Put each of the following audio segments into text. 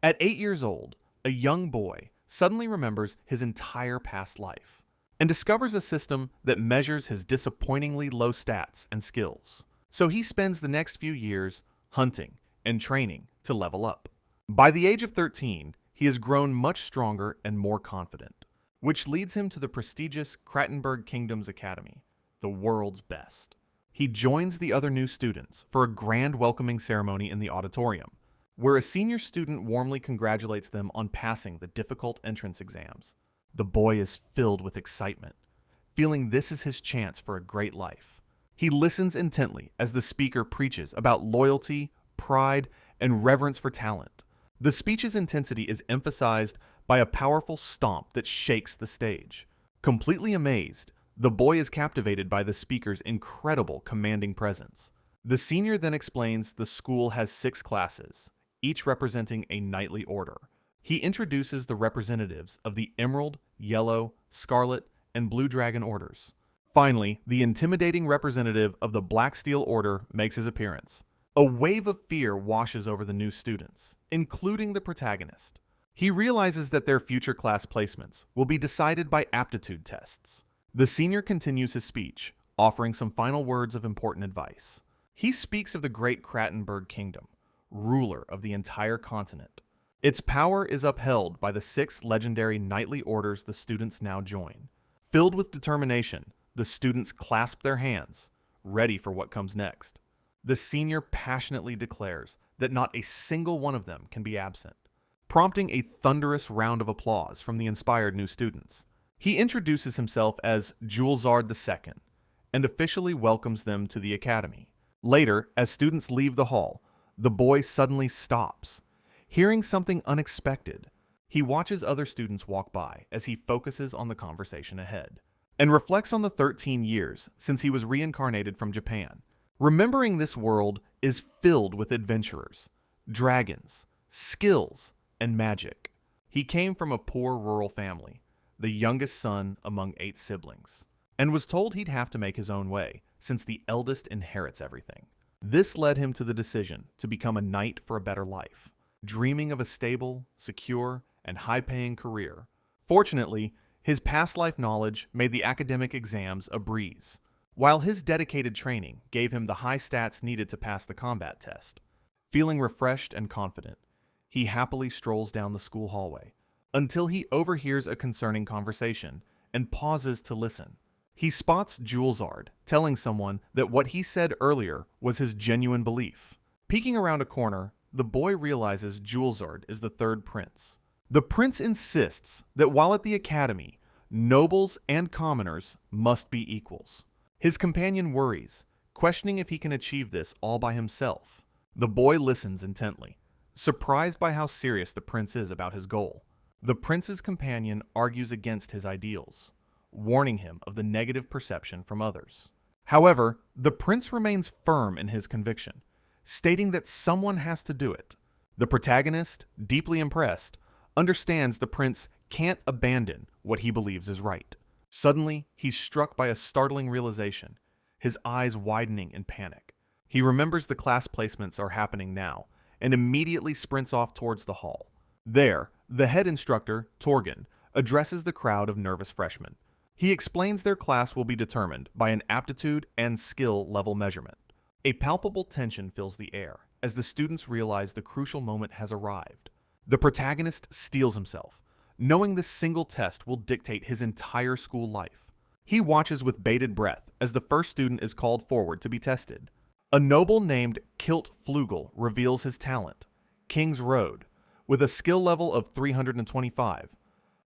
At 8 years old, a young boy suddenly remembers his entire past life and discovers a system that measures his disappointingly low stats and skills. So he spends the next few years hunting and training to level up. By the age of 13, he has grown much stronger and more confident, which leads him to the prestigious Krattenberg Kingdom's Academy, the world's best. He joins the other new students for a grand welcoming ceremony in the auditorium, where a senior student warmly congratulates them on passing the difficult entrance exams. The boy is filled with excitement, feeling this is his chance for a great life. He listens intently as the speaker preaches about loyalty, pride, and reverence for talent. The speech's intensity is emphasized by a powerful stomp that shakes the stage. Completely amazed, the boy is captivated by the speaker's incredible commanding presence. The senior then explains the school has 6 classes, each representing a knightly order. He introduces the representatives of the Emerald, Yellow, Scarlet, and Blue Dragon orders. Finally, the intimidating representative of the Black Steel Order makes his appearance. A wave of fear washes over the new students, including the protagonist. He realizes that their future class placements will be decided by aptitude tests. The senior continues his speech, offering some final words of important advice. He speaks of the great Krattenberg Kingdom, ruler of the entire continent. Its power is upheld by the 6 legendary knightly orders the students now join. Filled with determination, the students clasp their hands, ready for what comes next. The senior passionately declares that not a single one of them can be absent, prompting a thunderous round of applause from the inspired new students. He introduces himself as Julzard II and officially welcomes them to the academy. Later, as students leave the hall, the boy suddenly stops, hearing something unexpected. He watches other students walk by as he focuses on the conversation ahead, and reflects on the 13 years since he was reincarnated from Japan. Remembering this world is filled with adventurers, dragons, skills, and magic. He came from a poor rural family, the youngest son among 8 siblings, and was told he'd have to make his own way since the eldest inherits everything. This led him to the decision to become a knight for a better life, dreaming of a stable, secure, and high-paying career. Fortunately, his past life knowledge made the academic exams a breeze, while his dedicated training gave him the high stats needed to pass the combat test. Feeling refreshed and confident, he happily strolls down the school hallway until he overhears a concerning conversation and pauses to listen. He spots Julzard telling someone that what he said earlier was his genuine belief. Peeking around a corner, the boy realizes Julzard is the 3rd prince. The prince insists that while at the academy, nobles and commoners must be equals. His companion worries, questioning if he can achieve this all by himself. The boy listens intently, surprised by how serious the prince is about his goal. The prince's companion argues against his ideals, warning him of the negative perception from others. However, the prince remains firm in his conviction, stating that someone has to do it. The protagonist, deeply impressed, understands the prince can't abandon what he believes is right. Suddenly, he's struck by a startling realization, his eyes widening in panic. He remembers the class placements are happening now, and immediately sprints off towards the hall. There, the head instructor, Torgen, addresses the crowd of nervous freshmen. He explains their class will be determined by an aptitude and skill level measurement. A palpable tension fills the air as the students realize the crucial moment has arrived. The protagonist steels himself, knowing this single test will dictate his entire school life. He watches with bated breath as the first student is called forward to be tested. A noble named Kilt Flugel reveals his talent, King's Road, with a skill level of 325.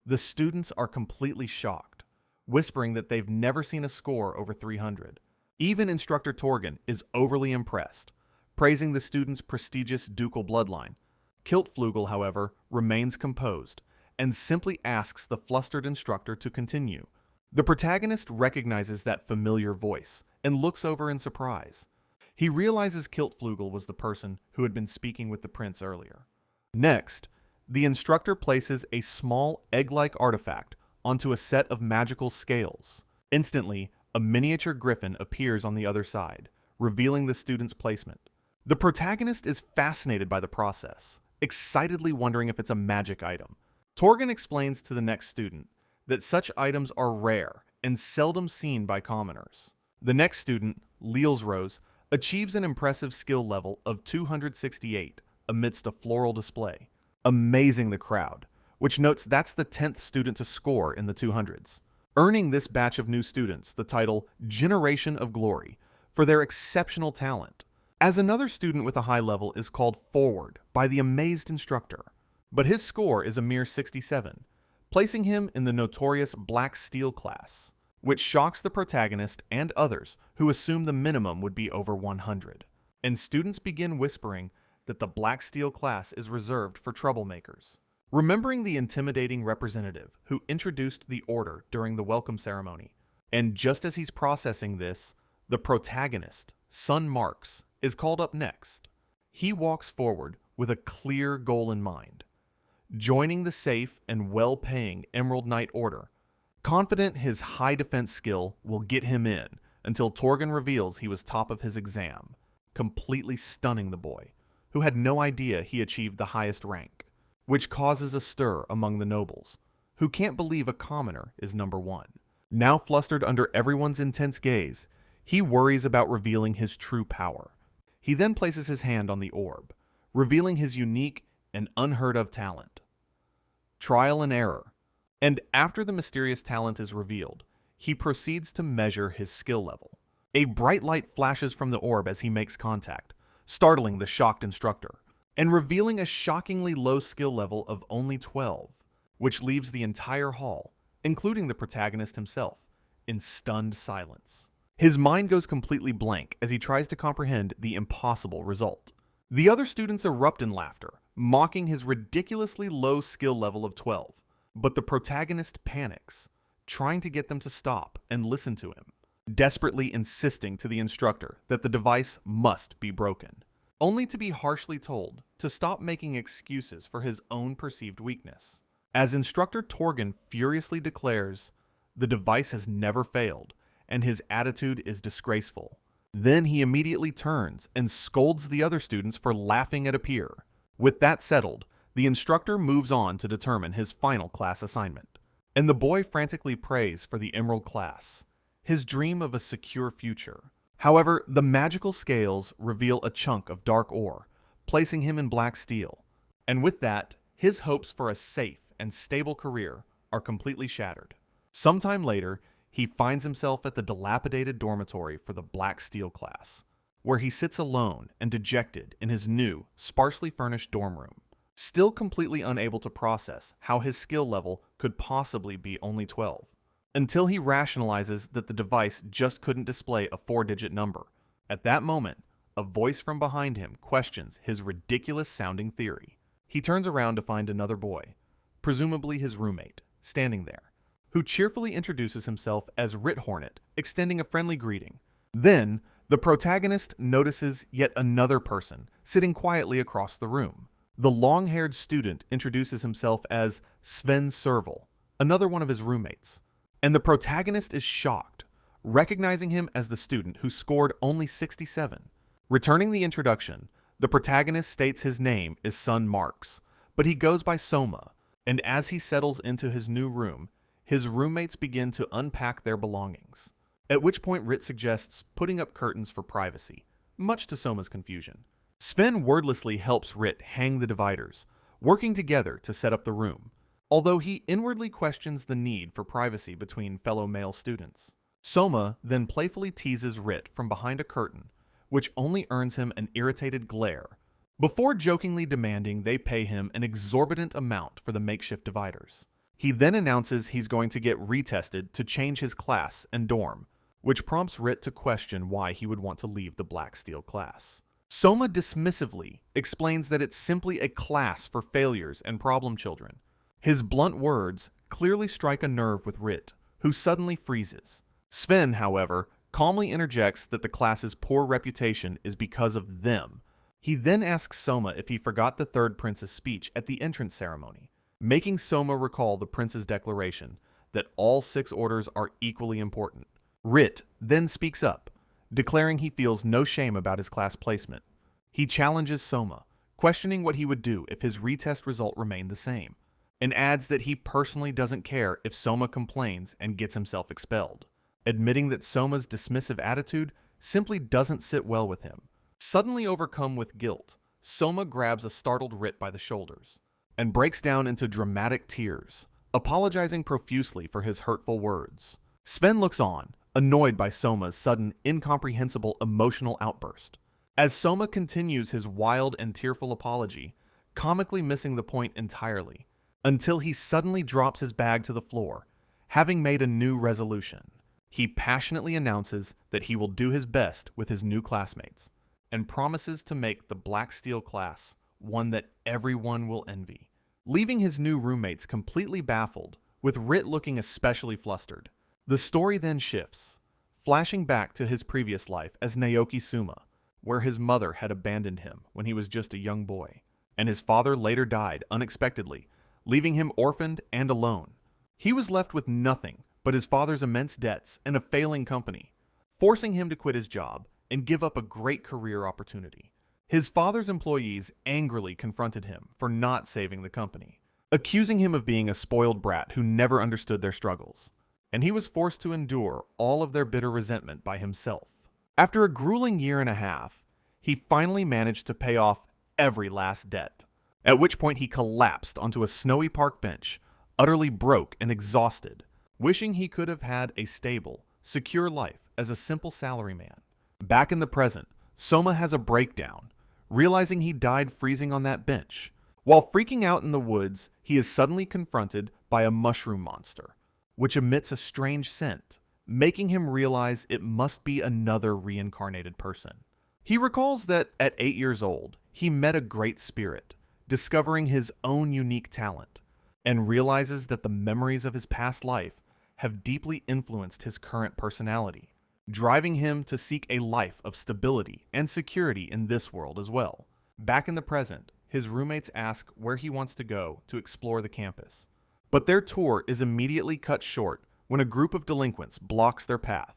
The students are completely shocked, whispering that they've never seen a score over 300. Even instructor Torgen is overly impressed, praising the student's prestigious ducal bloodline. Kilt Flugel, however, remains composed and simply asks the flustered instructor to continue. The protagonist recognizes that familiar voice and looks over in surprise. He realizes Kilt Flugel was the person who had been speaking with the prince earlier. Next, the instructor places a small egg-like artifact onto a set of magical scales. Instantly, a miniature griffin appears on the other side, revealing the student's placement. The protagonist is fascinated by the process, excitedly wondering if it's a magic item. Torgen explains to the next student that such items are rare and seldom seen by commoners. The next student, Leelsrose, achieves an impressive skill level of 268 amidst a floral display, amazing the crowd, which notes that's the 10th student to score in the 200s, earning this batch of new students the title Generation of Glory for their exceptional talent. As another student with a high level is called forward by the amazed instructor, but his score is a mere 67, placing him in the notorious Black Steel class, which shocks the protagonist and others who assume the minimum would be over 100. And students begin whispering that the Black Steel class is reserved for troublemakers. Remembering the intimidating representative who introduced the order during the welcome ceremony, and just as he's processing this, the protagonist, Sun Marks, is called up next. He walks forward with a clear goal in mind, joining the safe and well-paying Emerald Knight Order, confident his high defense skill will get him in until Torgen reveals he was top of his exam, completely stunning the boy, who had no idea he achieved the highest rank, which causes a stir among the nobles, who can't believe a commoner is number one. Now flustered under everyone's intense gaze, he worries about revealing his true power. He then places his hand on the orb, revealing his unique and unheard of talent. Trial and error. And after the mysterious talent is revealed, he proceeds to measure his skill level. A bright light flashes from the orb as he makes contact, startling the shocked instructor, and revealing a shockingly low skill level of only 12, which leaves the entire hall, including the protagonist himself, in stunned silence. His mind goes completely blank as he tries to comprehend the impossible result. The other students erupt in laughter, mocking his ridiculously low skill level of 12, but the protagonist panics, trying to get them to stop and listen to him, desperately insisting to the instructor that the device must be broken, only to be harshly told to stop making excuses for his own perceived weakness. As instructor Torgen furiously declares, the device has never failed, and his attitude is disgraceful. Then he immediately turns and scolds the other students for laughing at a peer. With that settled, the instructor moves on to determine his final class assignment, and the boy frantically prays for the Emerald class, his dream of a secure future. However, the magical scales reveal a chunk of dark ore, placing him in Black Steel, and with that, his hopes for a safe and stable career are completely shattered. Sometime later, he finds himself at the dilapidated dormitory for the Black Steel class, where he sits alone and dejected in his new, sparsely furnished dorm room, still completely unable to process how his skill level could possibly be only 12, until he rationalizes that the device just couldn't display a 4-digit number. At that moment, a voice from behind him questions his ridiculous-sounding theory. He turns around to find another boy, presumably his roommate, standing there, who cheerfully introduces himself as Rit Hornet, extending a friendly greeting. Then, the protagonist notices yet another person sitting quietly across the room. The long-haired student introduces himself as Sven Serval, another one of his roommates, and the protagonist is shocked, recognizing him as the student who scored only 67. Returning the introduction, the protagonist states his name is Sun Marks, but he goes by Soma, and as he settles into his new room, his roommates begin to unpack their belongings, at which point Rit suggests putting up curtains for privacy, much to Soma's confusion. Sven wordlessly helps Rit hang the dividers, working together to set up the room, although he inwardly questions the need for privacy between fellow male students. Soma then playfully teases Rit from behind a curtain, which only earns him an irritated glare, before jokingly demanding they pay him an exorbitant amount for the makeshift dividers. He then announces he's going to get retested to change his class and dorm, which prompts Rit to question why he would want to leave the Black Steel class. Soma dismissively explains that it's simply a class for failures and problem children. His blunt words clearly strike a nerve with Rit, who suddenly freezes. Sven, however, calmly interjects that the class's poor reputation is because of them. He then asks Soma if he forgot the third prince's speech at the entrance ceremony, making Soma recall the prince's declaration that all 6 orders are equally important. Rit then speaks up, declaring he feels no shame about his class placement. He challenges Soma, questioning what he would do if his retest result remained the same, and adds that he personally doesn't care if Soma complains and gets himself expelled, admitting that Soma's dismissive attitude simply doesn't sit well with him. Suddenly overcome with guilt, Soma grabs a startled Rit by the shoulders and breaks down into dramatic tears, apologizing profusely for his hurtful words. Sven looks on, annoyed by Soma's sudden, incomprehensible emotional outburst. As Soma continues his wild and tearful apology, comically missing the point entirely, until he suddenly drops his bag to the floor, having made a new resolution. He passionately announces that he will do his best with his new classmates, and promises to make the Black Steel class one that everyone will envy, leaving his new roommates completely baffled, with Rit looking especially flustered. The story then shifts, flashing back to his previous life as Naoki Suma, where his mother had abandoned him when he was just a young boy, and his father later died unexpectedly, leaving him orphaned and alone. He was left with nothing but his father's immense debts and a failing company, forcing him to quit his job and give up a great career opportunity. His father's employees angrily confronted him for not saving the company, accusing him of being a spoiled brat who never understood their struggles, and he was forced to endure all of their bitter resentment by himself. After a grueling year and a half, he finally managed to pay off every last debt, at which point he collapsed onto a snowy park bench, utterly broke and exhausted, wishing he could have had a stable, secure life as a simple salaryman. Back in the present, Soma has a breakdown, realizing he died freezing on that bench. While freaking out in the woods, he is suddenly confronted by a mushroom monster, which emits a strange scent, making him realize it must be another reincarnated person. He recalls that at 8 years old, he met a great spirit, discovering his own unique talent, and realizes that the memories of his past life have deeply influenced his current personality, driving him to seek a life of stability and security in this world as well. Back in the present, his roommates ask where he wants to go to explore the campus, but their tour is immediately cut short when a group of delinquents blocks their path.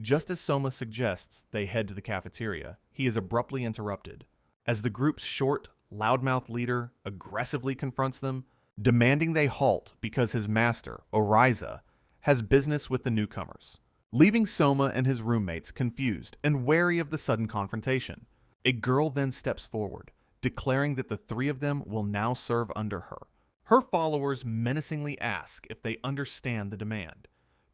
Just as Soma suggests they head to the cafeteria, he is abruptly interrupted, as the group's short, loudmouth leader aggressively confronts them, demanding they halt because his master, Oriza, has business with the newcomers, leaving Soma and his roommates confused and wary of the sudden confrontation. A girl then steps forward, declaring that the three of them will now serve under her. Her followers menacingly ask if they understand the demand,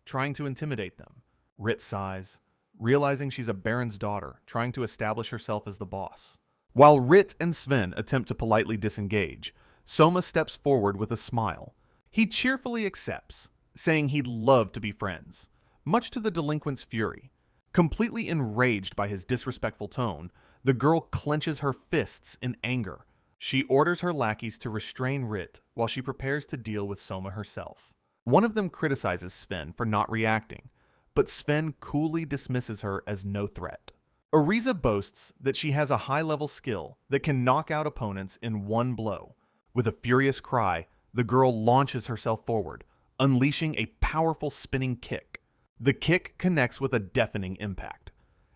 trying to intimidate them. Rit sighs, realizing she's a baron's daughter trying to establish herself as the boss. While Rit and Sven attempt to politely disengage, Soma steps forward with a smile. He cheerfully accepts, saying he'd love to be friends, much to the delinquent's fury. Completely enraged by his disrespectful tone, the girl clenches her fists in anger. She orders her lackeys to restrain Rit while she prepares to deal with Soma herself. One of them criticizes Sven for not reacting, but Sven coolly dismisses her as no threat. Oriza boasts that she has a high-level skill that can knock out opponents in one blow. With a furious cry, the girl launches herself forward, unleashing a powerful spinning kick. The kick connects with a deafening impact,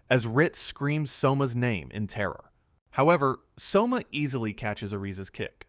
as Rit screams Soma's name in terror. However, Soma easily catches Oriza's kick,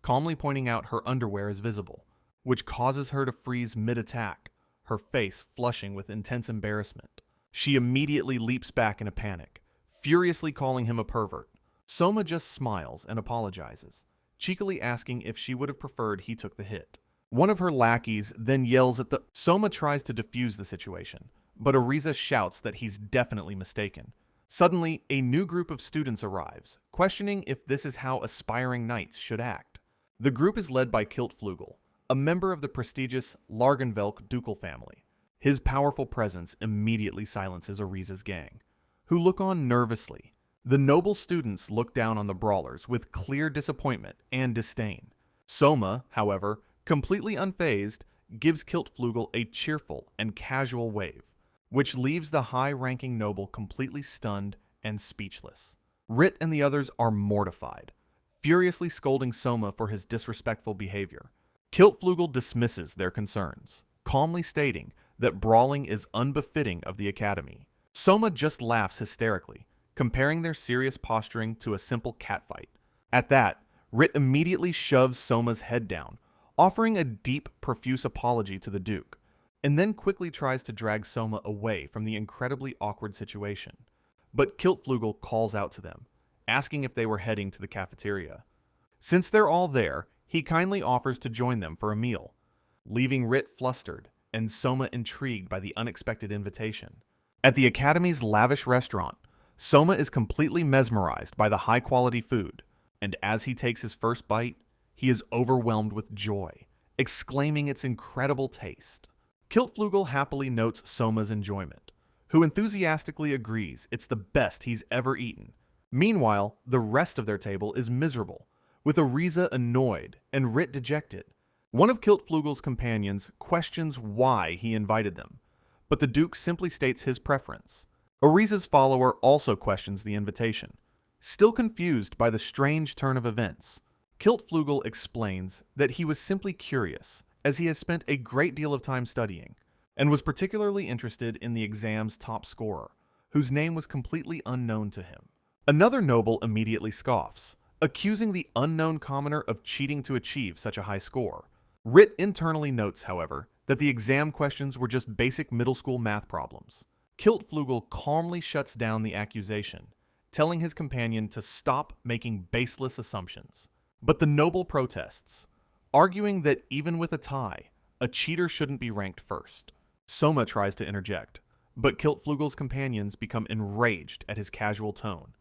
calmly pointing out her underwear is visible, which causes her to freeze mid-attack, her face flushing with intense embarrassment. She immediately leaps back in a panic, furiously calling him a pervert. Soma just smiles and apologizes, cheekily asking if she would have preferred he took the hit. One of her lackeys then yells at the... Soma tries to defuse the situation, but Oriza shouts that he's definitely mistaken. Suddenly, a new group of students arrives, questioning if this is how aspiring knights should act. The group is led by Kiltflugel, a member of the prestigious Largenvelk ducal family. His powerful presence immediately silences Oriza's gang, who look on nervously. The noble students look down on the brawlers with clear disappointment and disdain. Soma, however, completely unfazed, gives Kiltflugel a cheerful and casual wave, which leaves the high-ranking noble completely stunned and speechless. Rit and the others are mortified, furiously scolding Soma for his disrespectful behavior. Kiltflugel dismisses their concerns, calmly stating that brawling is unbefitting of the academy. Soma just laughs hysterically, comparing their serious posturing to a simple catfight, At that, Rit immediately shoves Soma's head down, offering a deep, profuse apology to the Duke, and then quickly tries to drag Soma away from the incredibly awkward situation. But Kiltflugel calls out to them, asking if they were heading to the cafeteria. Since they're all there, he kindly offers to join them for a meal, leaving Rit flustered and Soma intrigued by the unexpected invitation. At the Academy's lavish restaurant, Soma is completely mesmerized by the high-quality food, and as he takes his first bite, he is overwhelmed with joy, exclaiming its incredible taste. Kiltflugel happily notes Soma's enjoyment, who enthusiastically agrees it's the best he's ever eaten. Meanwhile, the rest of their table is miserable, with Ariza annoyed and Rit dejected. One of Kiltflugel's companions questions why he invited them, but the Duke simply states his preference. Ariza's follower also questions the invitation. Still confused by the strange turn of events, Kiltflugel explains that he was simply curious, as he has spent a great deal of time studying, and was particularly interested in the exam's top scorer, whose name was completely unknown to him. Another noble immediately scoffs, accusing the unknown commoner of cheating to achieve such a high score. Rit internally notes, however, that the exam questions were just basic middle school math problems. Kiltflugel calmly shuts down the accusation, telling his companion to stop making baseless assumptions. But the noble protests, arguing that even with a tie, a cheater shouldn't be ranked first. Soma tries to interject, but Kiltflugel's companions become enraged at his casual tone.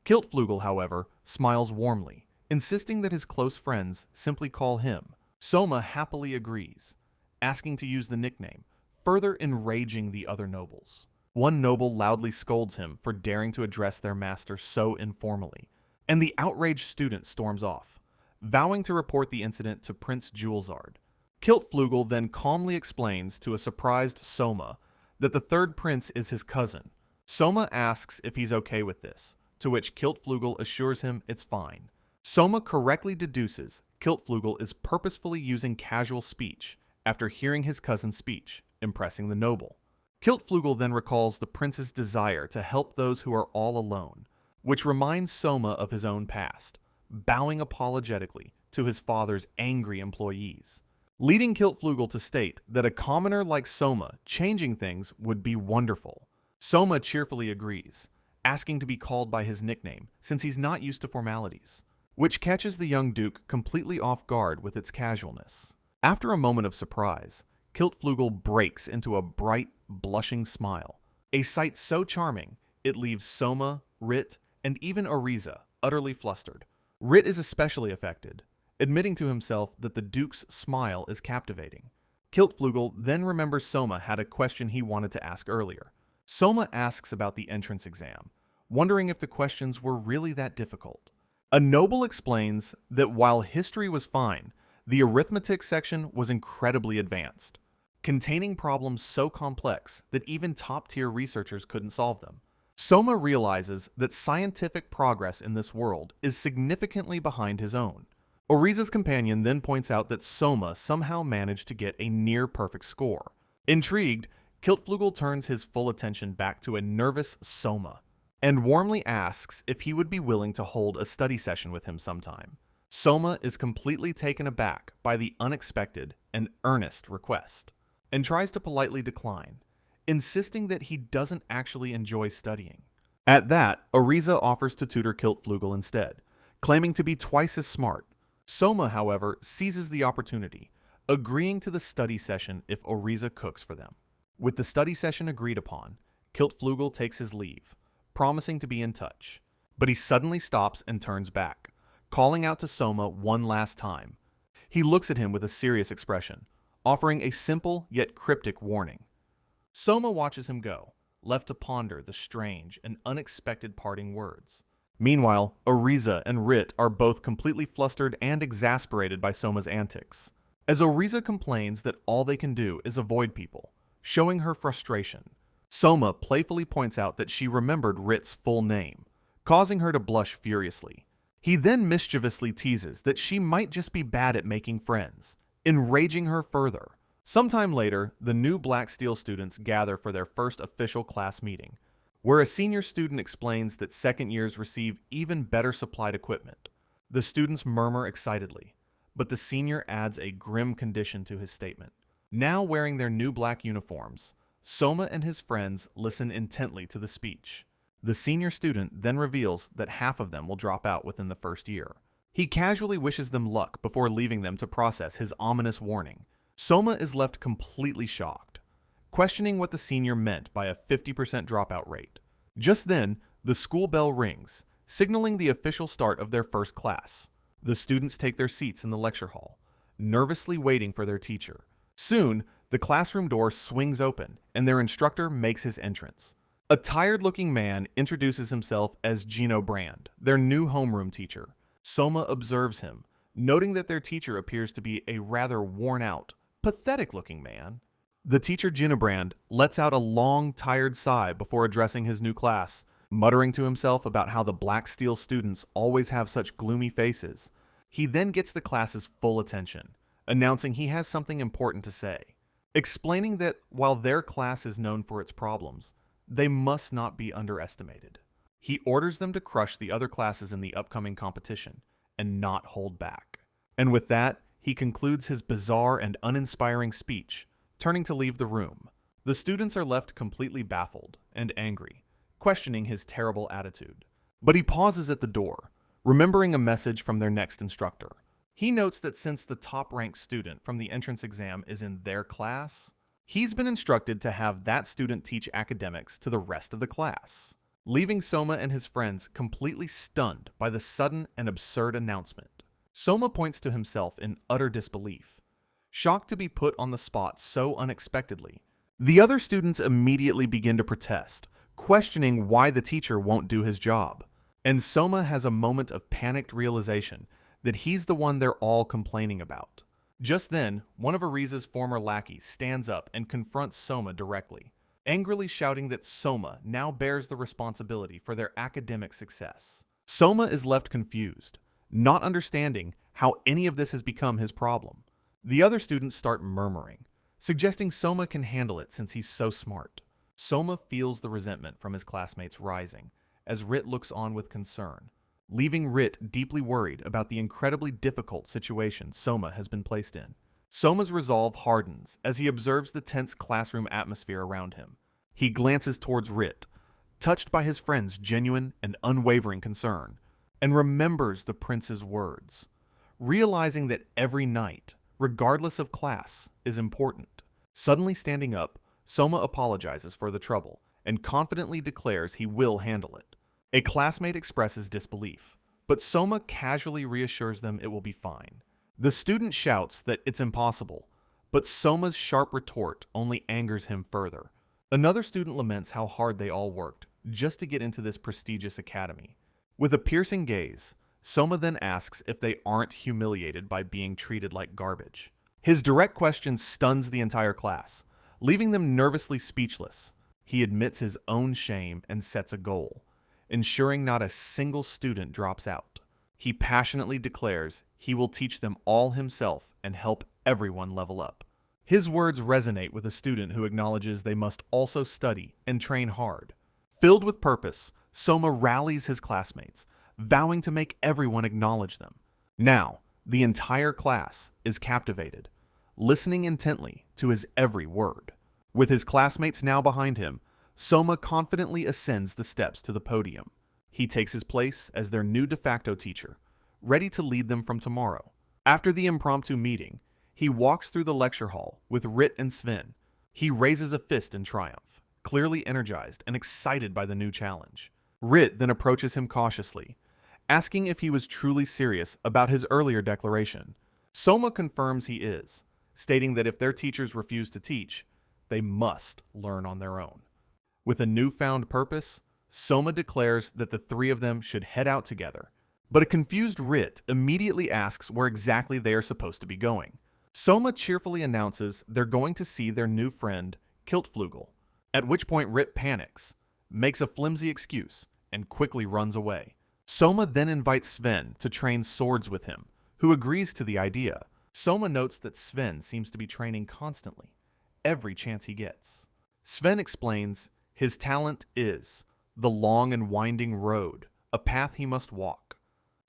Kiltflugel, however, smiles warmly, insisting that his close friends simply call him. Soma happily agrees, asking to use the nickname, further enraging the other nobles. One noble loudly scolds him for daring to address their master so informally, and the outraged student storms off, vowing to report the incident to Prince Julzard. Kiltflugel then calmly explains to a surprised Soma that the third prince is his cousin. Soma asks if he's okay with this, to which Kiltflugel assures him it's fine. Soma correctly deduces Kiltflugel is purposefully using casual speech after hearing his cousin's speech, impressing the noble. Kiltflugel then recalls the prince's desire to help those who are all alone, which reminds Soma of his own past, bowing apologetically to his father's angry employees, leading Kiltflugel to state that a commoner like Soma changing things would be wonderful. Soma cheerfully agrees, asking to be called by his nickname since he's not used to formalities, which catches the young Duke completely off guard with its casualness. After a moment of surprise, Kiltflugel breaks into a bright, blushing smile, a sight so charming it leaves Soma, Rit, and even Ariza utterly flustered. Rit is especially affected, admitting to himself that the Duke's smile is captivating. Kiltflugel then remembers Soma had a question he wanted to ask earlier. Soma asks about the entrance exam, wondering if the questions were really that difficult. A noble explains that while history was fine, the arithmetic section was incredibly advanced, containing problems so complex that even top-tier researchers couldn't solve them. Soma realizes that scientific progress in this world is significantly behind his own. Oriza's companion then points out that Soma somehow managed to get a near-perfect score. Intrigued, Kiltflugel turns his full attention back to a nervous Soma, and warmly asks if he would be willing to hold a study session with him sometime. Soma is completely taken aback by the unexpected and earnest request, and tries to politely decline, insisting that he doesn't actually enjoy studying. At that, Ariza offers to tutor Kiltflugel instead, claiming to be twice as smart. Soma, however, seizes the opportunity, agreeing to the study session if Ariza cooks for them. With the study session agreed upon, Kiltflugel takes his leave, promising to be in touch, but he suddenly stops and turns back, calling out to Soma one last time. He looks at him with a serious expression, offering a simple yet cryptic warning. Soma watches him go, left to ponder the strange and unexpected parting words. Meanwhile, Ariza and Rit are both completely flustered and exasperated by Soma's antics, as Ariza complains that all they can do is avoid people, showing her frustration. Soma playfully points out that she remembered Rit's full name, causing her to blush furiously. He then mischievously teases that she might just be bad at making friends, enraging her further. Sometime later, the new Black Steel students gather for their first official class meeting, where a senior student explains that second years receive even better supplied equipment. The students murmur excitedly, but the senior adds a grim condition to his statement. Now wearing their new black uniforms, Soma and his friends listen intently to the speech. The senior student then reveals that half of them will drop out within the first year. He casually wishes them luck before leaving them to process his ominous warning. Soma is left completely shocked, questioning what the senior meant by a 50% dropout rate. Just then, the school bell rings, signaling the official start of their first class. The students take their seats in the lecture hall, nervously waiting for their teacher. Soon, the classroom door swings open, and their instructor makes his entrance. A tired-looking man introduces himself as Gino Brand, their new homeroom teacher. Soma observes him, noting that their teacher appears to be a rather worn-out, pathetic-looking man. The teacher Ginobrand lets out a long, tired sigh before addressing his new class, muttering to himself about how the Black Steel students always have such gloomy faces. He then gets the class's full attention, announcing he has something important to say, explaining that while their class is known for its problems, they must not be underestimated. He orders them to crush the other classes in the upcoming competition and not hold back. And with that, he concludes his bizarre and uninspiring speech, turning to leave the room. The students are left completely baffled and angry, questioning his terrible attitude. But he pauses at the door, remembering a message from their next instructor. He notes that since the top-ranked student from the entrance exam is in their class, he's been instructed to have that student teach academics to the rest of the class, leaving Soma and his friends completely stunned by the sudden and absurd announcement. Soma points to himself in utter disbelief, shocked to be put on the spot so unexpectedly. The other students immediately begin to protest, questioning why the teacher won't do his job. And Soma has a moment of panicked realization that he's the one they're all complaining about. Just then, one of Ariza's former lackeys stands up and confronts Soma directly, angrily shouting that Soma now bears the responsibility for their academic success. Soma is left confused, not understanding how any of this has become his problem. The other students start murmuring, suggesting Soma can handle it since he's so smart. Soma feels the resentment from his classmates rising as Rit looks on with concern, leaving Rit deeply worried about the incredibly difficult situation Soma has been placed in. Soma's resolve hardens as he observes the tense classroom atmosphere around him. He glances towards Rit, touched by his friend's genuine and unwavering concern, and remembers the prince's words, realizing that every night, regardless of class, is important. Suddenly standing up, Soma apologizes for the trouble and confidently declares he will handle it. A classmate expresses disbelief, but Soma casually reassures them it will be fine. The student shouts that it's impossible, but Soma's sharp retort only angers him further. Another student laments how hard they all worked just to get into this prestigious academy. With a piercing gaze, Soma then asks if they aren't humiliated by being treated like garbage. His direct question stuns the entire class, leaving them nervously speechless. He admits his own shame and sets a goal, ensuring not a single student drops out. He passionately declares he will teach them all himself and help everyone level up. His words resonate with a student who acknowledges they must also study and train hard. Filled with purpose, Soma rallies his classmates, vowing to make everyone acknowledge them. Now, the entire class is captivated, listening intently to his every word. With his classmates now behind him, Soma confidently ascends the steps to the podium. He takes his place as their new de facto teacher, ready to lead them from tomorrow. After the impromptu meeting, he walks through the lecture hall with Rit and Sven. He raises a fist in triumph, clearly energized and excited by the new challenge. Rit then approaches him cautiously, asking if he was truly serious about his earlier declaration. Soma confirms he is, stating that if their teachers refuse to teach, they must learn on their own. With a newfound purpose, Soma declares that the three of them should head out together, but a confused Rit immediately asks where exactly they are supposed to be going. Soma cheerfully announces they're going to see their new friend, Kiltflugel, at which point Rit panics, makes a flimsy excuse, and quickly runs away. Soma then invites Sven to train swords with him, who agrees to the idea. Soma notes that Sven seems to be training constantly, every chance he gets. Sven explains his talent is the long and winding road, a path he must walk.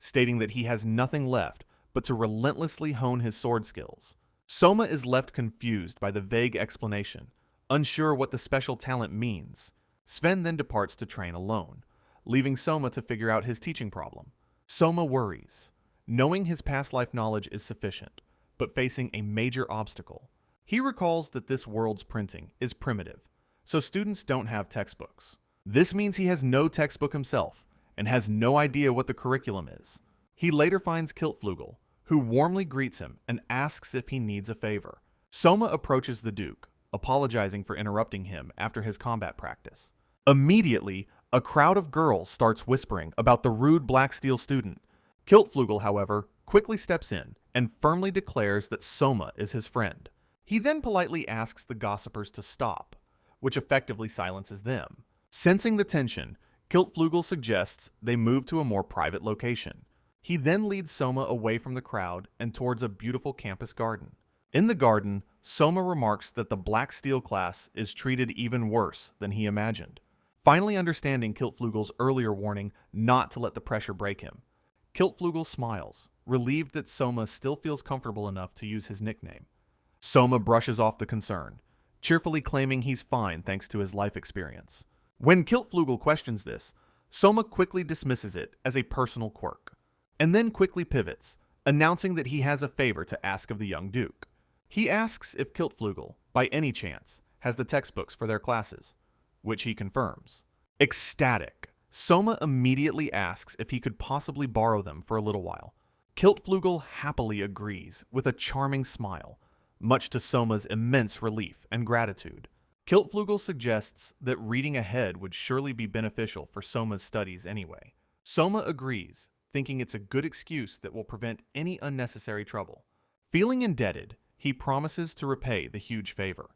stating that he has nothing left but to relentlessly hone his sword skills. Soma is left confused by the vague explanation, unsure what the special talent means. Sven then departs to train alone, leaving Soma to figure out his teaching problem. Soma worries, knowing his past life knowledge is sufficient, but facing a major obstacle. He recalls that this world's printing is primitive, so students don't have textbooks. This means he has no textbook himself, and has no idea what the curriculum is. He later finds Kiltflugel, who warmly greets him and asks if he needs a favor. Soma approaches the Duke, apologizing for interrupting him after his combat practice. Immediately, a crowd of girls starts whispering about the rude Black Steel student. Kiltflugel, however, quickly steps in and firmly declares that Soma is his friend. He then politely asks the gossipers to stop, which effectively silences them. Sensing the tension, Kiltflugel suggests they move to a more private location. He then leads Soma away from the crowd and towards a beautiful campus garden. In the garden, Soma remarks that the Black Steel class is treated even worse than he imagined. Finally understanding Kiltflugel's earlier warning not to let the pressure break him, Kiltflugel smiles, relieved that Soma still feels comfortable enough to use his nickname. Soma brushes off the concern, cheerfully claiming he's fine thanks to his life experience. When Kiltflugel questions this, Soma quickly dismisses it as a personal quirk, and then quickly pivots, announcing that he has a favor to ask of the young Duke. He asks if Kiltflugel, by any chance, has the textbooks for their classes, which he confirms. Ecstatic, Soma immediately asks if he could possibly borrow them for a little while. Kiltflugel happily agrees with a charming smile, much to Soma's immense relief and gratitude. Kiltflugel suggests that reading ahead would surely be beneficial for Soma's studies anyway. Soma agrees, thinking it's a good excuse that will prevent any unnecessary trouble. Feeling indebted, he promises to repay the huge favor,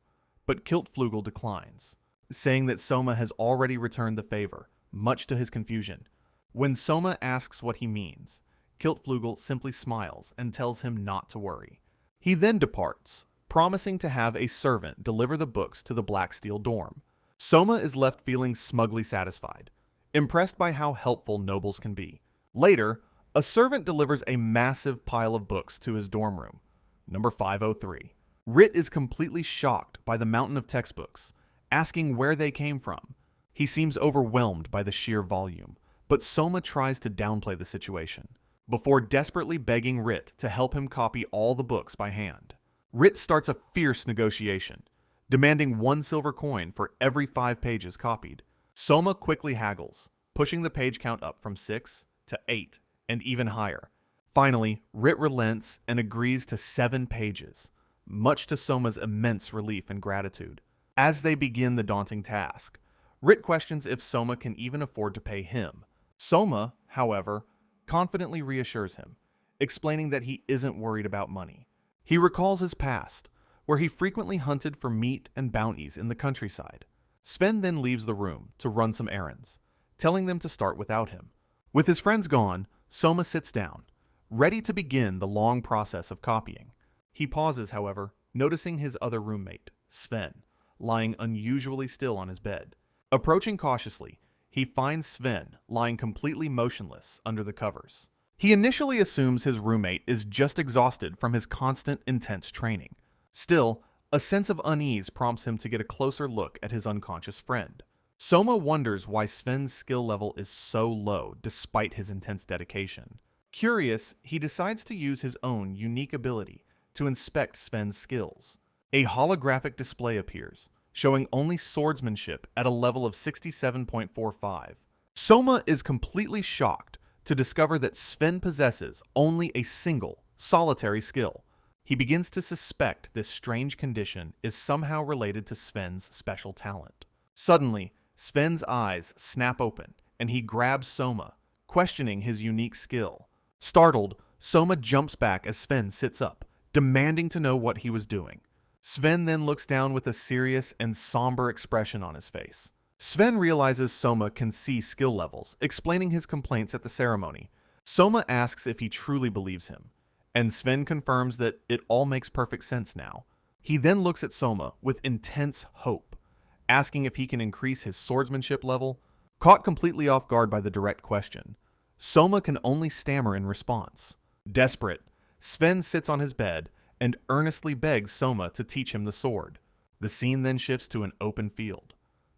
but Kiltflugel declines, saying that Soma has already returned the favor, much to his confusion. When Soma asks what he means, Kiltflugel simply smiles and tells him not to worry. He then departs, promising to have a servant deliver the books to the Black Steel dorm. Soma is left feeling smugly satisfied, impressed by how helpful nobles can be. Later, a servant delivers a massive pile of books to his dorm room, number 503. Rit is completely shocked by the mountain of textbooks, asking where they came from. He seems overwhelmed by the sheer volume, but Soma tries to downplay the situation, before desperately begging Rit to help him copy all the books by hand. Rit starts a fierce negotiation, demanding 1 silver coin for every 5 pages copied. Soma quickly haggles, pushing the page count up from 6 to 8 and even higher. Finally, Rit relents and agrees to 7 pages, much to Soma's immense relief and gratitude. As they begin the daunting task, Rit questions if Soma can even afford to pay him. Soma, however, confidently reassures him, explaining that he isn't worried about money. He recalls his past, where he frequently hunted for meat and bounties in the countryside. Sven then leaves the room to run some errands, telling them to start without him. With his friends gone, Soma sits down, ready to begin the long process of copying. He pauses, however, noticing his other roommate, Sven, lying unusually still on his bed. Approaching cautiously, he finds Sven lying completely motionless under the covers. He initially assumes his roommate is just exhausted from his constant, intense training. Still, a sense of unease prompts him to get a closer look at his unconscious friend. Soma wonders why Sven's skill level is so low despite his intense dedication. Curious, he decides to use his own unique ability to inspect Sven's skills. A holographic display appears, showing only swordsmanship at a level of 67.45. Soma is completely shocked to discover that Sven possesses only a single, solitary skill. He begins to suspect this strange condition is somehow related to Sven's special talent. Suddenly, Sven's eyes snap open, and he grabs Soma, questioning his unique skill. Startled, Soma jumps back as Sven sits up, demanding to know what he was doing. Sven then looks down with a serious and somber expression on his face. Sven realizes Soma can see skill levels, explaining his complaints at the ceremony. Soma asks if he truly believes him, and Sven confirms that it all makes perfect sense now. He then looks at Soma with intense hope, asking if he can increase his swordsmanship level. Caught completely off guard by the direct question, Soma can only stammer in response. Desperate, Sven sits on his bed and earnestly begs Soma to teach him the sword. The scene then shifts to an open field,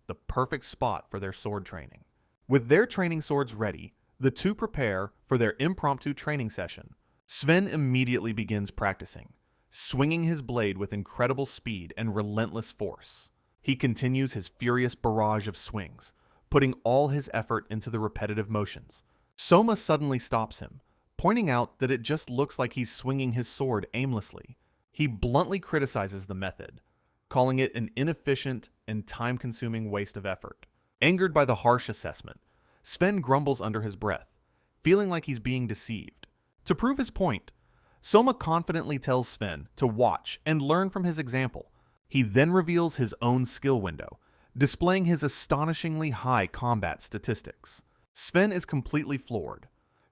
the perfect spot for their sword training. With their training swords ready, the two prepare for their impromptu training session. Sven immediately begins practicing, swinging his blade with incredible speed and relentless force. He continues his furious barrage of swings, putting all his effort into the repetitive motions. Soma suddenly stops him, pointing out that it just looks like he's swinging his sword aimlessly. He bluntly criticizes the method, calling it an inefficient and time-consuming waste of effort. Angered by the harsh assessment, Sven grumbles under his breath, feeling like he's being deceived. To prove his point, Soma confidently tells Sven to watch and learn from his example. He then reveals his own skill window, displaying his astonishingly high combat statistics. Sven is completely floored,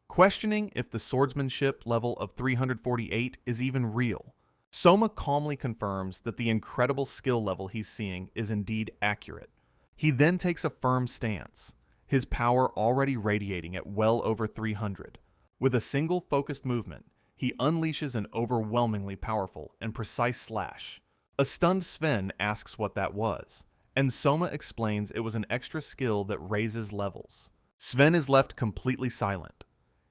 questioning if the swordsmanship level of 348 is even real. Soma calmly confirms that the incredible skill level he's seeing is indeed accurate. He then takes a firm stance, his power already radiating at well over 300. With a single focused movement, he unleashes an overwhelmingly powerful and precise slash. A stunned Sven asks what that was, and Soma explains it was an extra skill that raises levels. Sven is left completely silent,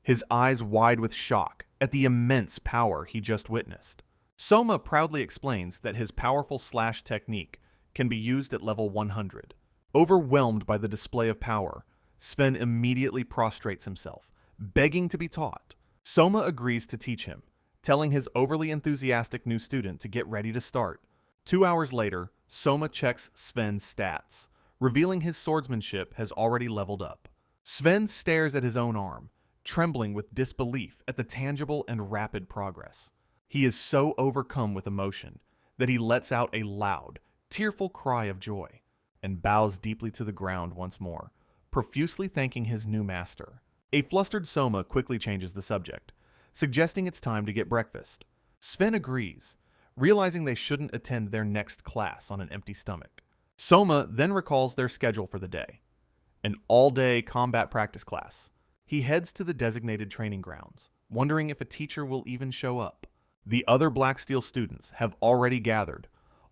his eyes wide with shock at the immense power he just witnessed. Soma proudly explains that his powerful slash technique can be used at level 100. Overwhelmed by the display of power, Sven immediately prostrates himself, begging to be taught. Soma agrees to teach him, telling his overly enthusiastic new student to get ready to start. 2 hours later, Soma checks Sven's stats, revealing his swordsmanship has already leveled up. Sven stares at his own arm, trembling with disbelief at the tangible and rapid progress. He is so overcome with emotion that he lets out a loud, tearful cry of joy and bows deeply to the ground once more, profusely thanking his new master. A flustered Soma quickly changes the subject, suggesting it's time to get breakfast. Sven agrees, realizing they shouldn't attend their next class on an empty stomach. Soma then recalls their schedule for the day, an all-day combat practice class. He heads to the designated training grounds, wondering if a teacher will even show up. The other Black Steel students have already gathered,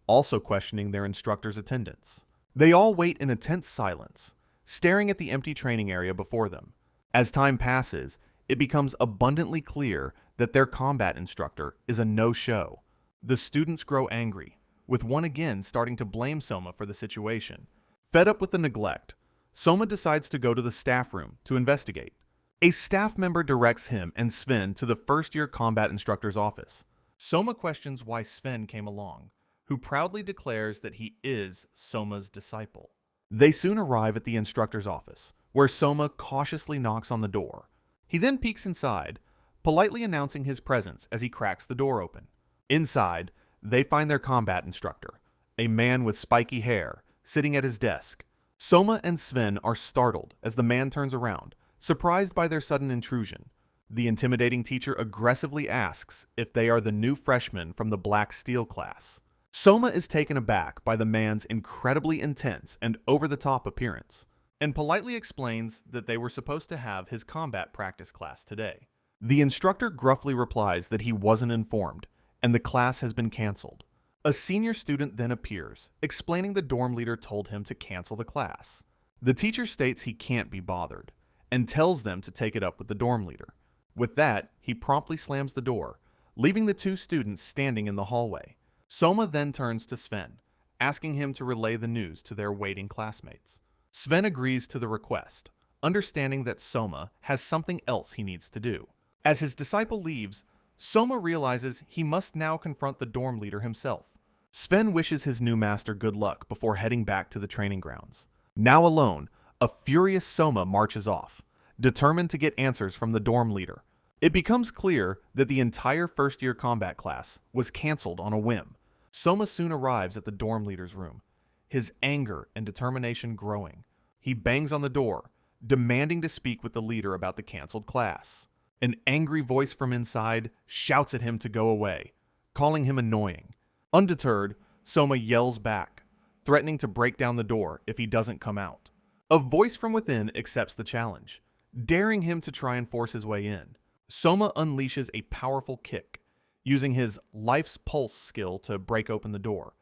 also questioning their instructor's attendance. They all wait in a tense silence, staring at the empty training area before them. As time passes, it becomes abundantly clear that their combat instructor is a no-show. The students grow angry, with one again starting to blame Soma for the situation. Fed up with the neglect, Soma decides to go to the staff room to investigate. A staff member directs him and Sven to the first-year combat instructor's office. Soma questions why Sven came along, who proudly declares that he is Soma's disciple. They soon arrive at the instructor's office, where Soma cautiously knocks on the door. He then peeks inside, politely announcing his presence as he cracks the door open. Inside, they find their combat instructor, a man with spiky hair, sitting at his desk. Soma and Sven are startled as the man turns around, surprised by their sudden intrusion. The intimidating teacher aggressively asks if they are the new freshmen from the Black Steel class. Soma is taken aback by the man's incredibly intense and over-the-top appearance, and politely explains that they were supposed to have his combat practice class today. The instructor gruffly replies that he wasn't informed, and the class has been canceled. A senior student then appears, explaining the dorm leader told him to cancel the class. The teacher states he can't be bothered, and tells them to take it up with the dorm leader. With that, he promptly slams the door, leaving the two students standing in the hallway. Soma then turns to Sven, asking him to relay the news to their waiting classmates. Sven agrees to the request, understanding that Soma has something else he needs to do. As his disciple leaves, Soma realizes he must now confront the dorm leader himself. Sven wishes his new master good luck before heading back to the training grounds. Now alone, a furious Soma marches off, determined to get answers from the dorm leader. It becomes clear that the entire first-year combat class was canceled on a whim. Soma soon arrives at the dorm leader's room, his anger and determination growing. He bangs on the door, demanding to speak with the leader about the canceled class. An angry voice from inside shouts at him to go away, calling him annoying. Undeterred, Soma yells back, threatening to break down the door if he doesn't come out. A voice from within accepts the challenge, daring him to try and force his way in. Soma unleashes a powerful kick, using his life's pulse skill to break open the door.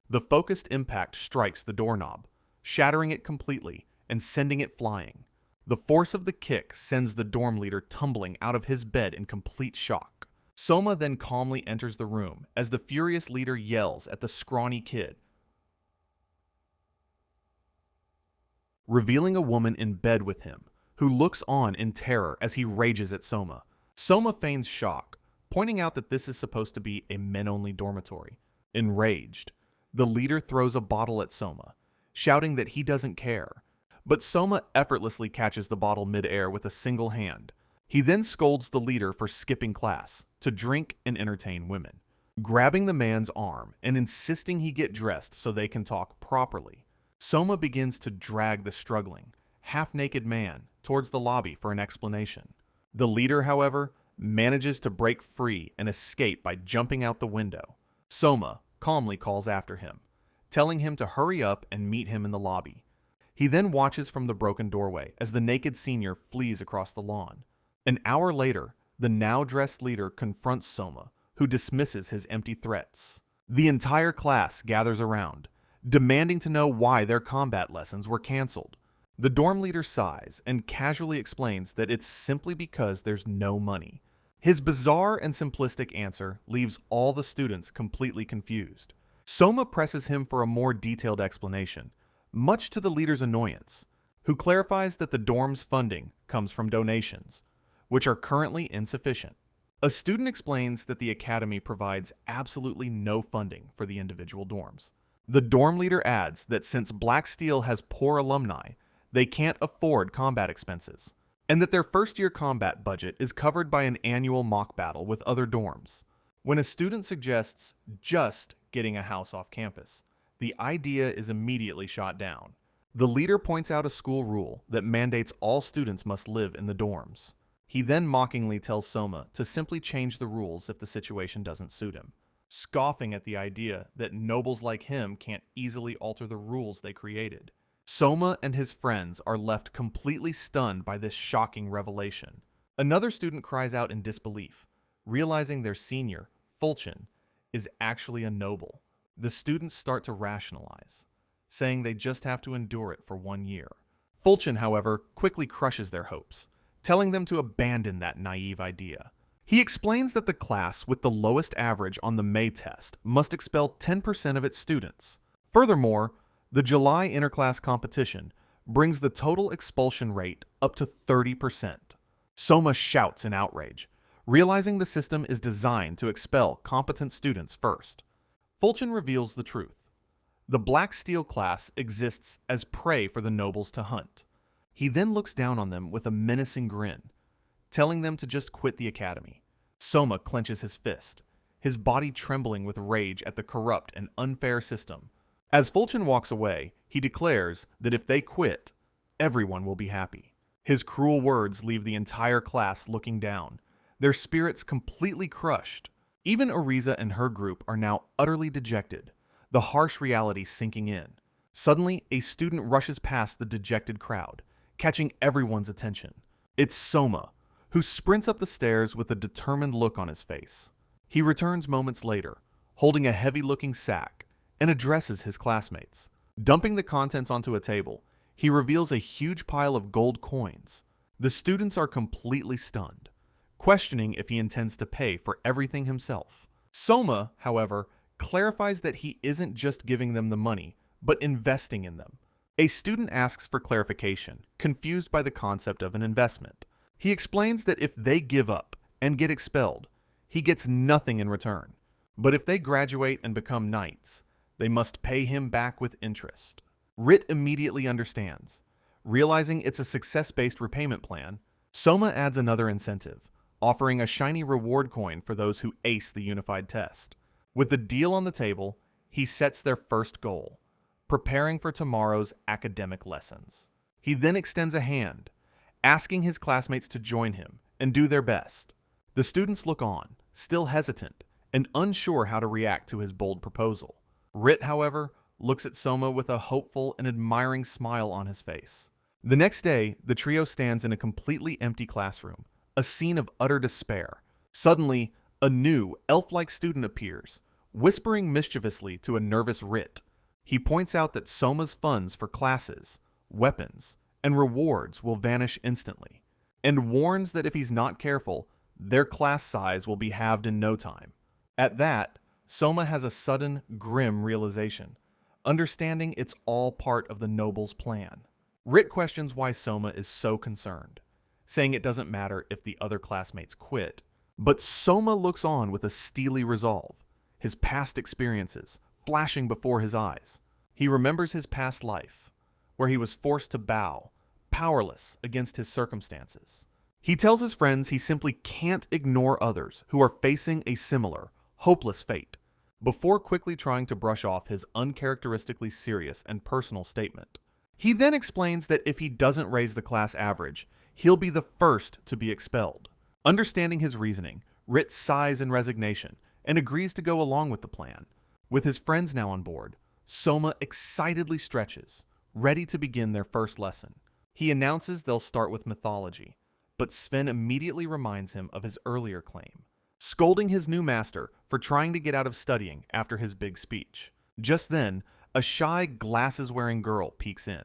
The focused impact strikes the doorknob, shattering it completely and sending it flying. The force of the kick sends the dorm leader tumbling out of his bed in complete shock. Soma then calmly enters the room as the furious leader yells at the scrawny kid, revealing a woman in bed with him, who looks on in terror as he rages at Soma. Soma feigns shock, pointing out that this is supposed to be a men-only dormitory. Enraged, the leader throws a bottle at Soma, shouting that he doesn't care. But Soma effortlessly catches the bottle mid-air with a single hand. He then scolds the leader for skipping class to drink and entertain women, grabbing the man's arm and insisting he get dressed so they can talk properly. Soma begins to drag the struggling, half-naked man towards the lobby for an explanation. The leader, however, manages to break free and escape by jumping out the window. Soma calmly calls after him, telling him to hurry up and meet him in the lobby. He then watches from the broken doorway as the naked senior flees across the lawn. An hour later, the now-dressed leader confronts Soma, who dismisses his empty threats. The entire class gathers around, demanding to know why their combat lessons were canceled. The dorm leader sighs and casually explains that it's simply because there's no money. His bizarre and simplistic answer leaves all the students completely confused. Soma presses him for a more detailed explanation, much to the leader's annoyance, who clarifies that the dorm's funding comes from donations, which are currently insufficient. A student explains that the academy provides absolutely no funding for the individual dorms. The dorm leader adds that since Black Steel has poor alumni, they can't afford combat expenses, and that their first-year combat budget is covered by an annual mock battle with other dorms. When a student suggests just getting a house off campus, the idea is immediately shot down. The leader points out a school rule that mandates all students must live in the dorms. He then mockingly tells Soma to simply change the rules if the situation doesn't suit him, scoffing at the idea that nobles like him can't easily alter the rules they created. Soma and his friends are left completely stunned by this shocking revelation. Another student cries out in disbelief, realizing their senior, Fulchin, is actually a noble. The students start to rationalize, saying they just have to endure it for 1 year. Fulchin, however, quickly crushes their hopes, telling them to abandon that naive idea. He explains that the class with the lowest average on the May test must expel 10% of its students. Furthermore, the July interclass competition brings the total expulsion rate up to 30%. Soma shouts in outrage, realizing the system is designed to expel competent students first. Fulchin reveals the truth. The Black Steel class exists as prey for the nobles to hunt. He then looks down on them with a menacing grin, telling them to just quit the academy. Soma clenches his fist, his body trembling with rage at the corrupt and unfair system. As Fulchin walks away, he declares that if they quit, everyone will be happy. His cruel words leave the entire class looking down, their spirits completely crushed. Even Ariza and her group are now utterly dejected, the harsh reality sinking in. Suddenly, a student rushes past the dejected crowd, catching everyone's attention. It's Soma, who sprints up the stairs with a determined look on his face. He returns moments later, holding a heavy-looking sack, and addresses his classmates. Dumping the contents onto a table, he reveals a huge pile of gold coins. The students are completely stunned, questioning if he intends to pay for everything himself. Soma, however, clarifies that he isn't just giving them the money, but investing in them. A student asks for clarification, confused by the concept of an investment. He explains that if they give up and get expelled, he gets nothing in return. But if they graduate and become knights, they must pay him back with interest. Rit immediately understands. Realizing it's a success-based repayment plan, Soma adds another incentive, offering a shiny reward coin for those who ace the unified test. With the deal on the table, he sets their first goal, preparing for tomorrow's academic lessons. He then extends a hand, asking his classmates to join him and do their best. The students look on, still hesitant and unsure how to react to his bold proposal. Rit, however, looks at Soma with a hopeful and admiring smile on his face. The next day, the trio stands in a completely empty classroom, a scene of utter despair. Suddenly, a new, elf-like student appears, whispering mischievously to a nervous Rit. He points out that Soma's funds for classes, weapons, and rewards will vanish instantly, and warns that if he's not careful, their class size will be halved in no time. At that, Soma has a sudden, grim realization, understanding it's all part of the noble's plan. Rit questions why Soma is so concerned, saying it doesn't matter if the other classmates quit, but Soma looks on with a steely resolve, his past experiences flashing before his eyes. He remembers his past life, where he was forced to bow, powerless against his circumstances. He tells his friends he simply can't ignore others who are facing a similar, hopeless fate, before quickly trying to brush off his uncharacteristically serious and personal statement. He then explains that if he doesn't raise the class average, he'll be the first to be expelled. Understanding his reasoning, Rit sighs in resignation and agrees to go along with the plan. With his friends now on board, Soma excitedly stretches, ready to begin their first lesson. He announces they'll start with mythology, but Sven immediately reminds him of his earlier claim, scolding his new master for trying to get out of studying after his big speech. Just then, a shy, glasses-wearing girl peeks in,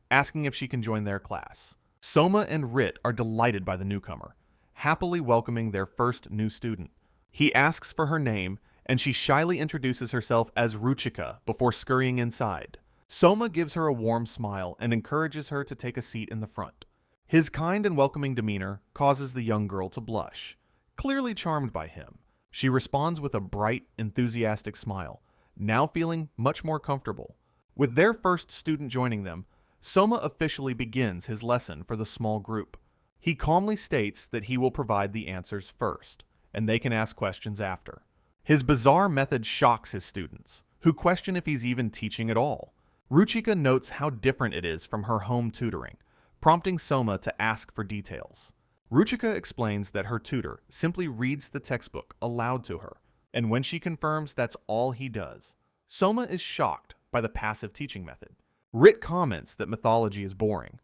asking if she can join their class. Soma and Rit are delighted by the newcomer, happily welcoming their first new student. He asks for her name, and she shyly introduces herself as Ruchika before scurrying inside. Soma gives her a warm smile and encourages her to take a seat in the front. His kind and welcoming demeanor causes the young girl to blush, clearly charmed by him. She responds with a bright, enthusiastic smile, now feeling much more comfortable. With their first student joining them, Soma officially begins his lesson for the small group. He calmly states that he will provide the answers first, and they can ask questions after. His bizarre method shocks his students, who question if he's even teaching at all. Ruchika notes how different it is from her home tutoring, prompting Soma to ask for details. Ruchika explains that her tutor simply reads the textbook aloud to her, and when she confirms that's all he does, Soma is shocked by the passive teaching method. Rit comments that mythology is boring,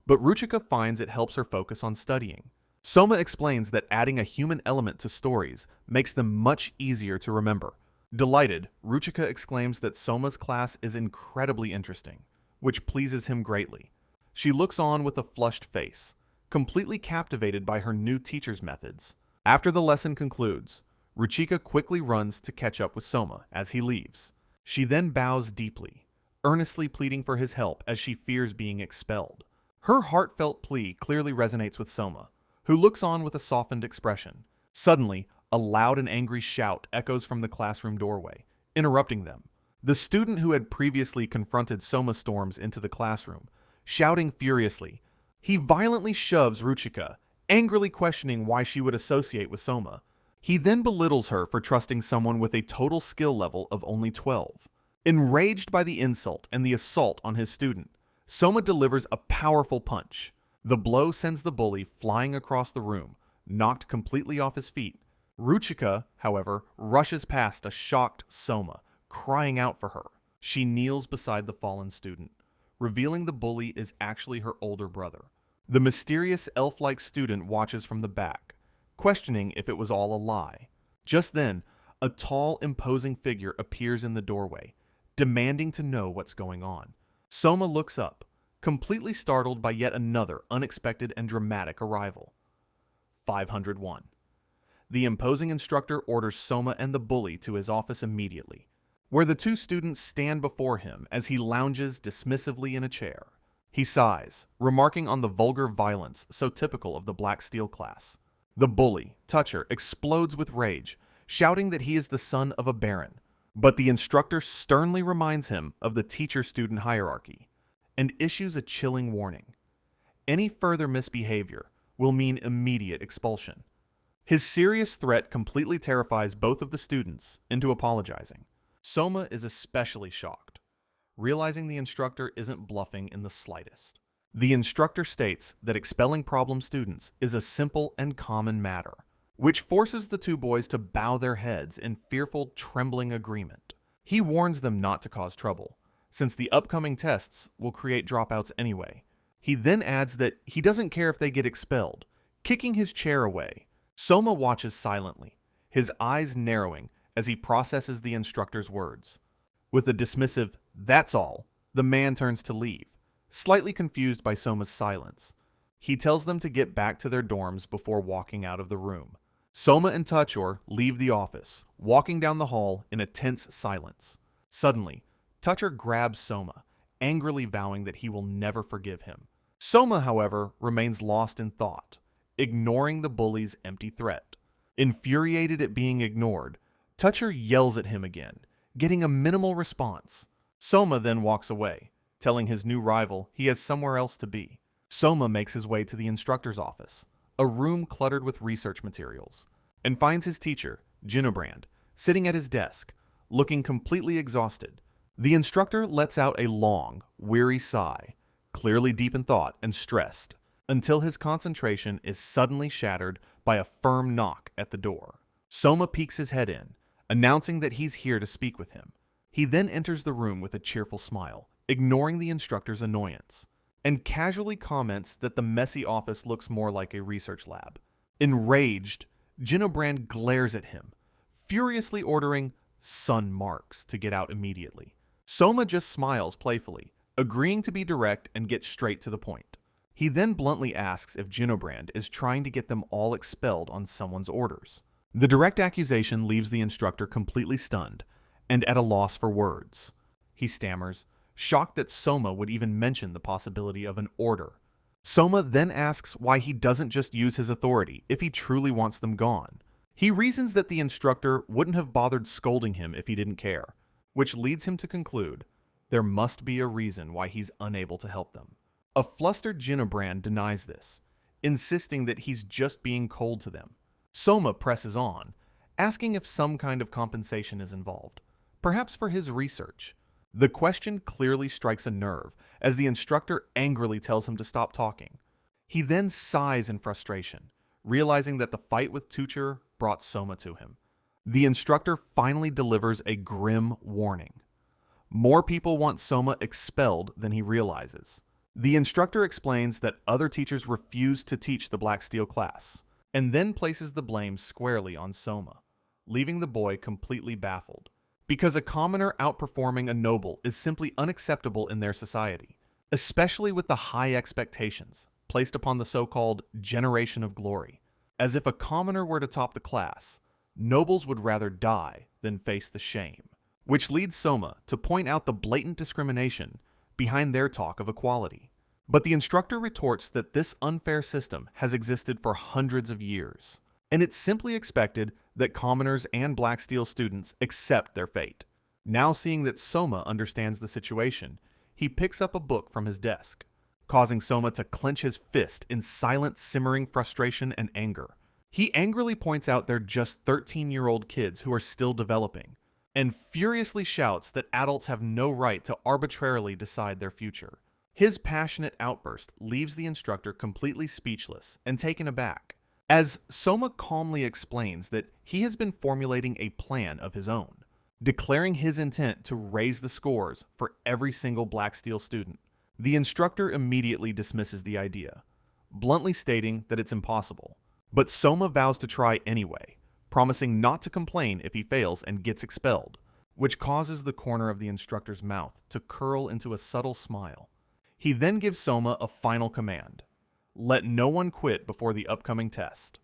but Ruchika finds it helps her focus on studying. Soma explains that adding a human element to stories makes them much easier to remember. Delighted, Ruchika exclaims that Soma's class is incredibly interesting, which pleases him greatly. She looks on with a flushed face, completely captivated by her new teacher's methods. After the lesson concludes, Ruchika quickly runs to catch up with Soma as he leaves. She then bows deeply, earnestly pleading for his help as she fears being expelled. Her heartfelt plea clearly resonates with Soma, who looks on with a softened expression. Suddenly, a loud and angry shout echoes from the classroom doorway, interrupting them. The student who had previously confronted Soma storms into the classroom, shouting furiously. He violently shoves Ruchika, angrily questioning why she would associate with Soma. He then belittles her for trusting someone with a total skill level of only 12. Enraged by the insult and the assault on his student, Soma delivers a powerful punch. The blow sends the bully flying across the room, knocked completely off his feet. Ruchika, however, rushes past a shocked Soma, crying out for her. She kneels beside the fallen student, revealing the bully is actually her older brother. The mysterious elf-like student watches from the back, questioning if it was all a lie. Just then, a tall, imposing figure appears in the doorway, demanding to know what's going on. Soma looks up, completely startled by yet another unexpected and dramatic arrival. 501. The imposing instructor orders Soma and the bully to his office immediately, where the two students stand before him as he lounges dismissively in a chair. He sighs, remarking on the vulgar violence so typical of the Black Steel class. The bully, Toucher, explodes with rage, shouting that he is the son of a baron, but the instructor sternly reminds him of the teacher-student hierarchy and issues a chilling warning. Any further misbehavior will mean immediate expulsion. His serious threat completely terrifies both of the students into apologizing. Soma is especially shocked, realizing the instructor isn't bluffing in the slightest. The instructor states that expelling problem students is a simple and common matter, which forces the two boys to bow their heads in fearful, trembling agreement. He warns them not to cause trouble, since the upcoming tests will create dropouts anyway. He then adds that he doesn't care if they get expelled, kicking his chair away. Soma watches silently, his eyes narrowing as he processes the instructor's words. With a dismissive, "That's all," the man turns to leave, slightly confused by Soma's silence. He tells them to get back to their dorms before walking out of the room. Soma and Toucher leave the office, walking down the hall in a tense silence. Suddenly, Toucher grabs Soma, angrily vowing that he will never forgive him. Soma, however, remains lost in thought, ignoring the bully's empty threat. Infuriated at being ignored, Toucher yells at him again, getting a minimal response. Soma then walks away, telling his new rival he has somewhere else to be. Soma makes his way to the instructor's office, a room cluttered with research materials, and finds his teacher, Ginobrand, sitting at his desk, looking completely exhausted. The instructor lets out a long, weary sigh, clearly deep in thought and stressed, until his concentration is suddenly shattered by a firm knock at the door. Soma peeks his head in, announcing that he's here to speak with him. He then enters the room with a cheerful smile, ignoring the instructor's annoyance, and casually comments that the messy office looks more like a research lab. Enraged, Ginobrand glares at him, furiously ordering "sun marks" to get out immediately. Soma just smiles playfully, agreeing to be direct and get straight to the point. He then bluntly asks if Ginobrand is trying to get them all expelled on someone's orders. The direct accusation leaves the instructor completely stunned and at a loss for words. He stammers, shocked that Soma would even mention the possibility of an order. Soma then asks why he doesn't just use his authority if he truly wants them gone. He reasons that the instructor wouldn't have bothered scolding him if he didn't care, which leads him to conclude there must be a reason why he's unable to help them. A flustered Ginobrand denies this, insisting that he's just being cold to them. Soma presses on, asking if some kind of compensation is involved, perhaps for his research. The question clearly strikes a nerve as the instructor angrily tells him to stop talking. He then sighs in frustration, realizing that the fight with Toucher brought Soma to him. The instructor finally delivers a grim warning. More people want Soma expelled than he realizes. The instructor explains that other teachers refuse to teach the Black Steel class, and then places the blame squarely on Soma, leaving the boy completely baffled. Because a commoner outperforming a noble is simply unacceptable in their society, especially with the high expectations placed upon the so-called generation of glory. As if a commoner were to top the class, nobles would rather die than face the shame, which leads Soma to point out the blatant discrimination behind their talk of equality. But the instructor retorts that this unfair system has existed for hundreds of years, and it's simply expected that commoners and Black Steel students accept their fate. Now seeing that Soma understands the situation, he picks up a book from his desk, causing Soma to clench his fist in silent, simmering frustration and anger. He angrily points out they're just 13-year-old kids who are still developing, and furiously shouts that adults have no right to arbitrarily decide their future. His passionate outburst leaves the instructor completely speechless and taken aback, as Soma calmly explains that he has been formulating a plan of his own, declaring his intent to raise the scores for every single Black Steel student. The instructor immediately dismisses the idea, bluntly stating that it's impossible. But Soma vows to try anyway, promising not to complain if he fails and gets expelled, which causes the corner of the instructor's mouth to curl into a subtle smile. He then gives Soma a final command: let no one quit before the upcoming test.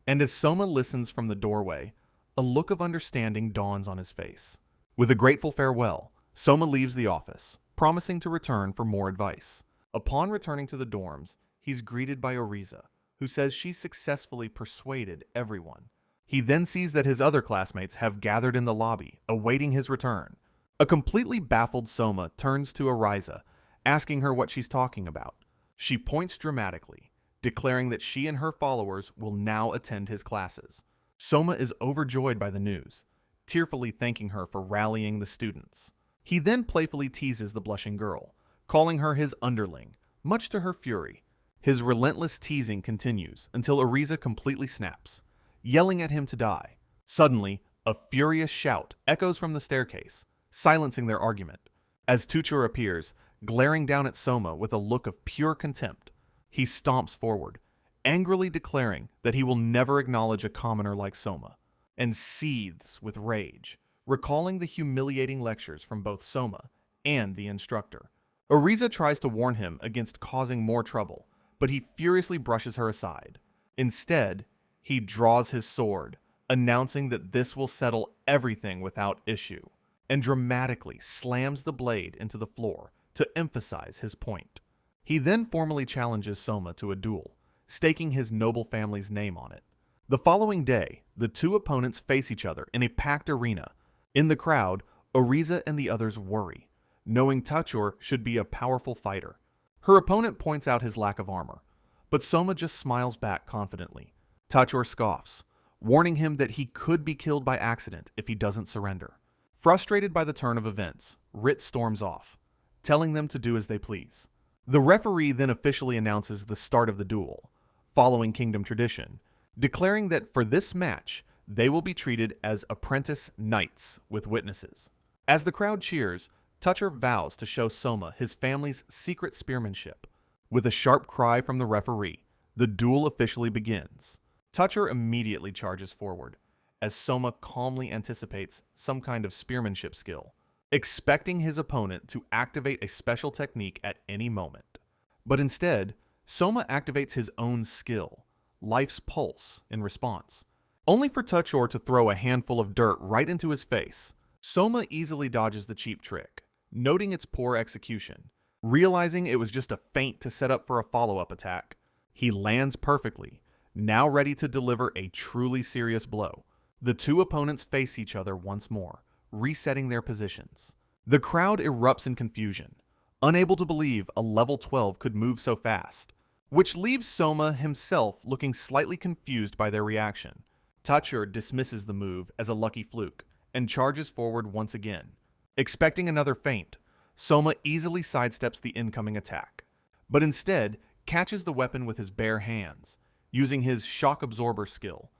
And as Soma listens from the doorway, a look of understanding dawns on his face. With a grateful farewell, Soma leaves the office, promising to return for more advice. Upon returning to the dorms, he's greeted by Oriza, who says she successfully persuaded everyone. He then sees that his other classmates have gathered in the lobby, awaiting his return. A completely baffled Soma turns to Oriza, asking her what she's talking about. She points dramatically, declaring that she and her followers will now attend his classes. Soma is overjoyed by the news, tearfully thanking her for rallying the students. He then playfully teases the blushing girl, calling her his underling, much to her fury. His relentless teasing continues until Oriza completely snaps, yelling at him to die. Suddenly, a furious shout echoes from the staircase, silencing their argument. As Toucher appears, glaring down at Soma with a look of pure contempt. He stomps forward, angrily declaring that he will never acknowledge a commoner like Soma, and seethes with rage, recalling the humiliating lectures from both Soma and the instructor. Oriza tries to warn him against causing more trouble, but he furiously brushes her aside. Instead, he draws his sword, announcing that this will settle everything without issue, and dramatically slams the blade into the floor to emphasize his point. He then formally challenges Soma to a duel, staking his noble family's name on it. The following day, the two opponents face each other in a packed arena. In the crowd, Oriza and the others worry, knowing Tachor should be a powerful fighter. Her opponent points out his lack of armor, but Soma just smiles back confidently. Tachor scoffs, warning him that he could be killed by accident if he doesn't surrender. Frustrated by the turn of events, Rit storms off, telling them to do as they please. The referee then officially announces the start of the duel, following Kingdom tradition, declaring that for this match, they will be treated as apprentice knights with witnesses. As the crowd cheers, Tachor vows to show Soma his family's secret spearmanship. With a sharp cry from the referee, the duel officially begins. Tachor immediately charges forward, as Soma calmly anticipates some kind of spearmanship skill, expecting his opponent to activate a special technique at any moment. But instead, Soma activates his own skill, Life's Pulse, in response, only for Tachor to throw a handful of dirt right into his face. Soma easily dodges the cheap trick, noting its poor execution. Realizing it was just a feint to set up for a follow-up attack, he lands perfectly, now ready to deliver a truly serious blow. The two opponents face each other once more, resetting their positions. The crowd erupts in confusion, unable to believe a level 12 could move so fast, which leaves Soma himself looking slightly confused by their reaction. Tachor dismisses the move as a lucky fluke and charges forward once again. Expecting another feint, Soma easily sidesteps the incoming attack, but instead catches the weapon with his bare hands, using his shock absorber skill.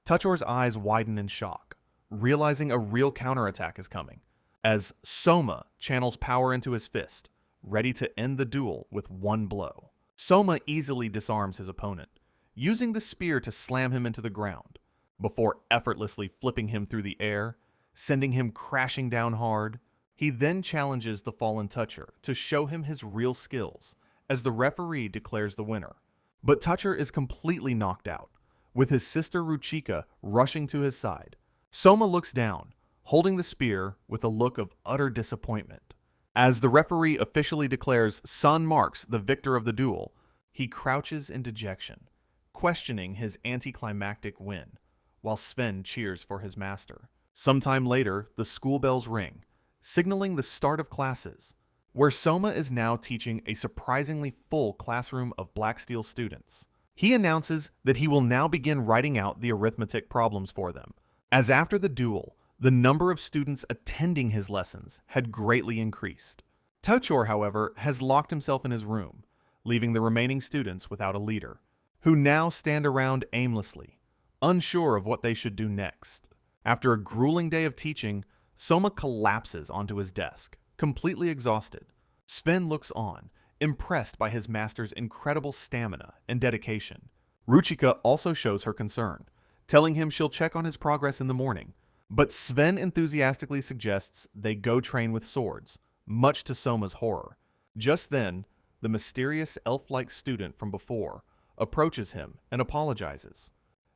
Tachor's eyes widen in shock, realizing a real counterattack is coming, as Soma channels power into his fist, ready to end the duel with one blow. Soma easily disarms his opponent, using the spear to slam him into the ground, before effortlessly flipping him through the air, sending him crashing down hard. He then challenges the fallen Tachor to show him his real skills, as the referee declares the winner. But Tachor is completely knocked out, with his sister Ruchika rushing to his side. Soma looks down, holding the spear with a look of utter disappointment. As the referee officially declares Sun Marks the victor of the duel, he crouches in dejection, questioning his anticlimactic win, while Sven cheers for his master. Sometime later, the school bells ring, signaling the start of classes, where Soma is now teaching a surprisingly full classroom of Black Steel students. He announces that he will now begin writing out the arithmetic problems for them, as after the duel, the number of students attending his lessons had greatly increased. Tachor, however, has locked himself in his room, leaving the remaining students without a leader, who now stand around aimlessly, unsure of what they should do next. After a grueling day of teaching, Soma collapses onto his desk, completely exhausted. Sven looks on, impressed by his master's incredible stamina and dedication. Ruchika also shows her concern, telling him she'll check on his progress in the morning. But Sven enthusiastically suggests they go train with swords, much to Soma's horror. Just then, the mysterious elf-like student from before approaches him and apologizes.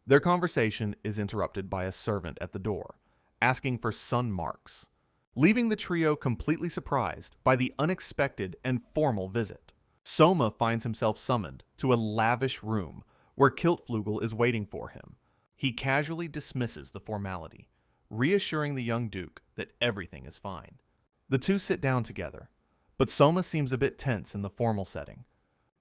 Their conversation is interrupted by a servant at the door, asking for Sun Marks, leaving the trio completely surprised by the unexpected and formal visit. Soma finds himself summoned to a lavish room where Kiltflugel is waiting for him. He casually dismisses the formality, reassuring the young duke that everything is fine. The two sit down together, but Soma seems a bit tense in the formal setting.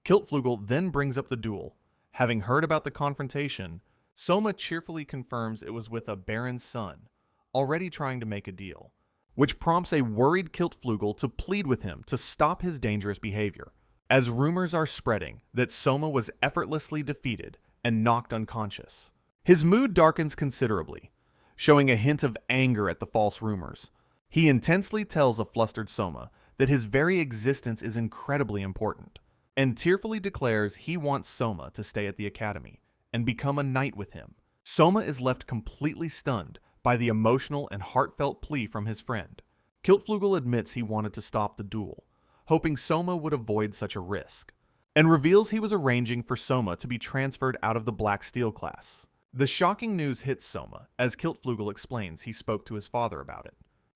Kiltflugel then brings up the duel. Having heard about the confrontation, Soma cheerfully confirms it was with a baron's son, already trying to make a deal, which prompts a worried Kiltflugel to plead with him to stop his dangerous behavior, as rumors are spreading that Soma was effortlessly defeated and knocked unconscious. His mood darkens considerably, showing a hint of anger at the false rumors. He intensely tells a flustered Soma that his very existence is incredibly important, and tearfully declares he wants Soma to stay at the academy and become a knight with him. Soma is left completely stunned by the emotional and heartfelt plea from his friend. Kiltflugel admits he wanted to stop the duel, hoping Soma would avoid such a risk, and reveals he was arranging for Soma to be transferred out of the Black Steel class. The shocking news hits Soma as Kiltflugel explains he spoke to his father about it,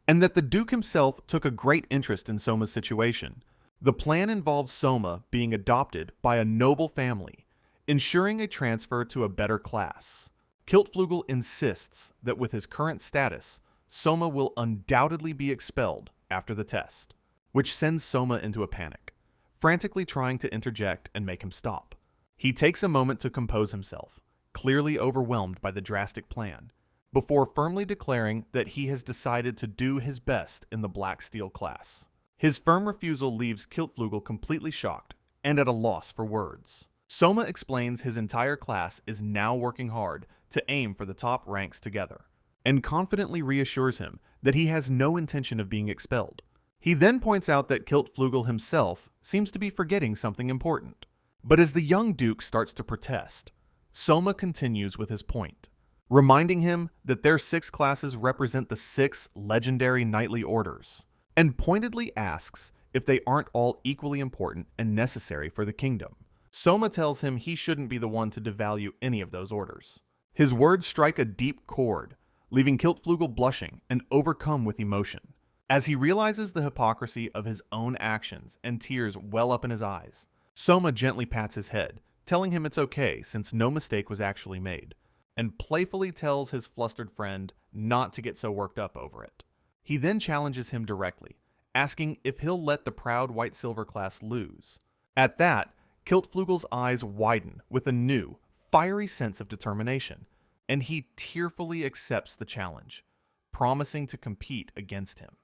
and that the Duke himself took a great interest in Soma's situation. The plan involves Soma being adopted by a noble family, ensuring a transfer to a better class. Kiltflugel insists that with his current status, Soma will undoubtedly be expelled after the test, which sends Soma into a panic, frantically trying to interject and make him stop. He takes a moment to compose himself, clearly overwhelmed by the drastic plan, before firmly declaring that he has decided to do his best in the Black Steel class. His firm refusal leaves Kiltflugel completely shocked and at a loss for words. Soma explains his entire class is now working hard to aim for the top ranks together, and confidently reassures him that he has no intention of being expelled. He then points out that Kiltflugel himself seems to be forgetting something important. But as the young Duke starts to protest, Soma continues with his point, reminding him that their 6 classes represent the 6 legendary knightly orders, and pointedly asks if they aren't all equally important and necessary for the kingdom. Soma tells him he shouldn't be the one to devalue any of those orders. His words strike a deep chord, leaving Kiltflugel blushing and overcome with emotion. As he realizes the hypocrisy of his own actions and tears well up in his eyes, Soma gently pats his head, telling him it's okay since no mistake was actually made, and playfully tells his flustered friend not to get so worked up over it. He then challenges him directly, asking if he'll let the proud White-Silver class lose. At that, Kiltflugel's eyes widen with a new, fiery sense of determination, and he tearfully accepts the challenge, promising to compete against him.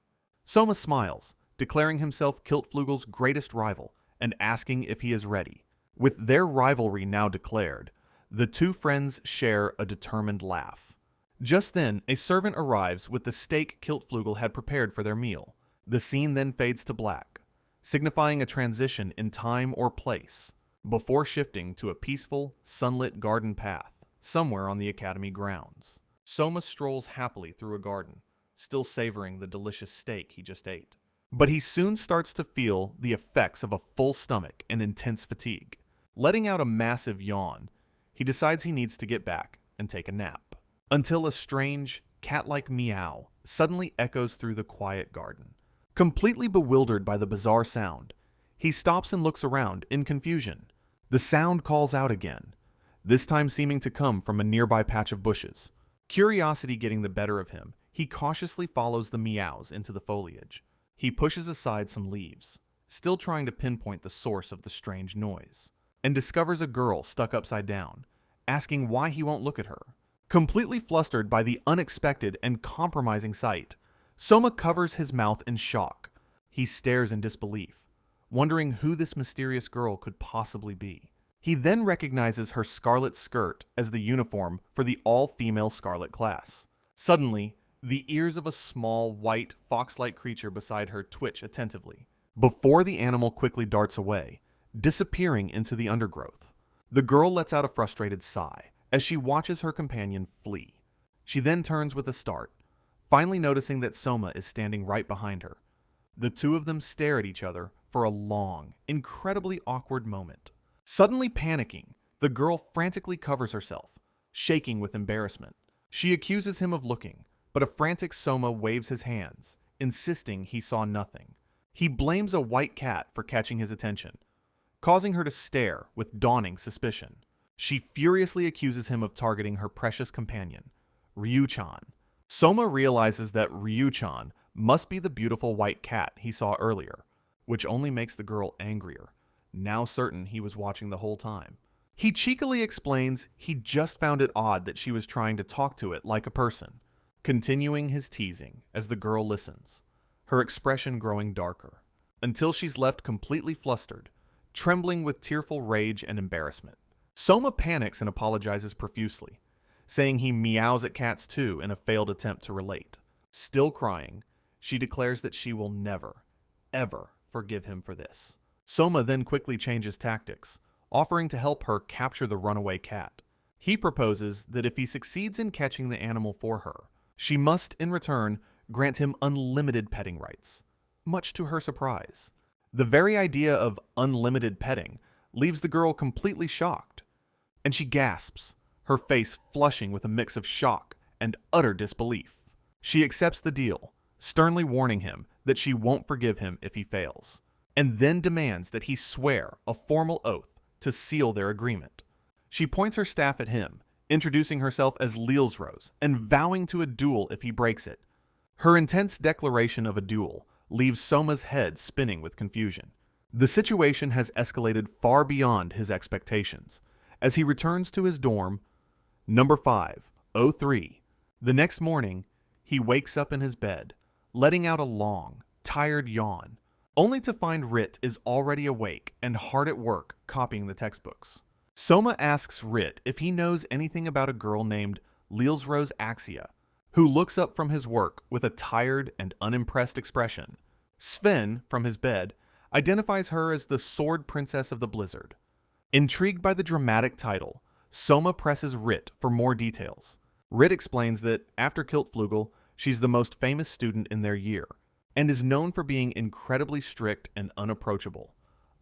Soma smiles, declaring himself Kiltflugel's greatest rival and asking if he is ready. With their rivalry now declared, the two friends share a determined laugh. Just then, a servant arrives with the steak Kiltflugel had prepared for their meal. The scene then fades to black, signifying a transition in time or place, before shifting to a peaceful, sunlit garden path somewhere on the academy grounds. Soma strolls happily through a garden, still savoring the delicious steak he just ate. But he soon starts to feel the effects of a full stomach and intense fatigue. Letting out a massive yawn, he decides he needs to get back and take a nap, until a strange, cat-like meow suddenly echoes through the quiet garden. Completely bewildered by the bizarre sound, he stops and looks around in confusion. The sound calls out again, this time seeming to come from a nearby patch of bushes. Curiosity getting the better of him, he cautiously follows the meows into the foliage. He pushes aside some leaves, still trying to pinpoint the source of the strange noise, and discovers a girl stuck upside down, asking why he won't look at her. Completely flustered by the unexpected and compromising sight, Soma covers his mouth in shock. He stares in disbelief, wondering who this mysterious girl could possibly be. He then recognizes her scarlet skirt as the uniform for the all-female Scarlet class. Suddenly, the ears of a small, white, fox-like creature beside her twitch attentively, before the animal quickly darts away, disappearing into the undergrowth. The girl lets out a frustrated sigh as she watches her companion flee. She then turns with a start, finally noticing that Soma is standing right behind her. The two of them stare at each other for a long, incredibly awkward moment. Suddenly panicking, the girl frantically covers herself, shaking with embarrassment. She accuses him of looking, but a frantic Soma waves his hands, insisting he saw nothing. He blames a white cat for catching his attention, causing her to stare with dawning suspicion. She furiously accuses him of targeting her precious companion, Ryu-chan. Soma realizes that Ryu-chan must be the beautiful white cat he saw earlier, which only makes the girl angrier, now certain he was watching the whole time. He cheekily explains he just found it odd that she was trying to talk to it like a person, continuing his teasing as the girl listens, her expression growing darker, until she's left completely flustered, trembling with tearful rage and embarrassment. Soma panics and apologizes profusely, saying he meows at cats too in a failed attempt to relate. Still crying, she declares that she will never, ever forgive him for this. Soma then quickly changes tactics, offering to help her capture the runaway cat. He proposes that if he succeeds in catching the animal for her, she must, in return, grant him unlimited petting rights, much to her surprise. The very idea of unlimited petting leaves the girl completely shocked, and she gasps, her face flushing with a mix of shock and utter disbelief. She accepts the deal, sternly warning him that she won't forgive him if he fails, and then demands that he swear a formal oath to seal their agreement. She points her staff at him, introducing herself as Leelsrose and vowing to a duel if he breaks it. Her intense declaration of a duel leaves Soma's head spinning with confusion. The situation has escalated far beyond his expectations. As he returns to his dorm, number 503, the next morning, he wakes up in his bed, letting out a long, tired yawn, only to find Rit is already awake and hard at work copying the textbooks. Soma asks Rit if he knows anything about a girl named Leelsrose Axia, who looks up from his work with a tired and unimpressed expression. Sven, from his bed, identifies her as the Sword Princess of the Blizzard. Intrigued by the dramatic title, Soma presses Rit for more details. Rit explains that, after Kiltflugel, she's the most famous student in their year, and is known for being incredibly strict and unapproachable,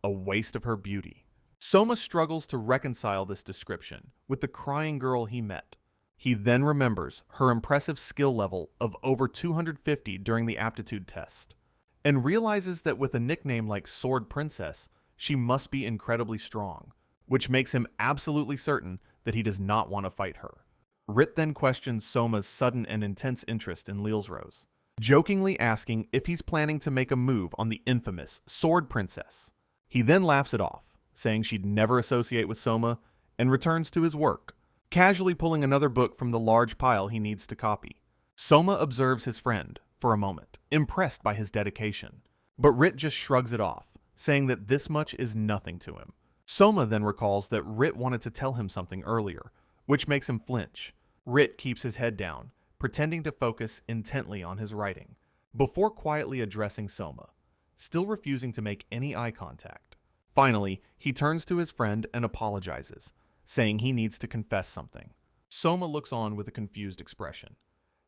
a waste of her beauty. Soma struggles to reconcile this description with the crying girl he met. He then remembers her impressive skill level of over 250 during the aptitude test, and realizes that with a nickname like Sword Princess, she must be incredibly strong, which makes him absolutely certain that he does not want to fight her. Rit then questions Soma's sudden and intense interest in Leelsrose, jokingly asking if he's planning to make a move on the infamous Sword Princess. He then laughs it off, saying she'd never associate with Soma, and returns to his work, casually pulling another book from the large pile he needs to copy. Soma observes his friend for a moment, impressed by his dedication, but Rit just shrugs it off, saying that this much is nothing to him. Soma then recalls that Rit wanted to tell him something earlier, which makes him flinch. Rit keeps his head down, pretending to focus intently on his writing, before quietly addressing Soma, still refusing to make any eye contact. Finally, he turns to his friend and apologizes, saying he needs to confess something. Soma looks on with a confused expression,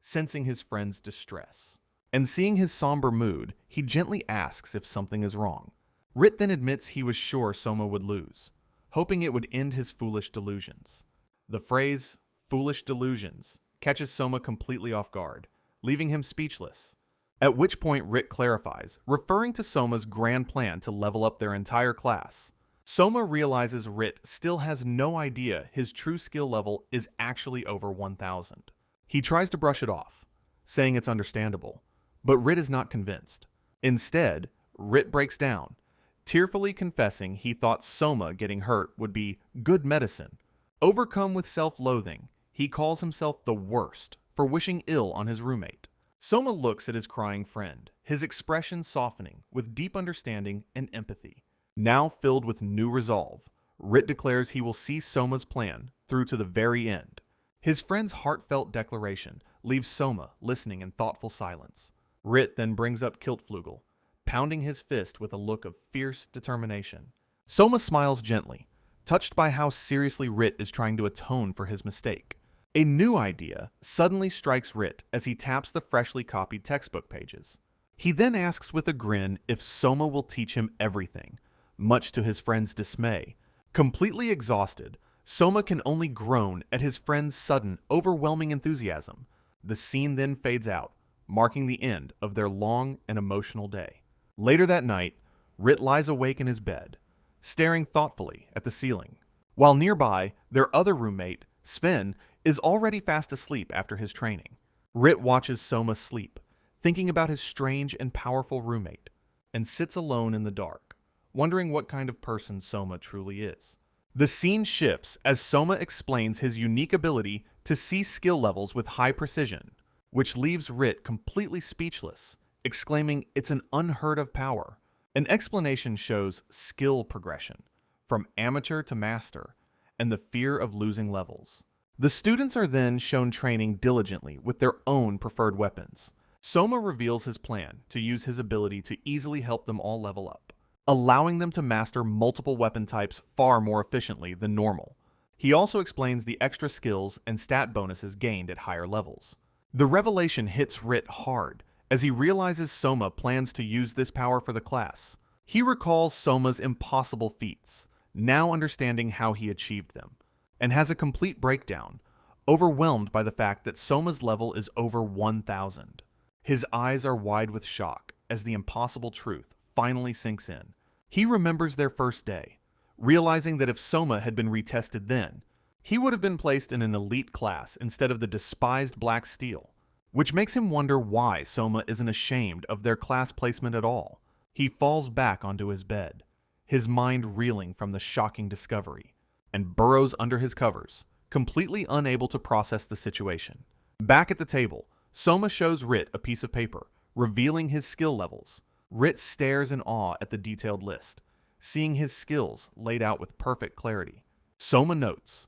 sensing his friend's distress. And seeing his somber mood, he gently asks if something is wrong. Rit then admits he was sure Soma would lose, hoping it would end his foolish delusions. The phrase, foolish delusions, catches Soma completely off guard, leaving him speechless. At which point Rit clarifies, referring to Soma's grand plan to level up their entire class. Soma realizes Rit still has no idea his true skill level is actually over 1,000. He tries to brush it off, saying it's understandable, but Rit is not convinced. Instead, Rit breaks down, tearfully confessing he thought Soma getting hurt would be good medicine. Overcome with self-loathing, he calls himself the worst for wishing ill on his roommate. Soma looks at his crying friend, his expression softening with deep understanding and empathy. Now filled with new resolve, Rit declares he will see Soma's plan through to the very end. His friend's heartfelt declaration leaves Soma listening in thoughtful silence. Rit then brings up Kiltflugel, pounding his fist with a look of fierce determination. Soma smiles gently, touched by how seriously Rit is trying to atone for his mistake. A new idea suddenly strikes Rit as he taps the freshly copied textbook pages. He then asks with a grin if Soma will teach him everything, much to his friend's dismay. Completely exhausted, Soma can only groan at his friend's sudden, overwhelming enthusiasm. The scene then fades out, marking the end of their long and emotional day. Later that night, Rit lies awake in his bed, staring thoughtfully at the ceiling, while nearby, their other roommate, Sven, is already fast asleep after his training. Rit watches Soma sleep, thinking about his strange and powerful roommate, and sits alone in the dark, wondering what kind of person Soma truly is. The scene shifts as Soma explains his unique ability to see skill levels with high precision, which leaves Rit completely speechless, exclaiming it's an unheard of power. An explanation shows skill progression, from amateur to master, and the fear of losing levels. The students are then shown training diligently with their own preferred weapons, Soma reveals his plan to use his ability to easily help them all level up, allowing them to master multiple weapon types far more efficiently than normal. He also explains the extra skills and stat bonuses gained at higher levels. The revelation hits Rit hard, as he realizes Soma plans to use this power for the class. He recalls Soma's impossible feats, now understanding how he achieved them, and has a complete breakdown, overwhelmed by the fact that Soma's level is over 1,000. His eyes are wide with shock as the impossible truth finally sinks in. He remembers their first day, realizing that if Soma had been retested then, he would have been placed in an elite class instead of the despised Black Steel, which makes him wonder why Soma isn't ashamed of their class placement at all. He falls back onto his bed, his mind reeling from the shocking discovery, and burrows under his covers, completely unable to process the situation. Back at the table, Soma shows Rit a piece of paper, revealing his skill levels. Rit stares in awe at the detailed list, seeing his skills laid out with perfect clarity. Soma notes,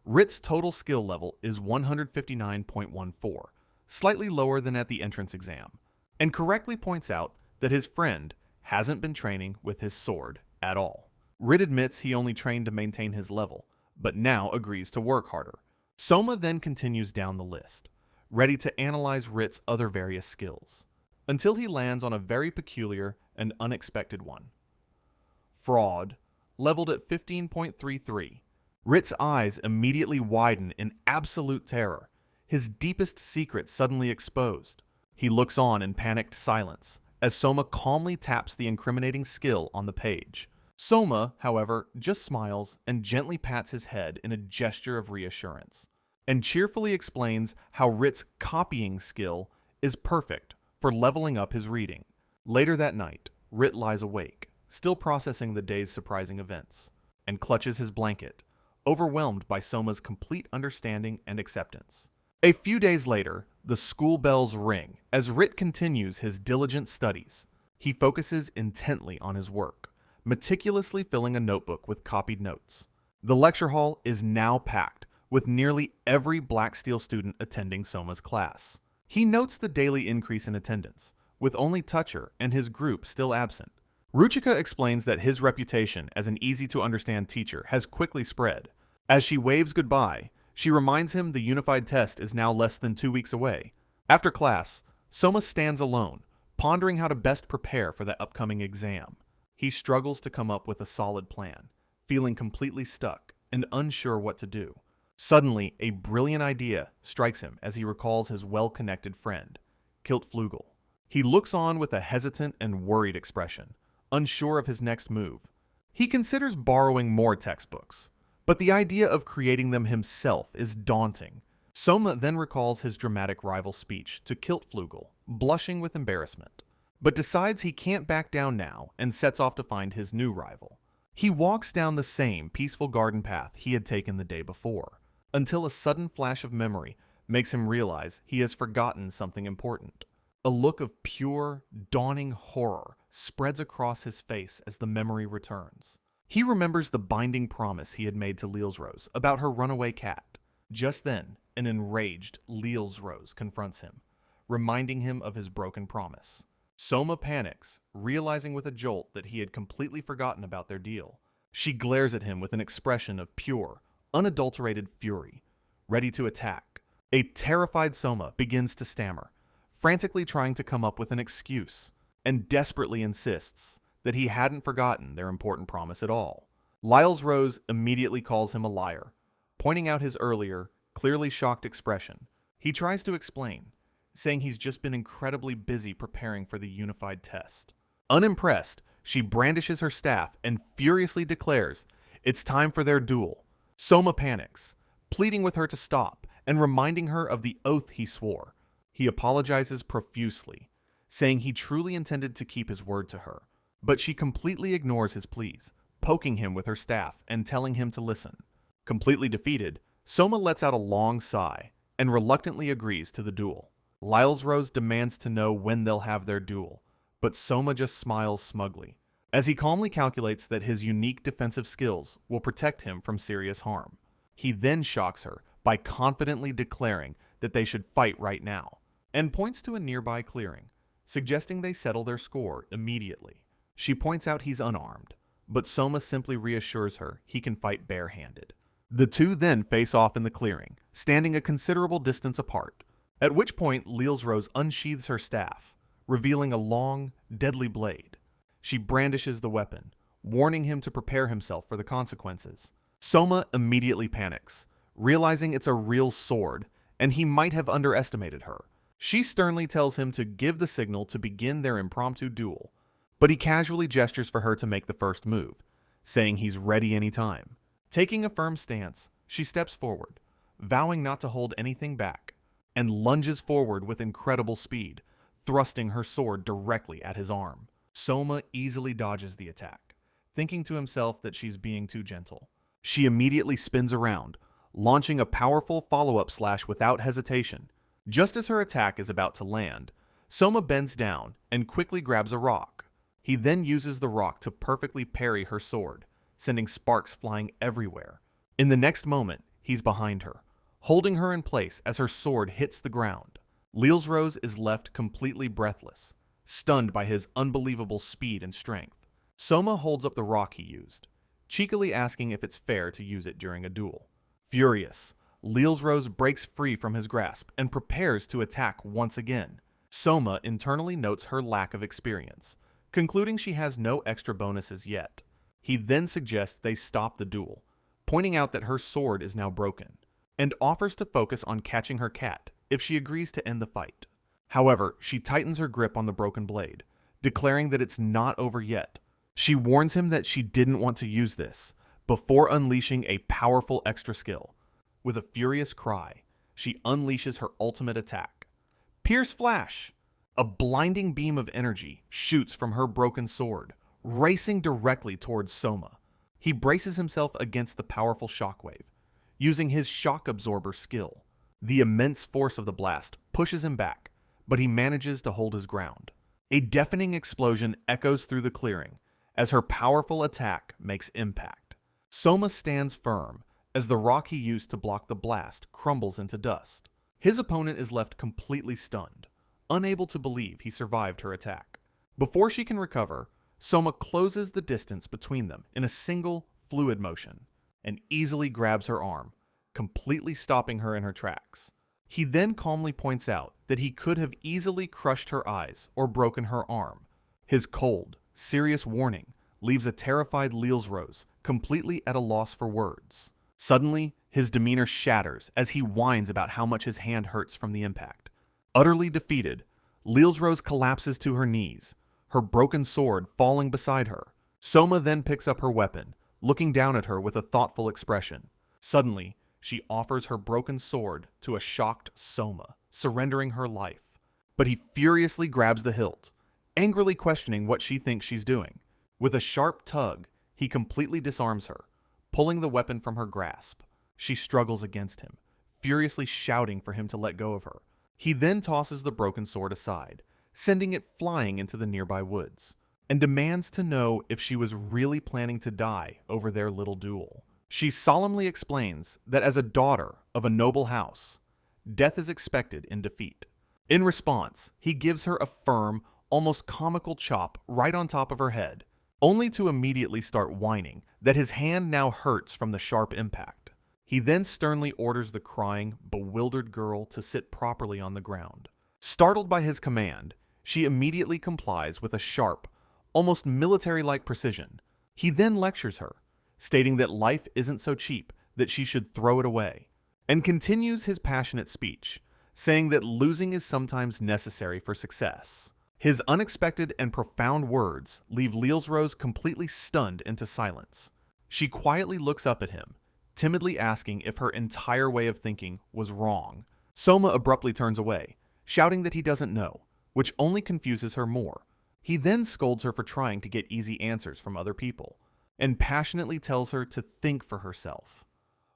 Rit's total skill level is 159.14, slightly lower than at the entrance exam, and correctly points out that his friend hasn't been training with his sword at all. Rit admits he only trained to maintain his level, but now agrees to work harder. Soma then continues down the list, ready to analyze Rit's other various skills, until he lands on a very peculiar and unexpected one. Fraud, leveled at 15.33. Rit's eyes immediately widen in absolute terror, his deepest secret suddenly exposed. He looks on in panicked silence, as Soma calmly taps the incriminating skill on the page. Soma, however, just smiles and gently pats his head in a gesture of reassurance, and cheerfully explains how Rit's copying skill is perfect for leveling up his reading. Later that night, Rit lies awake, still processing the day's surprising events, and clutches his blanket, overwhelmed by Soma's complete understanding and acceptance. A few days later, the school bells ring as Rit continues his diligent studies. He focuses intently on his work, meticulously filling a notebook with copied notes. The lecture hall is now packed, with nearly every Black Steel student attending Soma's class. He notes the daily increase in attendance, with only Toucher and his group still absent. Ruchika explains that his reputation as an easy-to-understand teacher has quickly spread. As she waves goodbye, she reminds him the unified test is now less than 2 weeks away. After class, Soma stands alone, pondering how to best prepare for the upcoming exam. He struggles to come up with a solid plan, feeling completely stuck and unsure what to do. Suddenly, a brilliant idea strikes him as he recalls his well-connected friend, Kiltflugel. He looks on with a hesitant and worried expression, unsure of his next move. He considers borrowing more textbooks, but the idea of creating them himself is daunting. Soma then recalls his dramatic rival speech to Kiltflugel, blushing with embarrassment, but decides he can't back down now and sets off to find his new rival. He walks down the same peaceful garden path he had taken the day before, until a sudden flash of memory makes him realize he has forgotten something important. A look of pure, dawning horror spreads across his face as the memory returns. He remembers the binding promise he had made to Leelsrose about her runaway cat. Just then, an enraged Leelsrose confronts him, reminding him of his broken promise. Soma panics, realizing with a jolt that he had completely forgotten about their deal. She glares at him with an expression of pure, unadulterated fury, ready to attack. A terrified Soma begins to stammer, frantically trying to come up with an excuse, and desperately insists that he hadn't forgotten their important promise at all. Leelsrose immediately calls him a liar, pointing out his earlier, clearly shocked expression. He tries to explain, saying he's just been incredibly busy preparing for the unified test. Unimpressed, she brandishes her staff and furiously declares it's time for their duel. Soma panics, pleading with her to stop and reminding her of the oath he swore. He apologizes profusely, saying he truly intended to keep his word to her, but she completely ignores his pleas, poking him with her staff and telling him to listen. Completely defeated, Soma lets out a long sigh and reluctantly agrees to the duel. Leelsrose demands to know when they'll have their duel, but Soma just smiles smugly, as he calmly calculates that his unique defensive skills will protect him from serious harm. He then shocks her by confidently declaring that they should fight right now, and points to a nearby clearing, suggesting they settle their score immediately. She points out he's unarmed, but Soma simply reassures her he can fight barehanded. The two then face off in the clearing, standing a considerable distance apart, at which point Leelsrose unsheathes her staff, revealing a long, deadly blade. She brandishes the weapon, warning him to prepare himself for the consequences. Soma immediately panics, realizing it's a real sword, and he might have underestimated her. She sternly tells him to give the signal to begin their impromptu duel, but he casually gestures for her to make the first move, saying he's ready anytime. Taking a firm stance, she steps forward, vowing not to hold anything back, and lunges forward with incredible speed, thrusting her sword directly at his arm. Soma easily dodges the attack, thinking to himself that she's being too gentle. She immediately spins around, launching a powerful follow-up slash without hesitation. Just as her attack is about to land, Soma bends down and quickly grabs a rock. He then uses the rock to perfectly parry her sword, sending sparks flying everywhere. In the next moment, he's behind her, holding her in place as her sword hits the ground. Leelsrose is left completely breathless, stunned by his unbelievable speed and strength. Soma holds up the rock he used, cheekily asking if it's fair to use it during a duel. Furious, Leelsrose breaks free from his grasp and prepares to attack once again. Soma internally notes her lack of experience, concluding she has no extra bonuses yet. He then suggests they stop the duel, pointing out that her sword is now broken, and offers to focus on catching her cat if she agrees to end the fight. However, she tightens her grip on the broken blade, declaring that it's not over yet. She warns him that she didn't want to use this, before unleashing a powerful extra skill. With a furious cry, she unleashes her ultimate attack. Pierce Flash! A blinding beam of energy shoots from her broken sword, racing directly towards Soma. He braces himself against the powerful shockwave, using his shock absorber skill. The immense force of the blast pushes him back, but he manages to hold his ground. A deafening explosion echoes through the clearing as her powerful attack makes impact. Soma stands firm as the rock he used to block the blast crumbles into dust. His opponent is left completely stunned, unable to believe he survived her attack. Before she can recover, Soma closes the distance between them in a single, fluid motion and easily grabs her arm, completely stopping her in her tracks. He then calmly points out that he could have easily crushed her eyes or broken her arm. His cold, serious warning leaves a terrified Leelsrose completely at a loss for words. Suddenly, his demeanor shatters as he whines about how much his hand hurts from the impact. Utterly defeated, Leelsrose collapses to her knees, her broken sword falling beside her. Soma then picks up her weapon, looking down at her with a thoughtful expression. Suddenly, she offers her broken sword to a shocked Soma, surrendering her life. But he furiously grabs the hilt, angrily questioning what she thinks she's doing. With a sharp tug, he completely disarms her, pulling the weapon from her grasp. She struggles against him, furiously shouting for him to let go of her. He then tosses the broken sword aside, sending it flying into the nearby woods, and demands to know if she was really planning to die over their little duel. She solemnly explains that as a daughter of a noble house, death is expected in defeat. In response, he gives her a firm, almost comical chop right on top of her head, only to immediately start whining that his hand now hurts from the sharp impact. He then sternly orders the crying, bewildered girl to sit properly on the ground. Startled by his command, she immediately complies with a sharp, almost military-like precision. He then lectures her, stating that life isn't so cheap that she should throw it away, and continues his passionate speech, saying that losing is sometimes necessary for success. His unexpected and profound words leave Leelsrose completely stunned into silence. She quietly looks up at him, timidly asking if her entire way of thinking was wrong. Soma abruptly turns away, shouting that he doesn't know, which only confuses her more. He then scolds her for trying to get easy answers from other people, and passionately tells her to think for herself,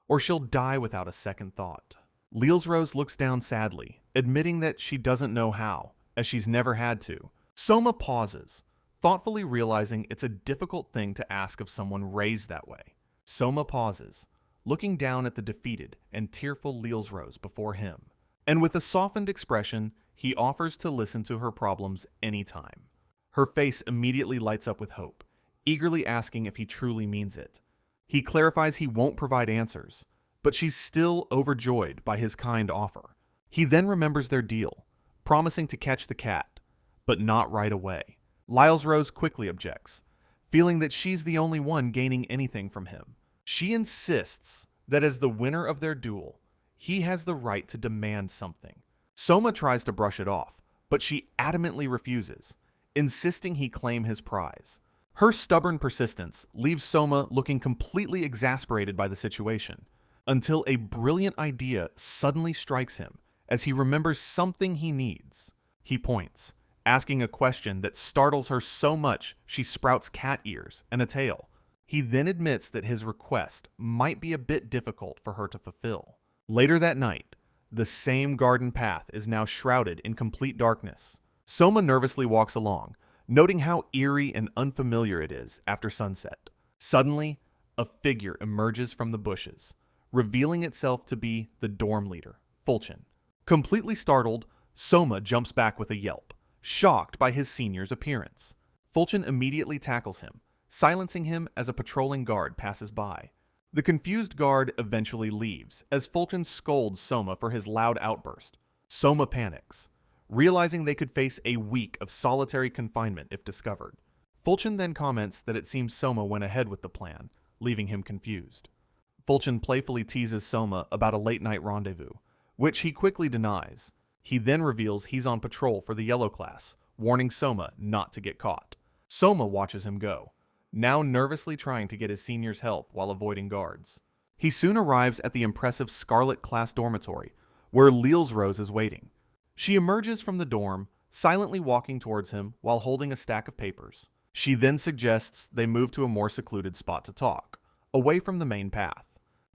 or she'll die without a second thought. Leelsrose looks down sadly, admitting that she doesn't know how, as she's never had to. Soma pauses, thoughtfully realizing it's a difficult thing to ask of someone raised that way. Soma pauses, looking down at the defeated and tearful Leelsrose before him, and with a softened expression, he offers to listen to her problems anytime. Her face immediately lights up with hope, eagerly asking if he truly means it. He clarifies he won't provide answers, but she's still overjoyed by his kind offer. He then remembers their deal, promising to catch the cat, but not right away. Lyles Rose quickly objects, feeling that she's the only one gaining anything from him. She insists that as the winner of their duel, he has the right to demand something. Soma tries to brush it off, but she adamantly refuses, insisting he claim his prize. Her stubborn persistence leaves Soma looking completely exasperated by the situation, until a brilliant idea suddenly strikes him as he remembers something he needs. He points, asking a question that startles her so much she sprouts cat ears and a tail. He then admits that his request might be a bit difficult for her to fulfill. Later that night, the same garden path is now shrouded in complete darkness. Soma nervously walks along, noting how eerie and unfamiliar it is after sunset. Suddenly, a figure emerges from the bushes, revealing itself to be the dorm leader, Fulchen. Completely startled, Soma jumps back with a yelp, shocked by his senior's appearance. Fulchen immediately tackles him, silencing him as a patrolling guard passes by. The confused guard eventually leaves as Fulchen scolds Soma for his loud outburst. Soma panics, realizing they could face a week of solitary confinement if discovered. Fulchen then comments that it seems Soma went ahead with the plan, leaving him confused. Fulchen playfully teases Soma about a late-night rendezvous, which he quickly denies. He then reveals he's on patrol for the yellow class, warning Soma not to get caught. Soma watches him go, now nervously trying to get his senior's help while avoiding guards. He soon arrives at the impressive Scarlet class dormitory, where Lyles Rose is waiting. She emerges from the dorm, silently walking towards him while holding a stack of papers. She then suggests they move to a more secluded spot to talk, away from the main path.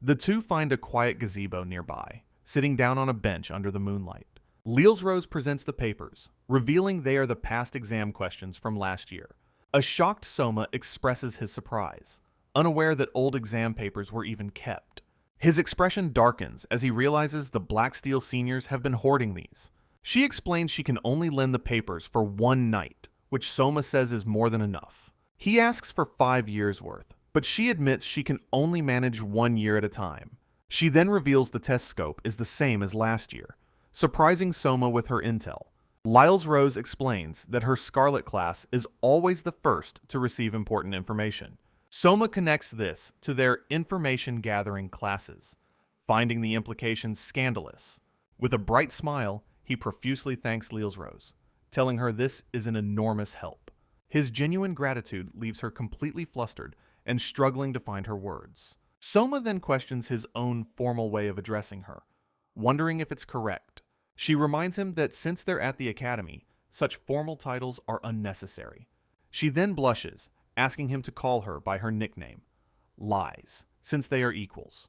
The two find a quiet gazebo nearby, sitting down on a bench under the moonlight. Lyles Rose presents the papers, revealing they are the past exam questions from last year. A shocked Soma expresses his surprise, unaware that old exam papers were even kept. His expression darkens as he realizes the Black Steel seniors have been hoarding these. She explains she can only lend the papers for one night, which Soma says is more than enough. He asks for 5 years' worth, but she admits she can only manage 1 year at a time. She then reveals the test scope is the same as last year, surprising Soma with her intel. Lyles Rose explains that her Scarlet class is always the first to receive important information. Soma connects this to their information-gathering classes, finding the implications scandalous. With a bright smile, he profusely thanks Lyles Rose, telling her this is an enormous help. His genuine gratitude leaves her completely flustered and struggling to find her words. Soma then questions his own formal way of addressing her, wondering if it's correct. She reminds him that since they're at the academy, such formal titles are unnecessary. She then blushes, asking him to call her by her nickname, Lies, since they are equals.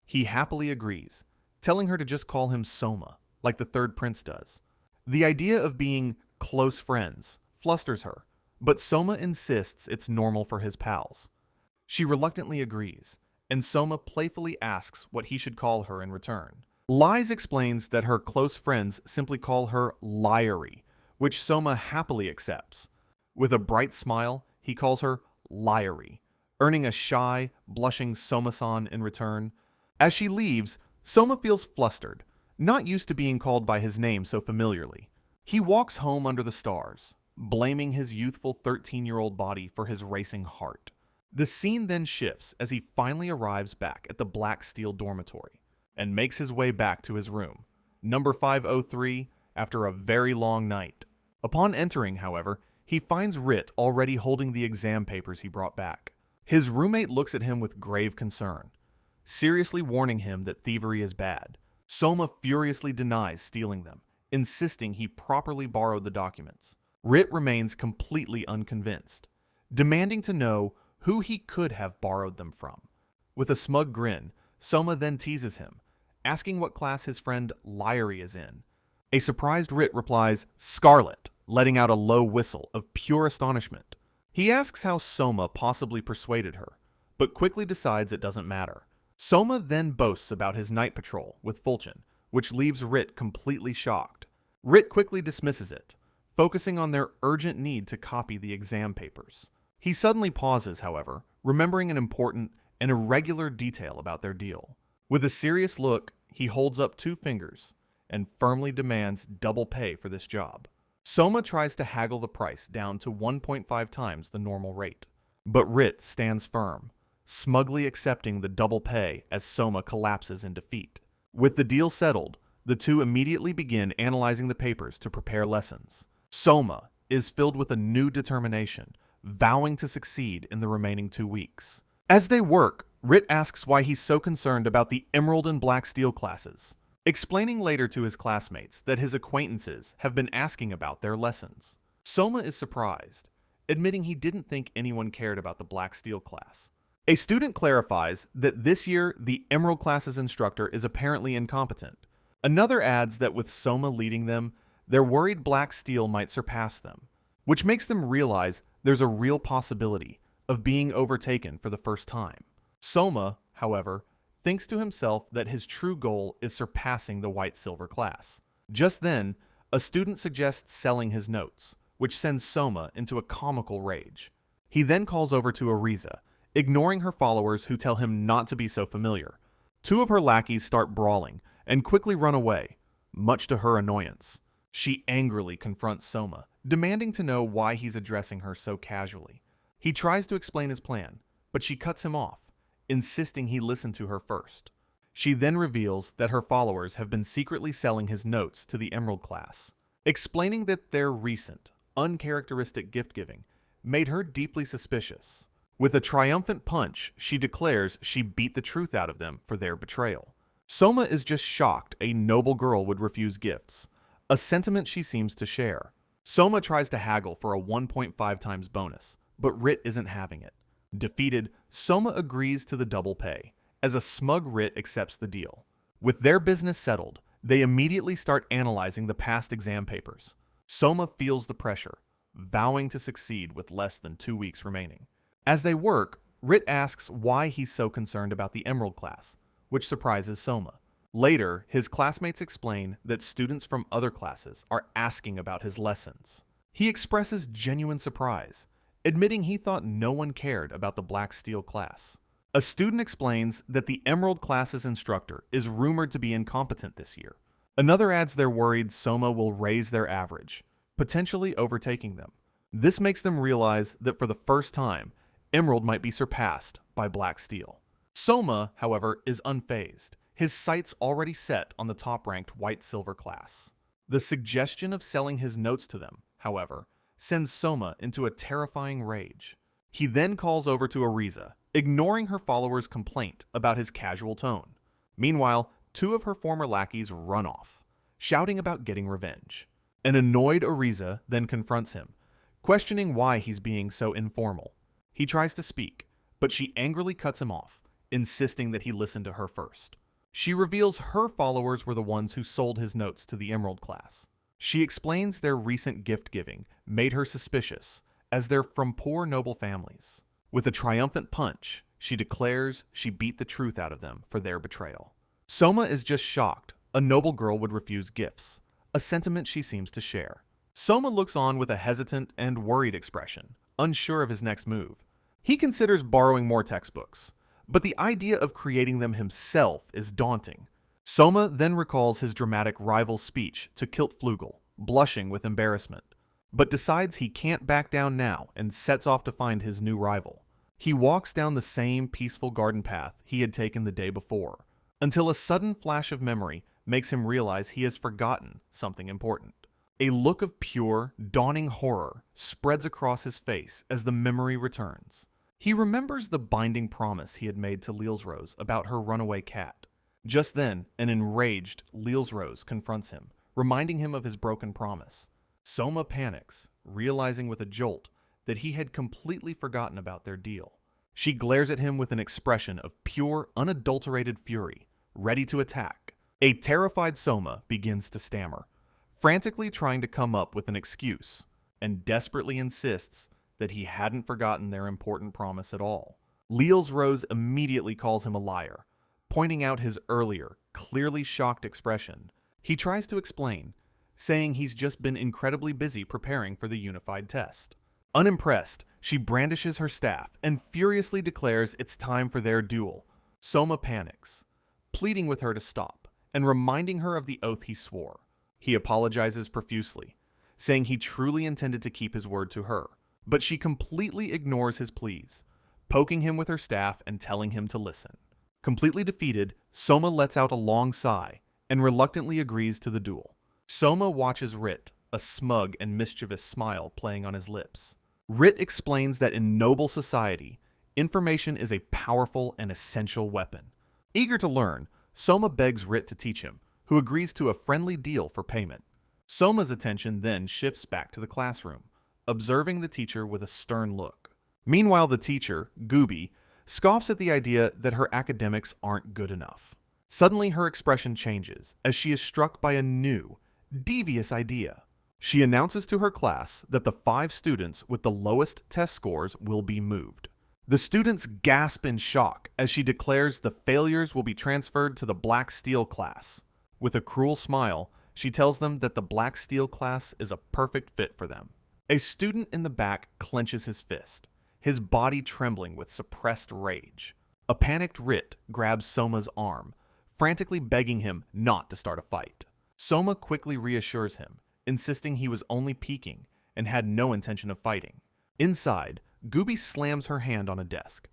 He happily agrees, telling her to just call him Soma, like the third prince does. The idea of being close friends flusters her, but Soma insists it's normal for his pals. She reluctantly agrees, and Soma playfully asks what he should call her in return. Lies explains that her close friends simply call her Liary, which Soma happily accepts. With a bright smile, he calls her Liary, earning a shy, blushing Soma-san in return. As she leaves, Soma feels flustered, not used to being called by his name so familiarly. He walks home under the stars, blaming his youthful 13-year-old body for his racing heart. The scene then shifts as he finally arrives back at the Black Steel dormitory and makes his way back to his room, number 503, after a very long night. Upon entering, however, he finds Rit already holding the exam papers he brought back. His roommate looks at him with grave concern, seriously warning him that thievery is bad. Soma furiously denies stealing them, insisting he properly borrowed the documents. Rit remains completely unconvinced, demanding to know who he could have borrowed them from. With a smug grin, Soma then teases him, asking what class his friend Liary is in. A surprised Rit replies, Scarlet, letting out a low whistle of pure astonishment. He asks how Soma possibly persuaded her, but quickly decides it doesn't matter. Soma then boasts about his night patrol with Fulchen, which leaves Rit completely shocked. Rit quickly dismisses it, focusing on their urgent need to copy the exam papers. He suddenly pauses, however, remembering an important and irregular detail about their deal. With a serious look, he holds up 2 fingers and firmly demands double pay for this job. Soma tries to haggle the price down to 1.5 times the normal rate, but Rit stands firm, smugly accepting the double pay as Soma collapses in defeat. With the deal settled, the two immediately begin analyzing the papers to prepare lessons. Soma is filled with a new determination, vowing to succeed in the remaining 2 weeks. As they work, Rit asks why he's so concerned about the Emerald and Black Steel classes, explaining later to his classmates that his acquaintances have been asking about their lessons. Soma is surprised, admitting he didn't think anyone cared about the Black Steel class. A student clarifies that this year the Emerald class's instructor is apparently incompetent. Another adds that with Soma leading them, they're worried Black Steel might surpass them, which makes them realize there's a real possibility of being overtaken for the first time. Soma, however, thinks to himself that his true goal is surpassing the White-Silver class. Just then, a student suggests selling his notes, which sends Soma into a comical rage. He then calls over to Ariza, ignoring her followers who tell him not to be so familiar. 2 of her lackeys start brawling and quickly run away, much to her annoyance. She angrily confronts Soma, demanding to know why he's addressing her so casually. He tries to explain his plan, but she cuts him off, insisting he listen to her first. She then reveals that her followers have been secretly selling his notes to the Emerald class, explaining that their recent, uncharacteristic gift-giving made her deeply suspicious. With a triumphant punch, she declares she beat the truth out of them for their betrayal. Soma is just shocked a noble girl would refuse gifts, a sentiment she seems to share. Soma tries to haggle for a 1.5 times bonus, but Rit isn't having it. Defeated, Soma agrees to the double pay, as a smug Rit accepts the deal. With their business settled, they immediately start analyzing the past exam papers. Soma feels the pressure, vowing to succeed with less than 2 weeks remaining. As they work, Rit asks why he's so concerned about the Emerald class, which surprises Soma. Later, his classmates explain that students from other classes are asking about his lessons. He expresses genuine surprise, admitting he thought no one cared about the Black Steel class. A student explains that the Emerald class's instructor is rumored to be incompetent this year. Another adds they're worried Soma will raise their average, potentially overtaking them. This makes them realize that for the first time, Emerald might be surpassed by Black Steel. Soma, however, is unfazed, his sights already set on the top-ranked White-Silver class. The suggestion of selling his notes to them, however, sends Soma into a terrifying rage. He then calls over to Ariza, ignoring her followers' complaint about his casual tone. Meanwhile, 2 of her former lackeys run off, shouting about getting revenge. An annoyed Ariza then confronts him, questioning why he's being so informal. He tries to speak, but she angrily cuts him off, insisting that he listen to her first. She reveals her followers were the ones who sold his notes to the Emerald class. She explains their recent gift-giving made her suspicious, as they're from poor noble families. With a triumphant punch, she declares she beat the truth out of them for their betrayal. Soma is just shocked a noble girl would refuse gifts, a sentiment she seems to share. Soma looks on with a hesitant and worried expression, unsure of his next move. He considers borrowing more textbooks, but the idea of creating them himself is daunting. Soma then recalls his dramatic rival's speech to Kiltflugel, blushing with embarrassment, but decides he can't back down now and sets off to find his new rival. He walks down the same peaceful garden path he had taken the day before, until a sudden flash of memory makes him realize he has forgotten something important. A look of pure, dawning horror spreads across his face as the memory returns. He remembers the binding promise he had made to Leelsrose about her runaway cat. Just then, an enraged Leelsrose confronts him, reminding him of his broken promise. Soma panics, realizing with a jolt that he had completely forgotten about their deal. She glares at him with an expression of pure, unadulterated fury, ready to attack. A terrified Soma begins to stammer, frantically trying to come up with an excuse, and desperately insists that he hadn't forgotten their important promise at all. Leelsrose immediately calls him a liar, pointing out his earlier, clearly shocked expression. He tries to explain, saying he's just been incredibly busy preparing for the unified test. Unimpressed, she brandishes her staff and furiously declares it's time for their duel. Soma panics, pleading with her to stop and reminding her of the oath he swore. He apologizes profusely, saying he truly intended to keep his word to her, but she completely ignores his pleas, poking him with her staff and telling him to listen. Completely defeated, Soma lets out a long sigh and reluctantly agrees to the duel. Soma watches Rit, a smug and mischievous smile playing on his lips. Rit explains that in noble society, information is a powerful and essential weapon. Eager to learn, Soma begs Rit to teach him, who agrees to a friendly deal for payment. Soma's attention then shifts back to the classroom, observing the teacher with a stern look. Meanwhile, the teacher, Gooby, scoffs at the idea that her academics aren't good enough. Suddenly, her expression changes as she is struck by a new, devious idea. She announces to her class that the 5 students with the lowest test scores will be moved. The students gasp in shock as she declares the failures will be transferred to the Black Steel class. With a cruel smile, she tells them that the Black Steel class is a perfect fit for them. A student in the back clenches his fist, his body trembling with suppressed rage. A panicked Rit grabs Soma's arm, frantically begging him not to start a fight. Soma quickly reassures him, insisting he was only peeking and had no intention of fighting. Inside, Gooby slams her hand on a desk,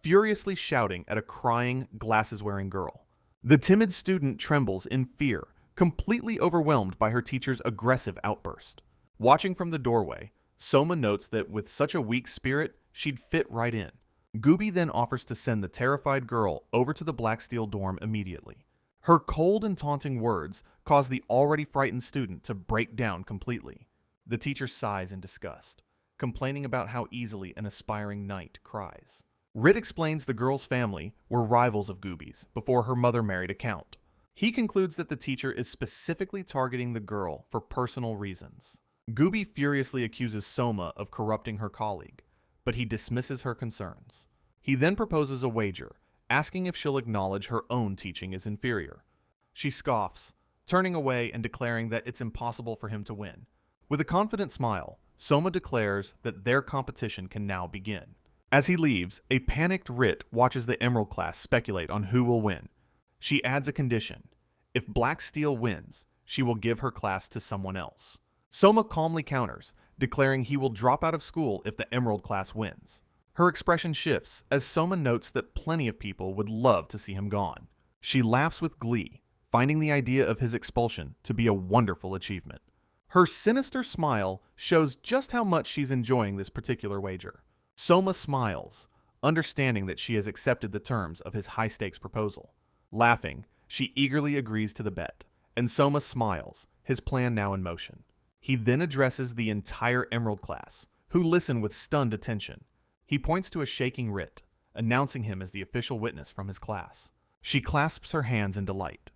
furiously shouting at a crying, glasses-wearing girl. The timid student trembles in fear, completely overwhelmed by her teacher's aggressive outburst. Watching from the doorway, Soma notes that with such a weak spirit, she'd fit right in. Gooby then offers to send the terrified girl over to the Black Steel dorm immediately. Her cold and taunting words cause the already frightened student to break down completely. The teacher sighs in disgust, complaining about how easily an aspiring knight cries. Rit explains the girl's family were rivals of Gooby's before her mother married a count. He concludes that the teacher is specifically targeting the girl for personal reasons. Gooby furiously accuses Soma of corrupting her colleague, but he dismisses her concerns. He then proposes a wager, asking if she'll acknowledge her own teaching is inferior. She scoffs, turning away and declaring that it's impossible for him to win. With a confident smile, Soma declares that their competition can now begin. As he leaves, a panicked Rit watches the Emerald class speculate on who will win. She adds a condition. If Black Steel wins, she will give her class to someone else. Soma calmly counters, declaring he will drop out of school if the Emerald class wins. Her expression shifts as Soma notes that plenty of people would love to see him gone. She laughs with glee, finding the idea of his expulsion to be a wonderful achievement. Her sinister smile shows just how much she's enjoying this particular wager. Soma smiles, understanding that she has accepted the terms of his high-stakes proposal. Laughing, she eagerly agrees to the bet, and Soma smiles, his plan now in motion. He then addresses the entire Emerald class, who listen with stunned attention. He points to a shaking Rit, announcing him as the official witness from his class. She clasps her hands in delight,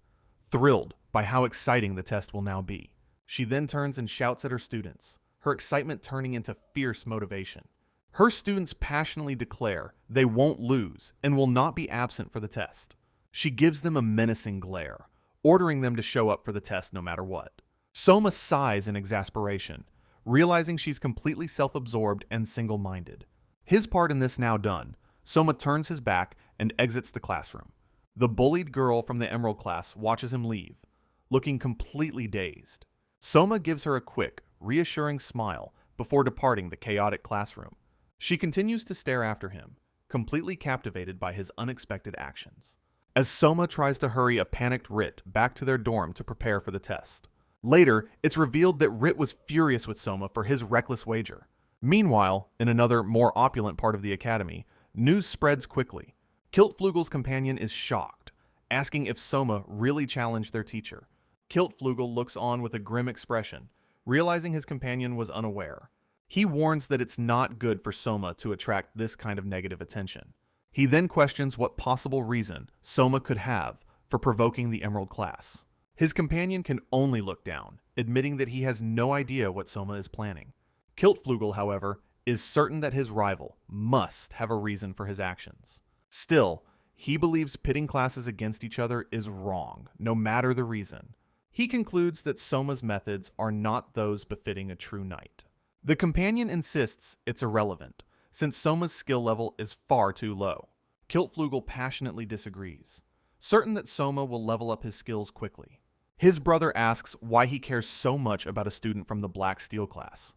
thrilled by how exciting the test will now be. She then turns and shouts at her students, her excitement turning into fierce motivation. Her students passionately declare they won't lose and will not be absent for the test. She gives them a menacing glare, ordering them to show up for the test no matter what. Soma sighs in exasperation, realizing she's completely self-absorbed and single-minded. His part in this now done, Soma turns his back and exits the classroom. The bullied girl from the Emerald class watches him leave, looking completely dazed. Soma gives her a quick, reassuring smile before departing the chaotic classroom. She continues to stare after him, completely captivated by his unexpected actions. As Soma tries to hurry a panicked Rit back to their dorm to prepare for the test. Later, it's revealed that Rit was furious with Soma for his reckless wager. Meanwhile, in another, more opulent part of the academy, news spreads quickly. Kiltflugel's companion is shocked, asking if Soma really challenged their teacher. Kiltflugel looks on with a grim expression, realizing his companion was unaware. He warns that it's not good for Soma to attract this kind of negative attention. He then questions what possible reason Soma could have for provoking the Emerald class. His companion can only look down, admitting that he has no idea what Soma is planning. Kiltflugel, however, is certain that his rival must have a reason for his actions. Still, he believes pitting classes against each other is wrong, no matter the reason. He concludes that Soma's methods are not those befitting a true knight. The companion insists it's irrelevant, since Soma's skill level is far too low. Kiltflugel passionately disagrees, certain that Soma will level up his skills quickly. His brother asks why he cares so much about a student from the Black Steel class.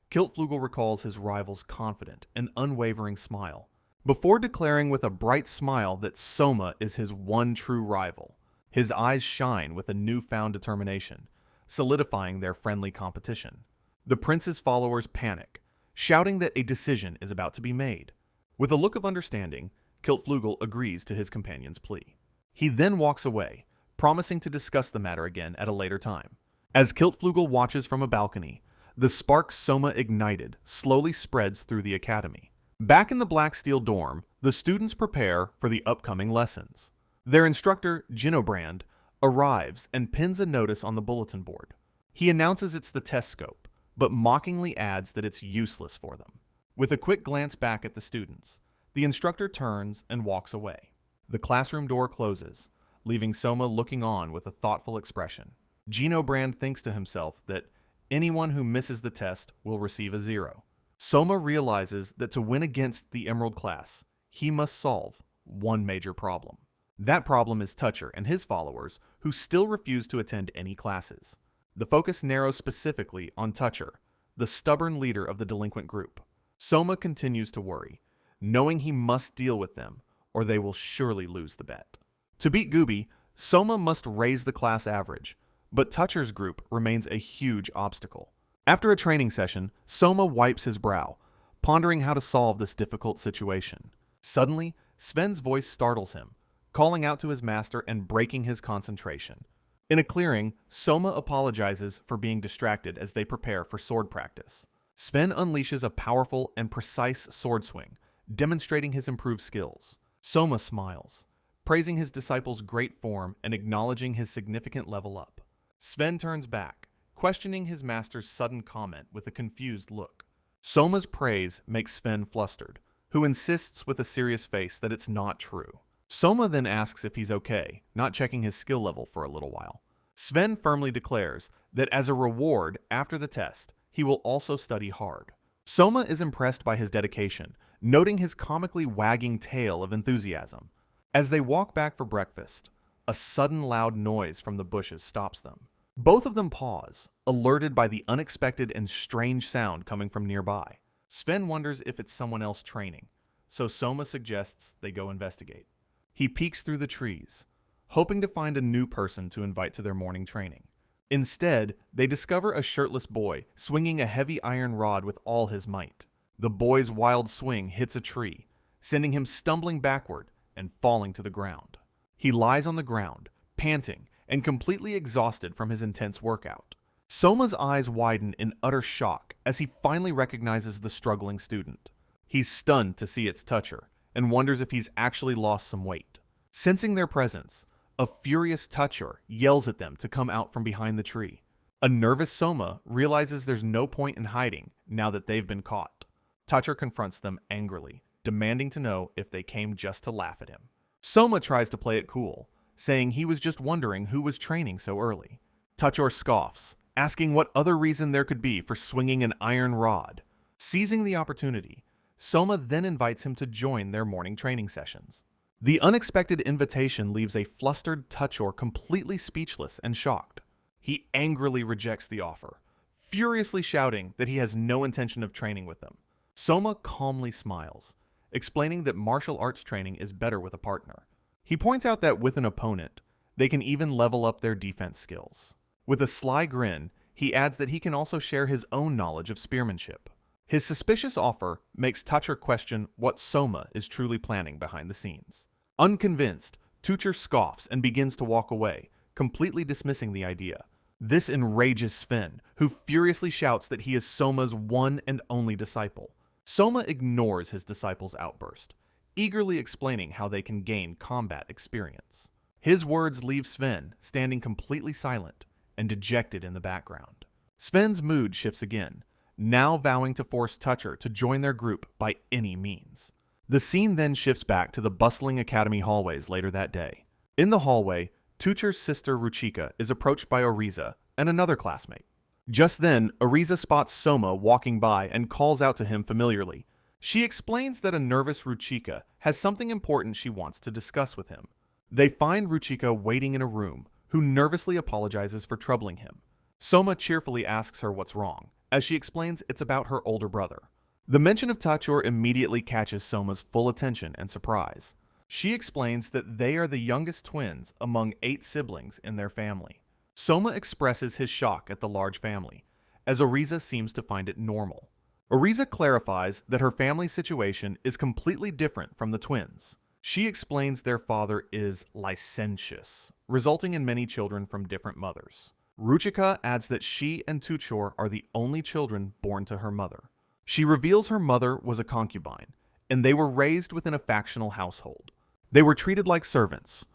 Kiltflugel recalls his rival's confident and unwavering smile, before declaring with a bright smile that Soma is his one true rival. His eyes shine with a newfound determination, solidifying their friendly competition. The prince's followers panic, shouting that a decision is about to be made. With a look of understanding, Kiltflugel agrees to his companion's plea. He then walks away, promising to discuss the matter again at a later time. As Kiltflugel watches from a balcony, the spark Soma ignited slowly spreads through the academy. Back in the Black Steel dorm, the students prepare for the upcoming lessons. Their instructor, Ginobrand, arrives and pins a notice on the bulletin board. He announces it's the test scope, but mockingly adds that it's useless for them. With a quick glance back at the students, the instructor turns and walks away. The classroom door closes, leaving Soma looking on with a thoughtful expression. Ginobrand thinks to himself that anyone who misses the test will receive a 0. Soma realizes that to win against the Emerald class, he must solve one major problem. That problem is Toucher and his followers, who still refuse to attend any classes. The focus narrows specifically on Toucher, the stubborn leader of the delinquent group. Soma continues to worry, knowing he must deal with them, or they will surely lose the bet. To beat Gooby, Soma must raise the class average, but Toucher's group remains a huge obstacle. After a training session, Soma wipes his brow, pondering how to solve this difficult situation. Suddenly, Sven's voice startles him, calling out to his master and breaking his concentration. In a clearing, Soma apologizes for being distracted as they prepare for sword practice. Sven unleashes a powerful and precise sword swing, demonstrating his improved skills. Soma smiles, praising his disciple's great form and acknowledging his significant level up. Sven turns back, questioning his master's sudden comment with a confused look. Soma's praise makes Sven flustered, who insists with a serious face that it's not true. Soma then asks if he's okay, not checking his skill level for a little while. Sven firmly declares that as a reward after the test, he will also study hard. Soma is impressed by his dedication, noting his comically wagging tail of enthusiasm. As they walk back for breakfast, a sudden loud noise from the bushes stops them. Both of them pause, alerted by the unexpected and strange sound coming from nearby. Sven wonders if it's someone else training, so Soma suggests they go investigate. He peeks through the trees, hoping to find a new person to invite to their morning training. Instead, they discover a shirtless boy swinging a heavy iron rod with all his might. The boy's wild swing hits a tree, sending him stumbling backward and falling to the ground. He lies on the ground, panting and completely exhausted from his intense workout. Soma's eyes widen in utter shock as he finally recognizes the struggling student. He's stunned to see it's Toucher, and wonders if he's actually lost some weight. Sensing their presence, a furious Toucher yells at them to come out from behind the tree. A nervous Soma realizes there's no point in hiding now that they've been caught. Toucher confronts them angrily, demanding to know if they came just to laugh at him. Soma tries to play it cool, saying he was just wondering who was training so early. Toucher scoffs, asking what other reason there could be for swinging an iron rod. Seizing the opportunity, Soma then invites him to join their morning training sessions. The unexpected invitation leaves a flustered Toucher completely speechless and shocked. He angrily rejects the offer, furiously shouting that he has no intention of training with them. Soma calmly smiles, explaining that martial arts training is better with a partner. He points out that with an opponent, they can even level up their defense skills. With a sly grin, he adds that he can also share his own knowledge of spearmanship. His suspicious offer makes Toucher question what Soma is truly planning behind the scenes. Unconvinced, Toucher scoffs and begins to walk away, completely dismissing the idea. This enrages Sven, who furiously shouts that he is Soma's one and only disciple. Soma ignores his disciple's outburst, eagerly explaining how they can gain combat experience. His words leave Sven standing completely silent and dejected in the background. Sven's mood shifts again, now vowing to force Toucher to join their group by any means. The scene then shifts back to the bustling academy hallways later that day. In the hallway, Tucher's sister Ruchika is approached by Oriza and another classmate. Just then, Oriza spots Soma walking by and calls out to him familiarly. She explains that a nervous Ruchika has something important she wants to discuss with him. They find Ruchika waiting in a room, who nervously apologizes for troubling him. Soma cheerfully asks her what's wrong, as she explains it's about her older brother. The mention of Tachor immediately catches Soma's full attention and surprise. She explains that they are the youngest twins among 8 siblings in their family. Soma expresses his shock at the large family, as Oriza seems to find it normal. Oriza clarifies that her family situation is completely different from the twins. She explains their father is licentious, resulting in many children from different mothers. Ruchika adds that she and Tuchor are the only children born to her mother. She reveals her mother was a concubine, and they were raised within a factional household. They were treated like servants,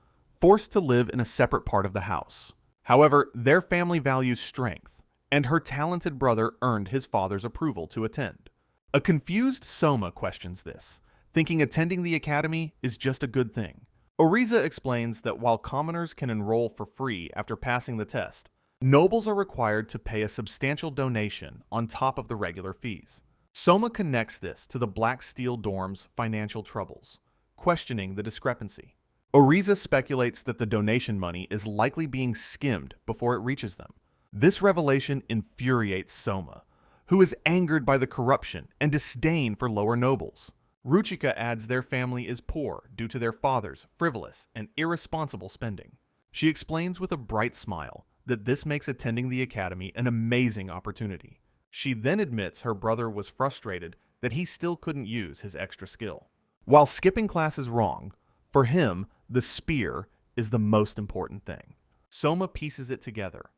forced to live in a separate part of the house. However, their family values strength, and her talented brother earned his father's approval to attend. A confused Soma questions this, thinking attending the academy is just a good thing. Oriza explains that while commoners can enroll for free after passing the test, nobles are required to pay a substantial donation on top of the regular fees. Soma connects this to the Black Steel dorm's financial troubles, questioning the discrepancy. Oriza speculates that the donation money is likely being skimmed before it reaches them. This revelation infuriates Soma, who is angered by the corruption and disdain for lower nobles. Ruchika adds their family is poor due to their father's frivolous and irresponsible spending. She explains with a bright smile that this makes attending the academy an amazing opportunity. She then admits her brother was frustrated that he still couldn't use his extra skill. While skipping class is wrong, for him, the spear is the most important thing. Soma pieces it together,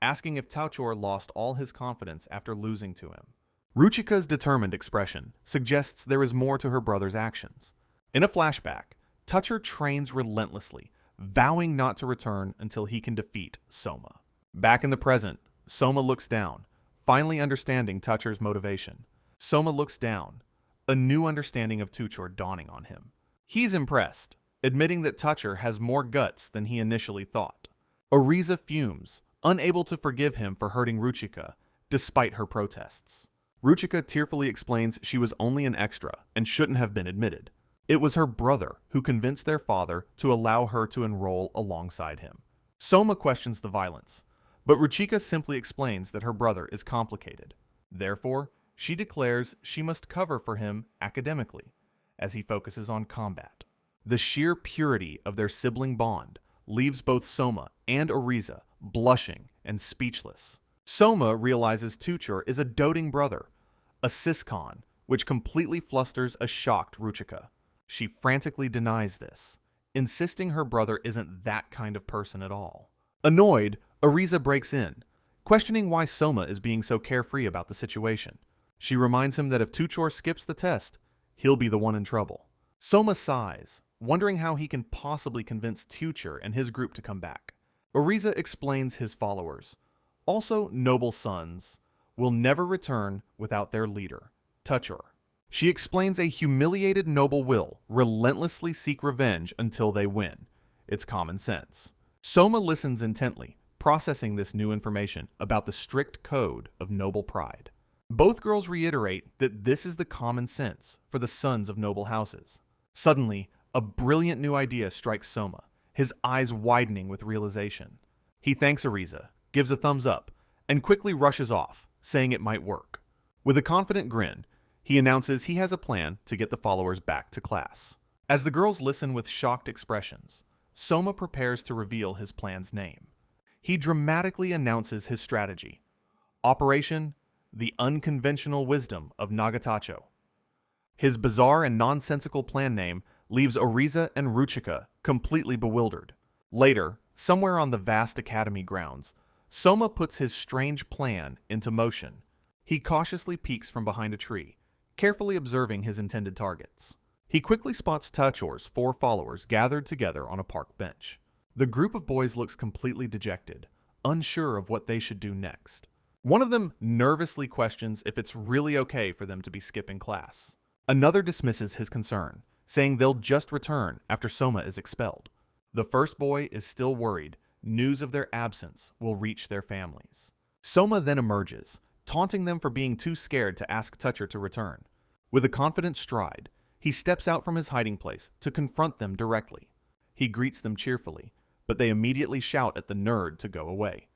asking if Tachor lost all his confidence after losing to him. Ruchika's determined expression suggests there is more to her brother's actions. In a flashback, Tachor trains relentlessly, vowing not to return until he can defeat Soma. Back in the present, Soma looks down, finally understanding Tachor's motivation. Soma looks down, a new understanding of Tuchor dawning on him. He's impressed, admitting that Tachor has more guts than he initially thought. Oriza fumes, unable to forgive him for hurting Ruchika, despite her protests. Ruchika tearfully explains she was only an extra and shouldn't have been admitted. It was her brother who convinced their father to allow her to enroll alongside him. Soma questions the violence, but Ruchika simply explains that her brother is complicated. Therefore, she declares she must cover for him academically, as he focuses on combat. The sheer purity of their sibling bond leaves both Soma and Oriza blushing and speechless. Soma realizes Tuchor is a doting brother, a siscon, which completely flusters a shocked Ruchika. She frantically denies this, insisting her brother isn't that kind of person at all. Annoyed, Oriza breaks in, questioning why Soma is being so carefree about the situation. She reminds him that if Tuchor skips the test, he'll be the one in trouble. Soma sighs, wondering how he can possibly convince Tuchor and his group to come back. Oriza explains his followers, also noble sons, will never return without their leader, Tachor. She explains a humiliated noble will relentlessly seek revenge until they win. It's common sense. Soma listens intently, processing this new information about the strict code of noble pride. Both girls reiterate that this is the common sense for the sons of noble houses. Suddenly, a brilliant new idea strikes Soma, his eyes widening with realization. He thanks Oriza, gives a thumbs up, and quickly rushes off, saying it might work. With a confident grin, he announces he has a plan to get the followers back to class. As the girls listen with shocked expressions, Soma prepares to reveal his plan's name. He dramatically announces his strategy: Operation The Unconventional Wisdom of Nagatacho. His bizarre and nonsensical plan name leaves Oriza and Ruchika completely bewildered. Later, somewhere on the vast academy grounds, Soma puts his strange plan into motion. He cautiously peeks from behind a tree, carefully observing his intended targets. He quickly spots Tachor's 4 followers gathered together on a park bench. The group of boys looks completely dejected, unsure of what they should do next. One of them nervously questions if it's really okay for them to be skipping class. Another dismisses his concern, saying they'll just return after Soma is expelled. The first boy is still worried news of their absence will reach their families. Soma then emerges, taunting them for being too scared to ask Toucher to return. With a confident stride, he steps out from his hiding place to confront them directly. He greets them cheerfully, but they immediately shout at the nerd to go away.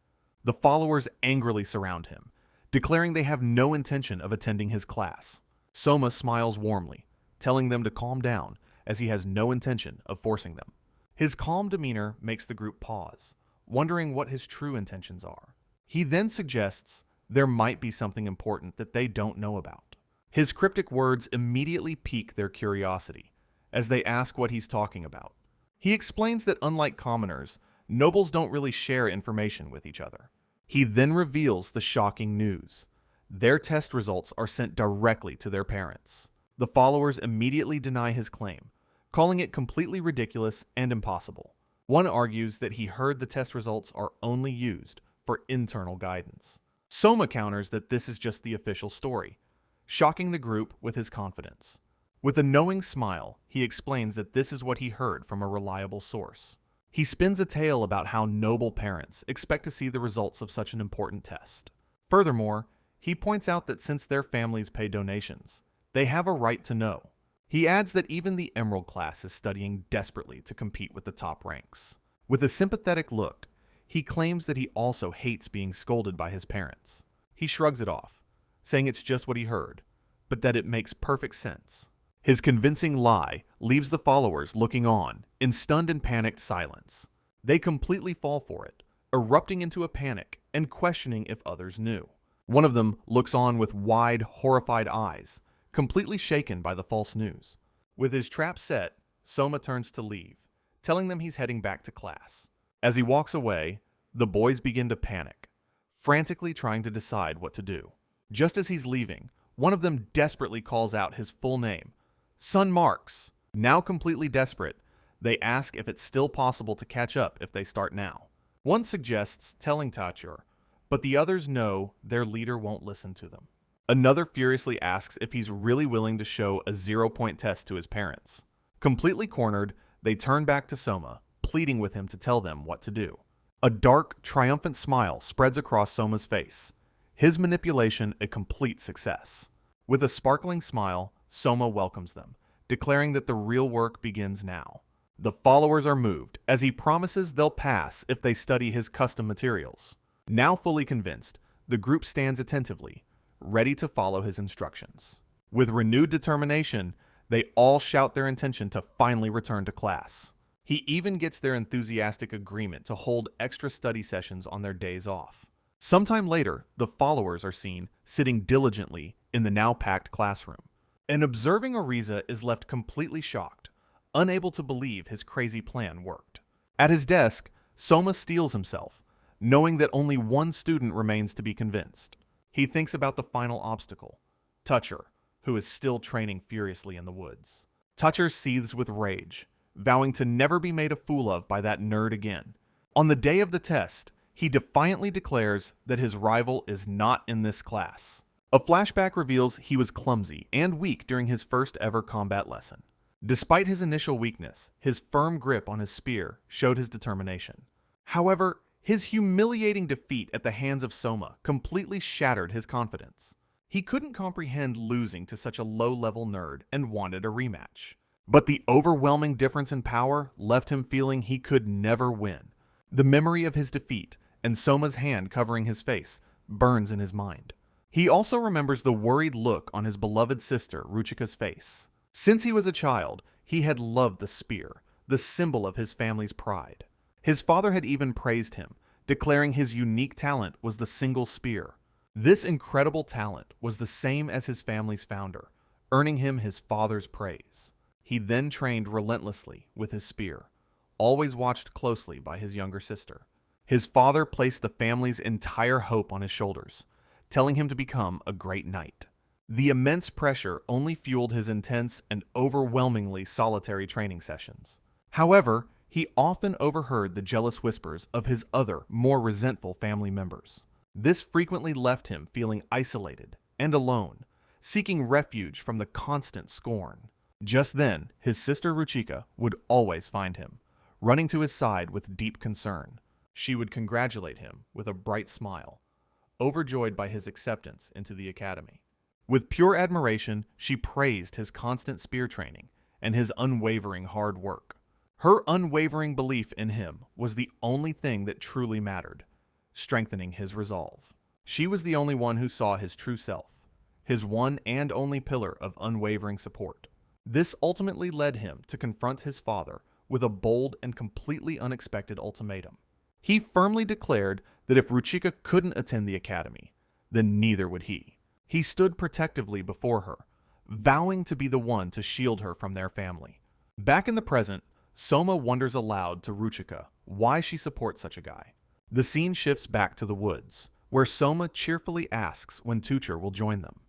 The followers angrily surround him, declaring they have no intention of attending his class. Soma smiles warmly, telling them to calm down as he has no intention of forcing them. His calm demeanor makes the group pause, wondering what his true intentions are. He then suggests there might be something important that they don't know about. His cryptic words immediately pique their curiosity, as they ask what he's talking about. He explains that unlike commoners, nobles don't really share information with each other. He then reveals the shocking news. Their test results are sent directly to their parents. The followers immediately deny his claim, calling it completely ridiculous and impossible. One argues that he heard the test results are only used for internal guidance. Soma counters that this is just the official story, shocking the group with his confidence. With a knowing smile, he explains that this is what he heard from a reliable source. He spins a tale about how noble parents expect to see the results of such an important test. Furthermore, he points out that since their families pay donations, they have a right to know. He adds that even the Emerald class is studying desperately to compete with the top ranks. With a sympathetic look, he claims that he also hates being scolded by his parents. He shrugs it off, saying it's just what he heard, but that it makes perfect sense. His convincing lie leaves the followers looking on in stunned and panicked silence. They completely fall for it, erupting into a panic and questioning if others knew. One of them looks on with wide, horrified eyes, completely shaken by the false news. With his trap set, Soma turns to leave, telling them he's heading back to class. As he walks away, the boys begin to panic, frantically trying to decide what to do. Just as he's leaving, one of them desperately calls out his full name, Son Marks. Now completely desperate, they ask if it's still possible to catch up if they start now. One suggests telling Toucher, but the others know their leader won't listen to them. Another furiously asks if he's really willing to show a 0-point test to his parents. Completely cornered, they turn back to Soma, pleading with him to tell them what to do. A dark, triumphant smile spreads across Soma's face, his manipulation a complete success. With a sparkling smile, Soma welcomes them, declaring that the real work begins now. The followers are moved, as he promises they'll pass if they study his custom materials. Now fully convinced, the group stands attentively, ready to follow his instructions. With renewed determination, they all shout their intention to finally return to class. He even gets their enthusiastic agreement to hold extra study sessions on their days off. Sometime later, the followers are seen sitting diligently in the now packed classroom. And observing Ariza is left completely shocked, unable to believe his crazy plan worked. At his desk, Soma steels himself, knowing that only one student remains to be convinced. He thinks about the final obstacle, Toucher, who is still training furiously in the woods. Toucher seethes with rage, vowing to never be made a fool of by that nerd again. On the day of the test, he defiantly declares that his rival is not in this class. A flashback reveals he was clumsy and weak during his first ever combat lesson. Despite his initial weakness, his firm grip on his spear showed his determination. However, his humiliating defeat at the hands of Soma completely shattered his confidence. He couldn't comprehend losing to such a low-level nerd and wanted a rematch. But the overwhelming difference in power left him feeling he could never win. The memory of his defeat and Soma's hand covering his face burns in his mind. He also remembers the worried look on his beloved sister Ruchika's face. Since he was a child, he had loved the spear, the symbol of his family's pride. His father had even praised him, declaring his unique talent was the single spear. This incredible talent was the same as his family's founder, earning him his father's praise. He then trained relentlessly with his spear, always watched closely by his younger sister. His father placed the family's entire hope on his shoulders, telling him to become a great knight. The immense pressure only fueled his intense and overwhelmingly solitary training sessions. However, he often overheard the jealous whispers of his other, more resentful family members. This frequently left him feeling isolated and alone, seeking refuge from the constant scorn. Just then, his sister Ruchika would always find him, running to his side with deep concern. She would congratulate him with a bright smile, overjoyed by his acceptance into the academy. With pure admiration, she praised his constant spear training and his unwavering hard work. Her unwavering belief in him was the only thing that truly mattered, strengthening his resolve. She was the only one who saw his true self, his one and only pillar of unwavering support. This ultimately led him to confront his father with a bold and completely unexpected ultimatum. He firmly declared that if Ruchika couldn't attend the academy, then neither would he. He stood protectively before her, vowing to be the one to shield her from their family. Back in the present, Soma wonders aloud to Ruchika why she supports such a guy. The scene shifts back to the woods, where Soma cheerfully asks when Tucher will join them.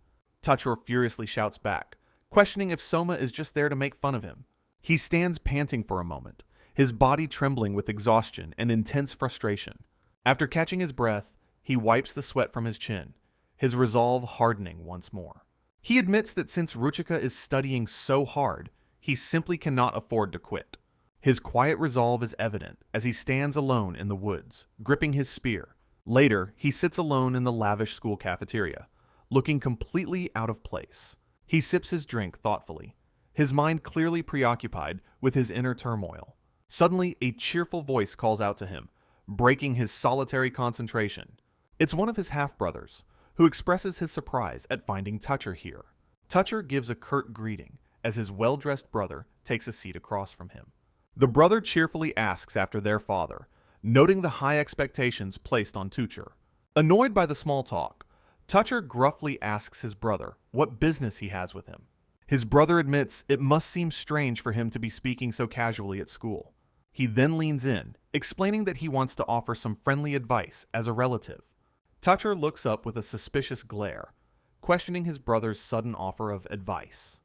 Tucher furiously shouts back, questioning if Soma is just there to make fun of him. He stands panting for a moment, his body trembling with exhaustion and intense frustration. After catching his breath, he wipes the sweat from his chin, his resolve hardening once more. He admits that since Ruchika is studying so hard, he simply cannot afford to quit. His quiet resolve is evident as he stands alone in the woods, gripping his spear. Later, he sits alone in the lavish school cafeteria, looking completely out of place. He sips his drink thoughtfully, his mind clearly preoccupied with his inner turmoil. Suddenly, a cheerful voice calls out to him, breaking his solitary concentration. It's one of his half-brothers, who expresses his surprise at finding Tucher here. Tucher gives a curt greeting as his well-dressed brother takes a seat across from him. The brother cheerfully asks after their father, noting the high expectations placed on Tucher. Annoyed by the small talk, Tucher gruffly asks his brother what business he has with him. His brother admits it must seem strange for him to be speaking so casually at school. He then leans in, explaining that he wants to offer some friendly advice as a relative. Tucher looks up with a suspicious glare, questioning his brother's sudden offer of advice.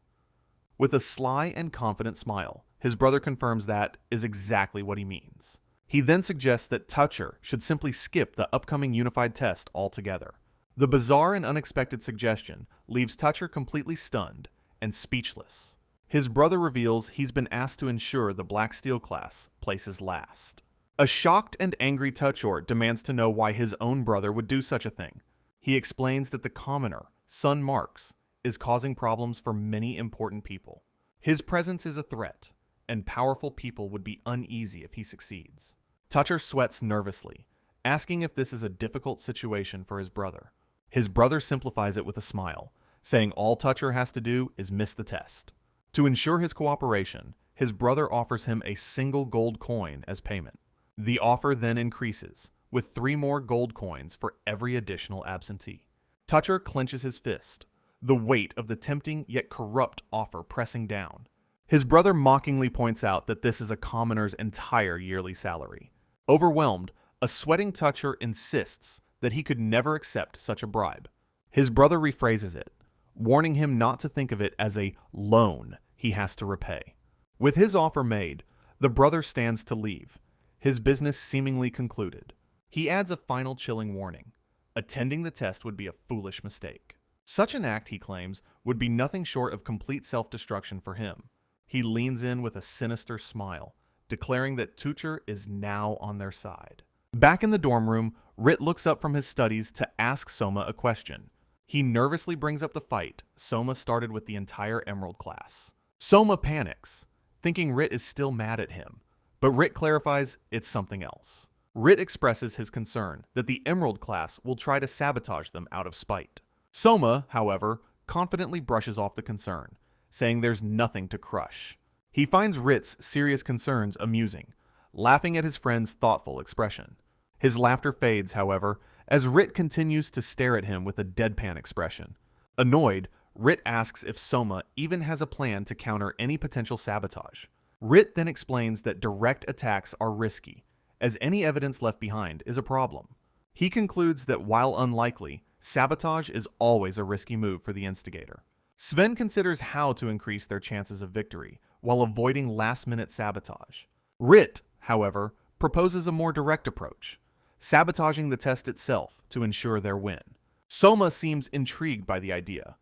With a sly and confident smile, his brother confirms that is exactly what he means. He then suggests that Tucher should simply skip the upcoming unified test altogether. The bizarre and unexpected suggestion leaves Tucher completely stunned and speechless. His brother reveals he's been asked to ensure the Black Steel class places last. A shocked and angry Tucher demands to know why his own brother would do such a thing. He explains that the commoner, son Marks, is causing problems for many important people. His presence is a threat, and powerful people would be uneasy if he succeeds. Tucher sweats nervously, asking if this is a difficult situation for his brother. His brother simplifies it with a smile, saying all Tucher has to do is miss the test. To ensure his cooperation, his brother offers him a single gold coin as payment. The offer then increases, with 3 more gold coins for every additional absentee. Tucher clenches his fist, the weight of the tempting yet corrupt offer pressing down. His brother mockingly points out that this is a commoner's entire yearly salary. Overwhelmed, a sweating Tucher insists that he could never accept such a bribe. His brother rephrases it, warning him not to think of it as a loan he has to repay. With his offer made, the brother stands to leave, his business seemingly concluded. He adds a final chilling warning. Attending the test would be a foolish mistake. Such an act, he claims, would be nothing short of complete self-destruction for him. He leans in with a sinister smile, declaring that Tucher is now on their side. Back in the dorm room, Rit looks up from his studies to ask Soma a question. He nervously brings up the fight Soma started with the entire Emerald class. Soma panics, thinking Rit is still mad at him, but Rit clarifies it's something else. Rit expresses his concern that the Emerald class will try to sabotage them out of spite. Soma, however, confidently brushes off the concern, saying there's nothing to crush. He finds Rit's serious concerns amusing, laughing at his friend's thoughtful expression. His laughter fades, however, as Rit continues to stare at him with a deadpan expression. Annoyed, Rit asks if Soma even has a plan to counter any potential sabotage. Rit then explains that direct attacks are risky, as any evidence left behind is a problem. He concludes that while unlikely, sabotage is always a risky move for the instigator. Sven considers how to increase their chances of victory while avoiding last-minute sabotage. Rit, however, proposes a more direct approach, sabotaging the test itself to ensure their win. Soma seems intrigued by the idea,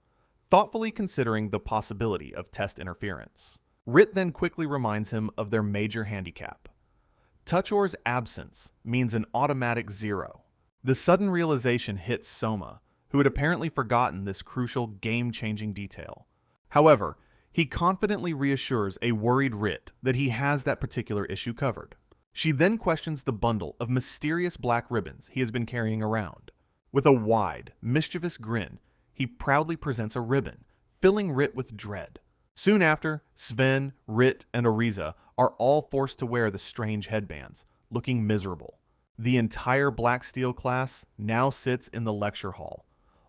thoughtfully considering the possibility of test interference. Rit then quickly reminds him of their major handicap, Tuchor's absence means an automatic 0. The sudden realization hits Soma, who had apparently forgotten this crucial game-changing detail. However, he confidently reassures a worried Rit that he has that particular issue covered. She then questions the bundle of mysterious black ribbons he has been carrying around. With a wide, mischievous grin, he proudly presents a ribbon, filling Rit with dread. Soon after, Sven, Rit, and Oriza are all forced to wear the strange headbands, looking miserable. The entire Black Steel class now sits in the lecture hall,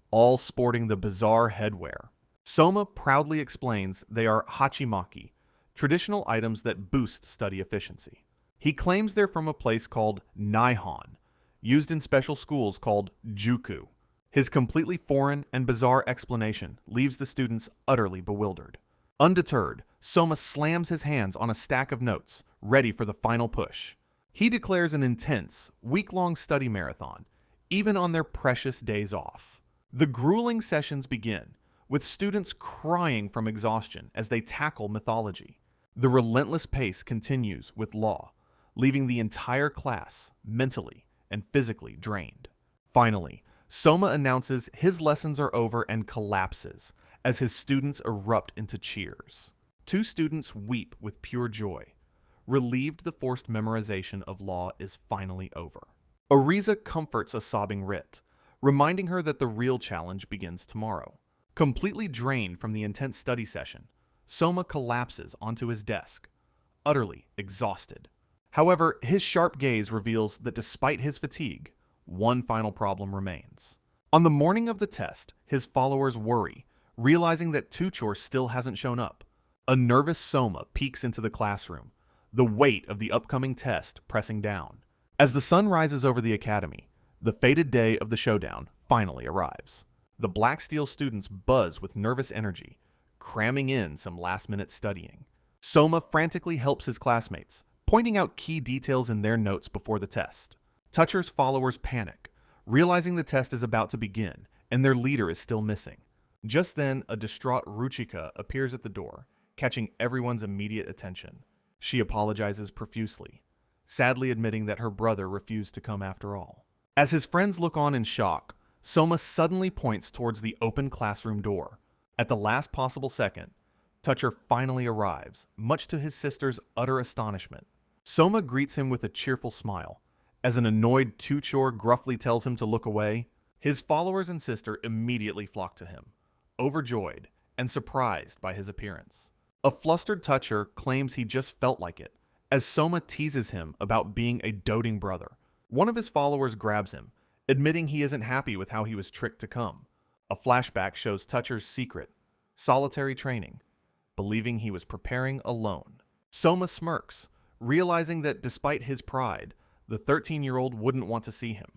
all sporting the bizarre headwear. Soma proudly explains they are hachimaki, traditional items that boost study efficiency. He claims they're from a place called Nihon, used in special schools called Juku. His completely foreign and bizarre explanation leaves the students utterly bewildered. Undeterred, Soma slams his hands on a stack of notes, ready for the final push. He declares an intense, week-long study marathon, even on their precious days off. The grueling sessions begin, with students crying from exhaustion as they tackle mythology. The relentless pace continues with law, leaving the entire class mentally and physically drained. Finally, Soma announces his lessons are over and collapses as his students erupt into cheers. Two students weep with pure joy, relieved the forced memorization of law is finally over. Oriza comforts a sobbing Rit, reminding her that the real challenge begins tomorrow. Completely drained from the intense study session, Soma collapses onto his desk, utterly exhausted. However, his sharp gaze reveals that despite his fatigue, one final problem remains. On the morning of the test, his followers worry, realizing that Tuchor still hasn't shown up. A nervous Soma peeks into the classroom, the weight of the upcoming test pressing down. As the sun rises over the academy, the fated day of the showdown finally arrives. The Black Steel students buzz with nervous energy, cramming in some last-minute studying. Soma frantically helps his classmates, pointing out key details in their notes before the test. Tuchor's followers panic, realizing the test is about to begin and their leader is still missing. Just then, a distraught Ruchika appears at the door, catching everyone's immediate attention. She apologizes profusely, sadly admitting that her brother refused to come after all. As his friends look on in shock, Soma suddenly points towards the open classroom door. At the last possible second, Tuchor finally arrives, much to his sister's utter astonishment. Soma greets him with a cheerful smile. As an annoyed Tuchor gruffly tells him to look away, his followers and sister immediately flock to him, overjoyed and surprised by his appearance. A flustered Tuchor claims he just felt like it, as Soma teases him about being a doting brother. One of his followers grabs him, admitting he isn't happy with how he was tricked to come. A flashback shows Tuchor's secret, solitary training, believing he was preparing alone. Soma smirks, realizing that despite his pride, the 13-year-old wouldn't want to see him.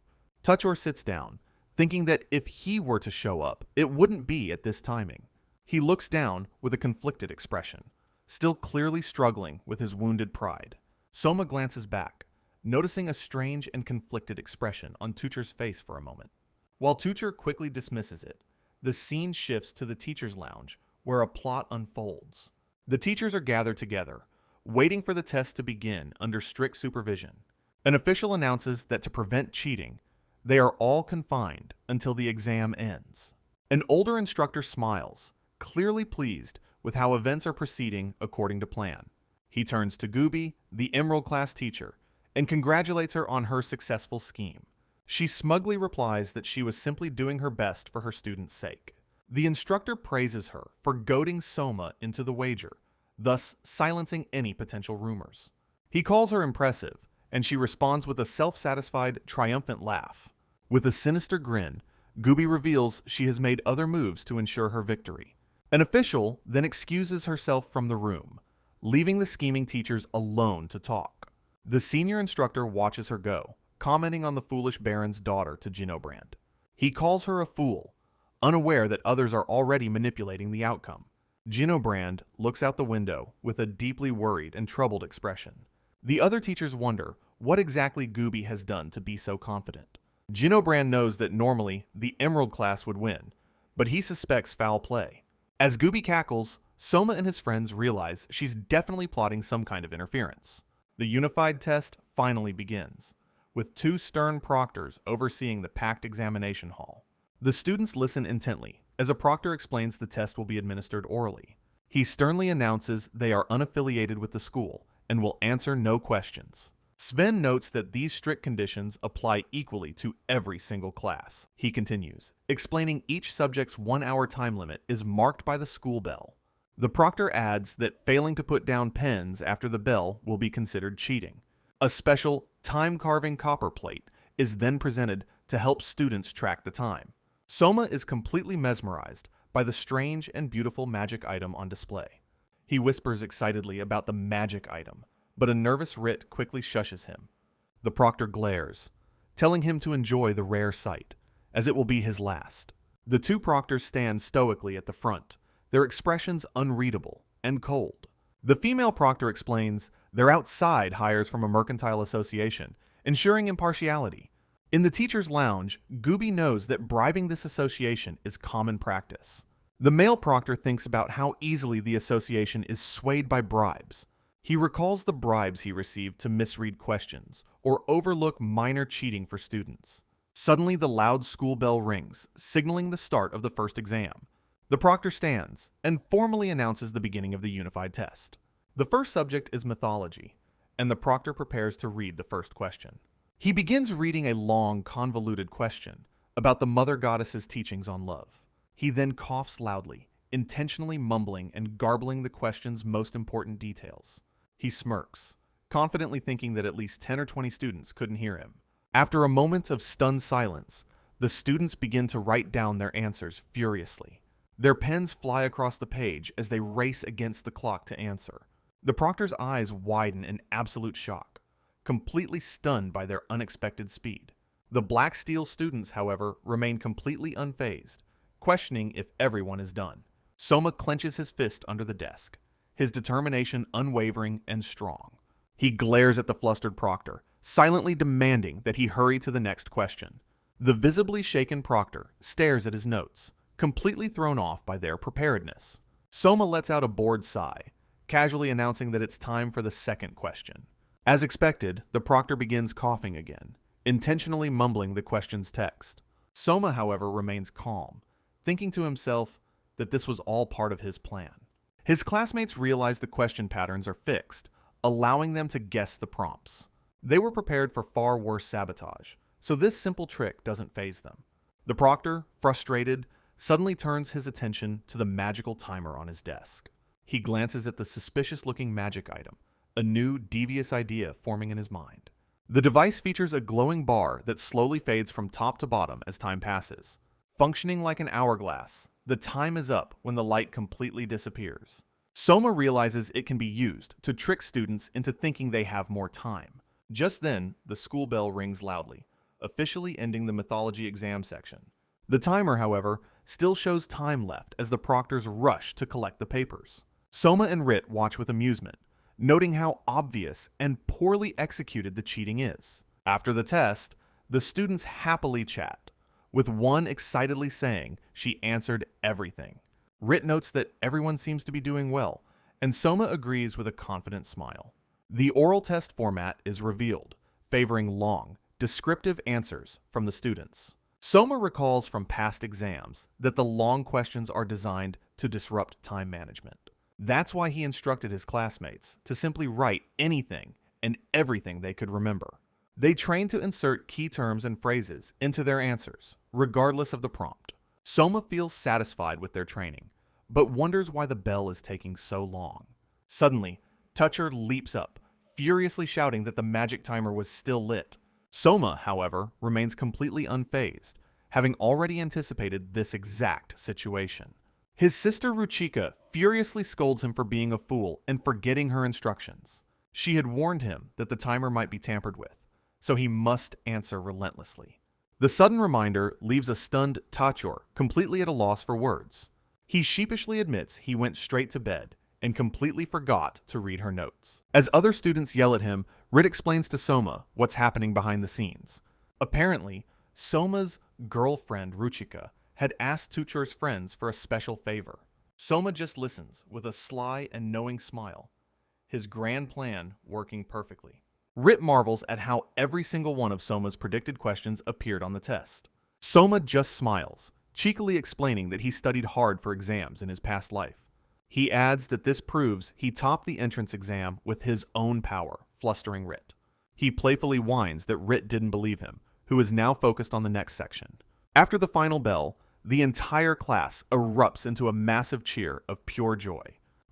Tuchor sits down, thinking that if he were to show up, it wouldn't be at this timing. He looks down with a conflicted expression, still clearly struggling with his wounded pride. Soma glances back, noticing a strange and conflicted expression on Tuchor's face for a moment. While Tuchor quickly dismisses it, the scene shifts to the teacher's lounge, where a plot unfolds. The teachers are gathered together, waiting for the test to begin under strict supervision. An official announces that to prevent cheating, they are all confined until the exam ends. An older instructor smiles, clearly pleased with how events are proceeding according to plan. He turns to Gooby, the Emerald class teacher, and congratulates her on her successful scheme. She smugly replies that she was simply doing her best for her students' sake. The instructor praises her for goading Soma into the wager, thus silencing any potential rumors. He calls her impressive, and she responds with a self-satisfied, triumphant laugh. With a sinister grin, Gooby reveals she has made other moves to ensure her victory. An official then excuses herself from the room, leaving the scheming teachers alone to talk. The senior instructor watches her go, commenting on the foolish Baron's daughter to Ginobrand. He calls her a fool, unaware that others are already manipulating the outcome. Ginobrand looks out the window with a deeply worried and troubled expression. The other teachers wonder what exactly Gooby has done to be so confident. Ginobrand knows that normally the Emerald class would win, but he suspects foul play. As Gooby cackles, Soma and his friends realize she's definitely plotting some kind of interference. The unified test finally begins, with two stern proctors overseeing the packed examination hall. The students listen intently as a proctor explains the test will be administered orally. He sternly announces they are unaffiliated with the school and will answer no questions. Sven notes that these strict conditions apply equally to every single class. He continues, explaining each subject's 1-hour time limit is marked by the school bell. The proctor adds that failing to put down pens after the bell will be considered cheating. A special time-carving copper plate is then presented to help students track the time. Soma is completely mesmerized by the strange and beautiful magic item on display. He whispers excitedly about the magic item, but a nervous Rit quickly shushes him. The proctor glares, telling him to enjoy the rare sight, as it will be his last. The two proctors stand stoically at the front, their expressions unreadable and cold. The female proctor explains they're outside hires from a mercantile association, ensuring impartiality. In the teacher's lounge, Gooby knows that bribing this association is common practice. The male proctor thinks about how easily the association is swayed by bribes. He recalls the bribes he received to misread questions or overlook minor cheating for students. Suddenly, the loud school bell rings, signaling the start of the first exam. The proctor stands and formally announces the beginning of the unified test. The first subject is mythology, and the proctor prepares to read the first question. He begins reading a long, convoluted question about the mother goddess's teachings on love. He then coughs loudly, intentionally mumbling and garbling the question's most important details. He smirks, confidently thinking that at least 10 or 20 students couldn't hear him. After a moment of stunned silence, the students begin to write down their answers furiously. Their pens fly across the page as they race against the clock to answer. The proctor's eyes widen in absolute shock, completely stunned by their unexpected speed. The Black Steel students, however, remain completely unfazed, questioning if everyone is done. Soma clenches his fist under the desk, his determination unwavering and strong. He glares at the flustered proctor, silently demanding that he hurry to the next question. The visibly shaken proctor stares at his notes, completely thrown off by their preparedness. Soma lets out a bored sigh, casually announcing that it's time for the second question. As expected, the proctor begins coughing again, intentionally mumbling the question's text. Soma, however, remains calm, thinking to himself that this was all part of his plan. His classmates realize the question patterns are fixed, allowing them to guess the prompts. They were prepared for far worse sabotage, so this simple trick doesn't faze them. The proctor, frustrated, suddenly turns his attention to the magical timer on his desk. He glances at the suspicious-looking magic item, a new, devious idea forming in his mind. The device features a glowing bar that slowly fades from top to bottom as time passes. Functioning like an hourglass, the time is up when the light completely disappears. Soma realizes it can be used to trick students into thinking they have more time. Just then, the school bell rings loudly, officially ending the mythology exam section. The timer, however, still shows time left as the proctors rush to collect the papers. Soma and Rit watch with amusement, noting how obvious and poorly executed the cheating is. After the test, the students happily chat, with one excitedly saying she answered everything. Rit notes that everyone seems to be doing well, and Soma agrees with a confident smile. The oral test format is revealed, favoring long, descriptive answers from the students. Soma recalls from past exams that the long questions are designed to disrupt time management. That's why he instructed his classmates to simply write anything and everything they could remember. They trained to insert key terms and phrases into their answers, regardless of the prompt. Soma feels satisfied with their training, but wonders why the bell is taking so long. Suddenly, Toucher leaps up, furiously shouting that the magic timer was still lit. Soma, however, remains completely unfazed, having already anticipated this exact situation. His sister Ruchika furiously scolds him for being a fool and forgetting her instructions. She had warned him that the timer might be tampered with, so he must answer relentlessly. The sudden reminder leaves a stunned Tachor completely at a loss for words. He sheepishly admits he went straight to bed and completely forgot to read her notes. As other students yell at him, Rit explains to Soma what's happening behind the scenes. Apparently, Soma's girlfriend Ruchika had asked Tuchor's friends for a special favor. Soma just listens with a sly and knowing smile, his grand plan working perfectly. Rit marvels at how every single one of Soma's predicted questions appeared on the test. Soma just smiles, cheekily explaining that he studied hard for exams in his past life. He adds that this proves he topped the entrance exam with his own power, flustering Rit. He playfully whines that Rit didn't believe him, who is now focused on the next section. After the final bell, the entire class erupts into a massive cheer of pure joy.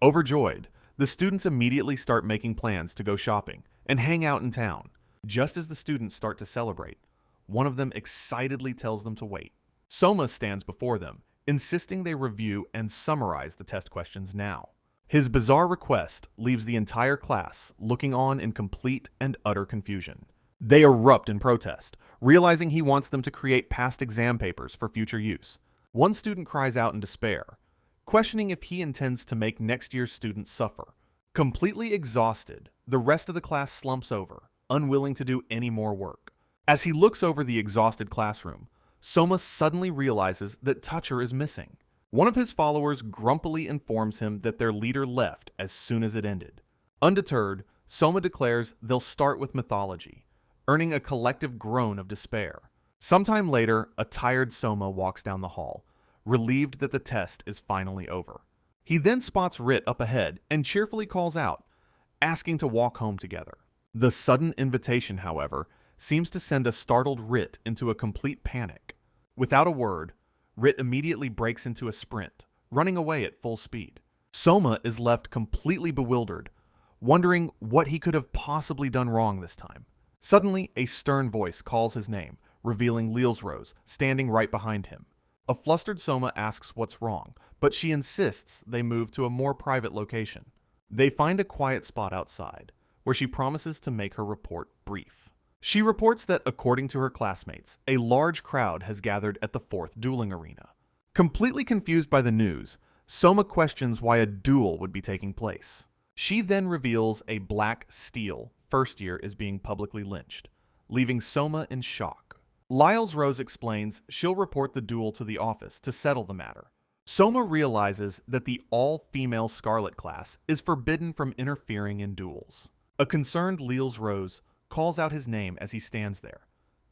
Overjoyed, the students immediately start making plans to go shopping and hang out in town. Just as the students start to celebrate, one of them excitedly tells them to wait. Soma stands before them, insisting they review and summarize the test questions now. His bizarre request leaves the entire class looking on in complete and utter confusion. They erupt in protest, realizing he wants them to create past exam papers for future use. One student cries out in despair, questioning if he intends to make next year's students suffer. Completely exhausted, the rest of the class slumps over, unwilling to do any more work. As he looks over the exhausted classroom, Soma suddenly realizes that Toucher is missing. One of his followers grumpily informs him that their leader left as soon as it ended. Undeterred, Soma declares they'll start with mythology, earning a collective groan of despair. Sometime later, a tired Soma walks down the hall, relieved that the test is finally over. He then spots Rit up ahead and cheerfully calls out, asking to walk home together. The sudden invitation, however, seems to send a startled Rit into a complete panic. Without a word, Rit immediately breaks into a sprint, running away at full speed. Soma is left completely bewildered, wondering what he could have possibly done wrong this time. Suddenly, a stern voice calls his name, revealing Leelsrose, standing right behind him. A flustered Soma asks what's wrong, but she insists they move to a more private location. They find a quiet spot outside, where she promises to make her report brief. She reports that, according to her classmates, a large crowd has gathered at the 4th dueling arena. Completely confused by the news, Soma questions why a duel would be taking place. She then reveals a black steel first year is being publicly lynched, leaving Soma in shock. Leelsrose explains she'll report the duel to the office to settle the matter. Soma realizes that the all-female Scarlet class is forbidden from interfering in duels. A concerned Leelsrose calls out his name as he stands there,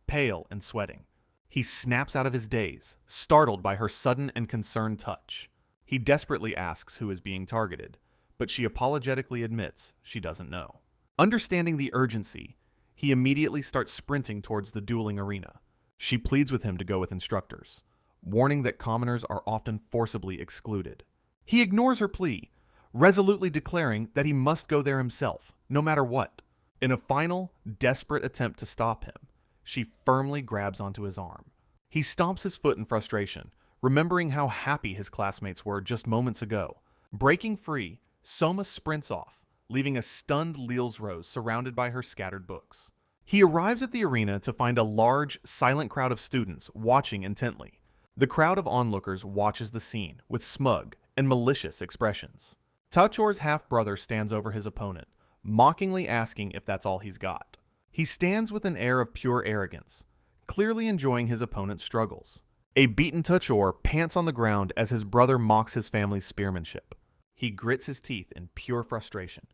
pale and sweating. He snaps out of his daze, startled by her sudden and concerned touch. He desperately asks who is being targeted, but she apologetically admits she doesn't know. Understanding the urgency, he immediately starts sprinting towards the dueling arena. She pleads with him to go with instructors, warning that commoners are often forcibly excluded. He ignores her plea, resolutely declaring that he must go there himself, no matter what. In a final, desperate attempt to stop him, she firmly grabs onto his arm. He stomps his foot in frustration, remembering how happy his classmates were just moments ago. Breaking free, Soma sprints off, leaving a stunned Leelsrose surrounded by her scattered books. He arrives at the arena to find a large, silent crowd of students watching intently. The crowd of onlookers watches the scene with smug and malicious expressions. Touchor's half-brother stands over his opponent, mockingly asking if that's all he's got. He stands with an air of pure arrogance, clearly enjoying his opponent's struggles. A beaten Touchor pants on the ground as his brother mocks his family's spearmanship. He grits his teeth in pure frustration,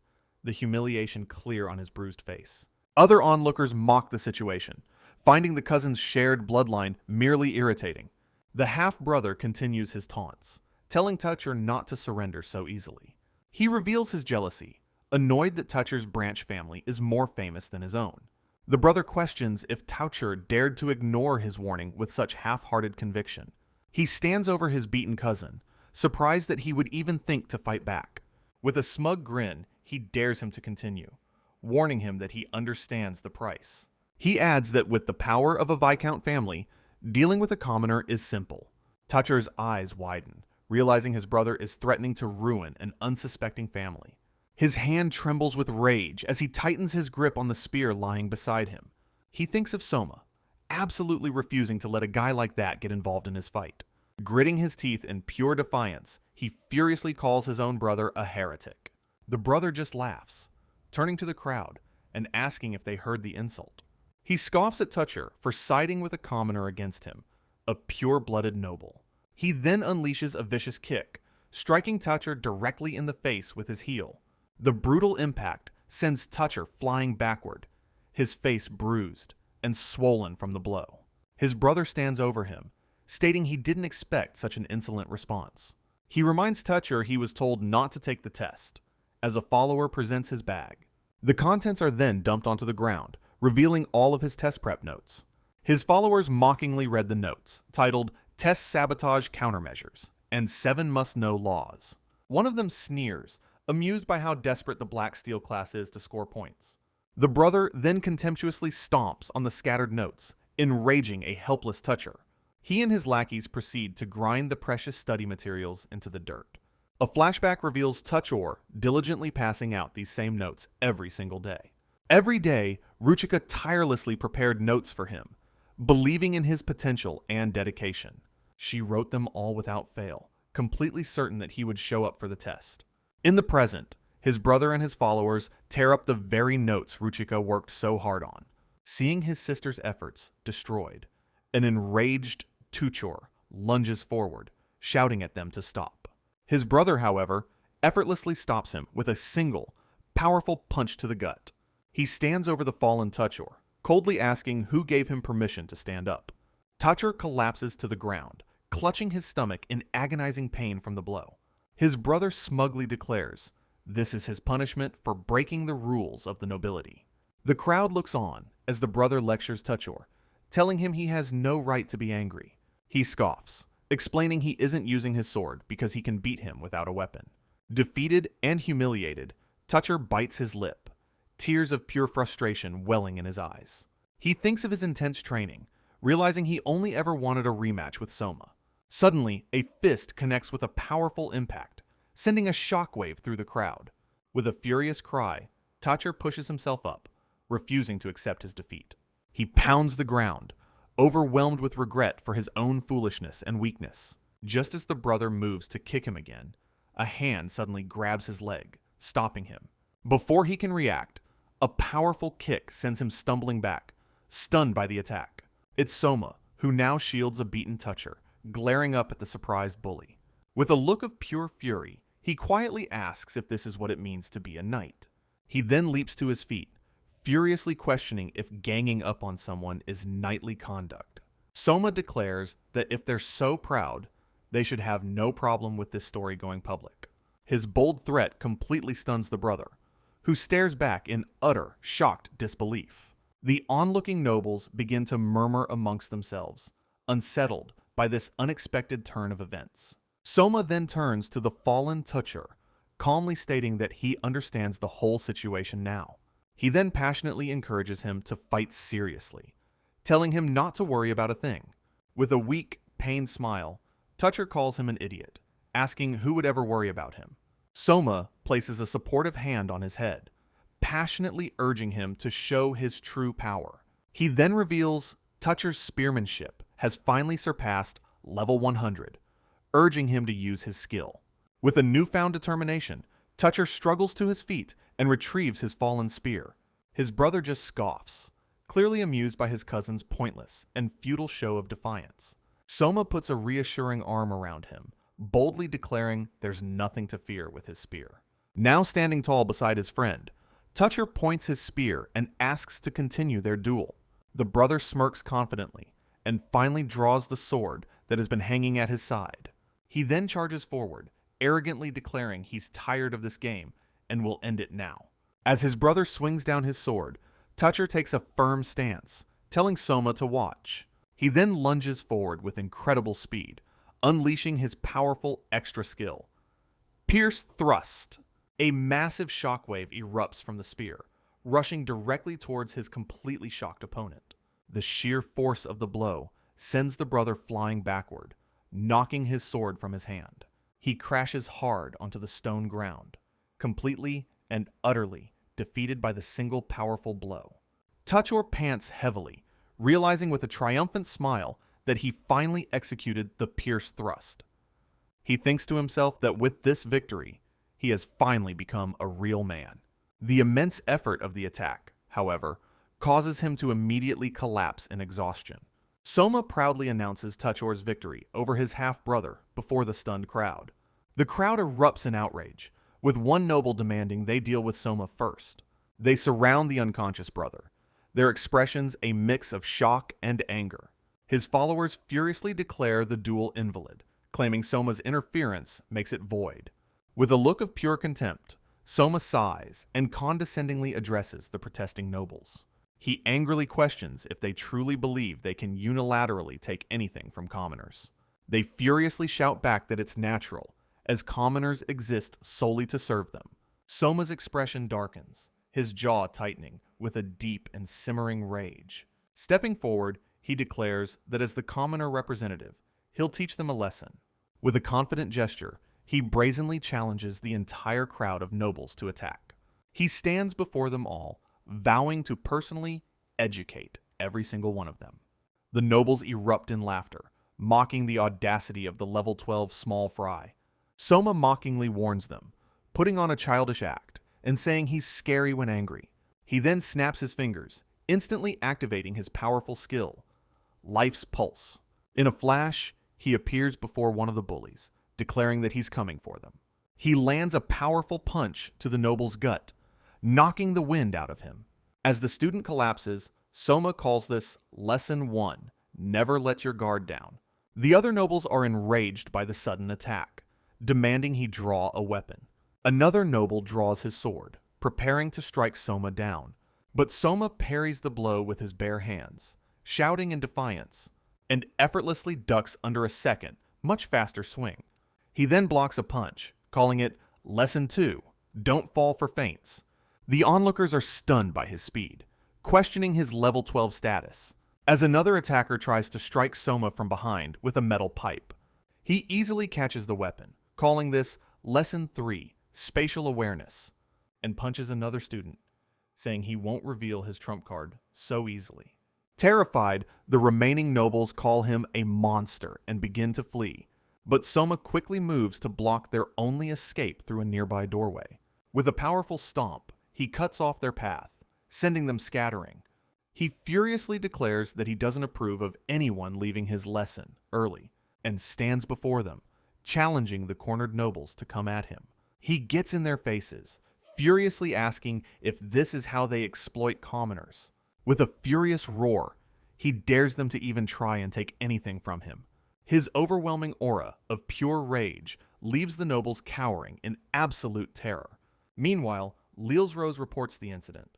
the humiliation clear on his bruised face. Other onlookers mock the situation, finding the cousin's shared bloodline merely irritating. The half-brother continues his taunts, telling Toucher not to surrender so easily. He reveals his jealousy, annoyed that Toucher's branch family is more famous than his own. The brother questions if Toucher dared to ignore his warning with such half-hearted conviction. He stands over his beaten cousin, surprised that he would even think to fight back. With a smug grin, he dares him to continue, warning him that he understands the price. He adds that with the power of a Viscount family, dealing with a commoner is simple. Toucher's eyes widen, realizing his brother is threatening to ruin an unsuspecting family. His hand trembles with rage as he tightens his grip on the spear lying beside him. He thinks of Soma, absolutely refusing to let a guy like that get involved in his fight. Gritting his teeth in pure defiance, he furiously calls his own brother a heretic. The brother just laughs, turning to the crowd and asking if they heard the insult. He scoffs at Toucher for siding with a commoner against him, a pure-blooded noble. He then unleashes a vicious kick, striking Toucher directly in the face with his heel. The brutal impact sends Toucher flying backward, his face bruised and swollen from the blow. His brother stands over him, stating he didn't expect such an insolent response. He reminds Toucher he was told not to take the test, as a follower presents his bag. The contents are then dumped onto the ground, revealing all of his test prep notes. His followers mockingly read the notes, titled Test Sabotage Countermeasures and 7 Must Know Laws. One of them sneers, amused by how desperate the Black Steel class is to score points. The brother then contemptuously stomps on the scattered notes, enraging a helpless Toucher. He and his lackeys proceed to grind the precious study materials into the dirt. A flashback reveals Toucher diligently passing out these same notes every single day. Every day, Ruchika tirelessly prepared notes for him, believing in his potential and dedication. She wrote them all without fail, completely certain that he would show up for the test. In the present, his brother and his followers tear up the very notes Ruchika worked so hard on. Seeing his sister's efforts destroyed, an enraged Toucher lunges forward, shouting at them to stop. His brother, however, effortlessly stops him with a single, powerful punch to the gut. He stands over the fallen Toucher, coldly asking who gave him permission to stand up. Toucher collapses to the ground, clutching his stomach in agonizing pain from the blow. His brother smugly declares this is his punishment for breaking the rules of the nobility. The crowd looks on as the brother lectures Toucher, telling him he has no right to be angry. He scoffs, explaining he isn't using his sword because he can beat him without a weapon. Defeated and humiliated, Toucher bites his lip, tears of pure frustration welling in his eyes. He thinks of his intense training, realizing he only ever wanted a rematch with Soma. Suddenly, a fist connects with a powerful impact, sending a shockwave through the crowd. With a furious cry, Toucher pushes himself up, refusing to accept his defeat. He pounds the ground, overwhelmed with regret for his own foolishness and weakness. Just as the brother moves to kick him again, a hand suddenly grabs his leg, stopping him. Before he can react, a powerful kick sends him stumbling back, stunned by the attack. It's Soma, who now shields a beaten Toucher, glaring up at the surprised bully. With a look of pure fury, he quietly asks if this is what it means to be a knight. He then leaps to his feet, furiously questioning if ganging up on someone is knightly conduct. Soma declares that if they're so proud, they should have no problem with this story going public. His bold threat completely stuns the brother, who stares back in utter, shocked disbelief. The onlooking nobles begin to murmur amongst themselves, unsettled by this unexpected turn of events. Soma then turns to the fallen Toucher, calmly stating that he understands the whole situation now. He then passionately encourages him to fight seriously, telling him not to worry about a thing. With a weak, pained smile, Toucher calls him an idiot, asking who would ever worry about him. Soma places a supportive hand on his head, passionately urging him to show his true power. He then reveals Toucher's spearmanship has finally surpassed level 100, urging him to use his skill. With a newfound determination, Toucher struggles to his feet and retrieves his fallen spear. His brother just scoffs, clearly amused by his cousin's pointless and futile show of defiance. Soma puts a reassuring arm around him, boldly declaring there's nothing to fear with his spear. Now standing tall beside his friend, Toucher points his spear and asks to continue their duel. The brother smirks confidently and finally draws the sword that has been hanging at his side. He then charges forward, arrogantly declaring he's tired of this game and will end it now. As his brother swings down his sword, Toucher takes a firm stance, telling Soma to watch. He then lunges forward with incredible speed, unleashing his powerful extra skill. Pierce Thrust. A massive shockwave erupts from the spear, rushing directly towards his completely shocked opponent. The sheer force of the blow sends the brother flying backward, knocking his sword from his hand. He crashes hard onto the stone ground, completely and utterly defeated by the single powerful blow. Toucher pants heavily, realizing with a triumphant smile that he finally executed the Pierce Thrust. He thinks to himself that with this victory, he has finally become a real man. The immense effort of the attack, however, causes him to immediately collapse in exhaustion. Soma proudly announces Toucher's victory over his half-brother before the stunned crowd. The crowd erupts in outrage, with one noble demanding they deal with Soma first. They surround the unconscious brother, their expressions a mix of shock and anger. His followers furiously declare the duel invalid, claiming Soma's interference makes it void. With a look of pure contempt, Soma sighs and condescendingly addresses the protesting nobles. He angrily questions if they truly believe they can unilaterally take anything from commoners. They furiously shout back that it's natural, as commoners exist solely to serve them. Soma's expression darkens, his jaw tightening with a deep and simmering rage. Stepping forward, he declares that as the commoner representative, he'll teach them a lesson. With a confident gesture, he brazenly challenges the entire crowd of nobles to attack. He stands before them all, vowing to personally educate every single one of them. The nobles erupt in laughter, mocking the audacity of the level 12 small fry. Soma mockingly warns them, putting on a childish act and saying he's scary when angry. He then snaps his fingers, instantly activating his powerful skill, Life's Pulse. In a flash, he appears before one of the bullies, declaring that he's coming for them. He lands a powerful punch to the noble's gut, knocking the wind out of him. As the student collapses, Soma calls this Lesson 1, Never Let Your Guard Down. The other nobles are enraged by the sudden attack, demanding he draw a weapon. Another noble draws his sword, preparing to strike Soma down, but Soma parries the blow with his bare hands, shouting in defiance, and effortlessly ducks under a second, much faster swing. He then blocks a punch, calling it Lesson 2, Don't Fall for Feints. The onlookers are stunned by his speed, questioning his level 12 status, as another attacker tries to strike Soma from behind with a metal pipe. He easily catches the weapon, calling this Lesson 3, Spatial Awareness, and punches another student, saying he won't reveal his trump card so easily. Terrified, the remaining nobles call him a monster and begin to flee, but Soma quickly moves to block their only escape through a nearby doorway. With a powerful stomp, he cuts off their path, sending them scattering. He furiously declares that he doesn't approve of anyone leaving his lesson early, and stands before them, challenging the cornered nobles to come at him. He gets in their faces, furiously asking if this is how they exploit commoners. With a furious roar, he dares them to even try and take anything from him. His overwhelming aura of pure rage leaves the nobles cowering in absolute terror. Meanwhile, Rose reports the incident,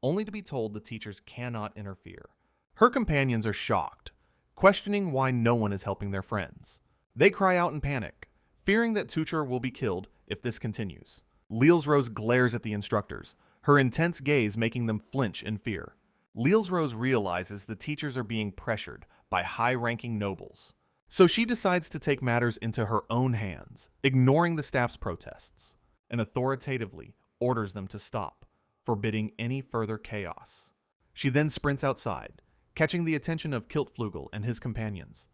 only to be told the teachers cannot interfere. Her companions are shocked, questioning why no one is helping their friends. They cry out in panic, fearing that Tutor will be killed if this continues. Rose glares at the instructors, her intense gaze making them flinch in fear. Rose realizes the teachers are being pressured by high-ranking nobles, so she decides to take matters into her own hands, ignoring the staff's protests, and authoritatively orders them to stop, forbidding any further chaos. She then sprints outside, catching the attention of Kiltflugel and his companions,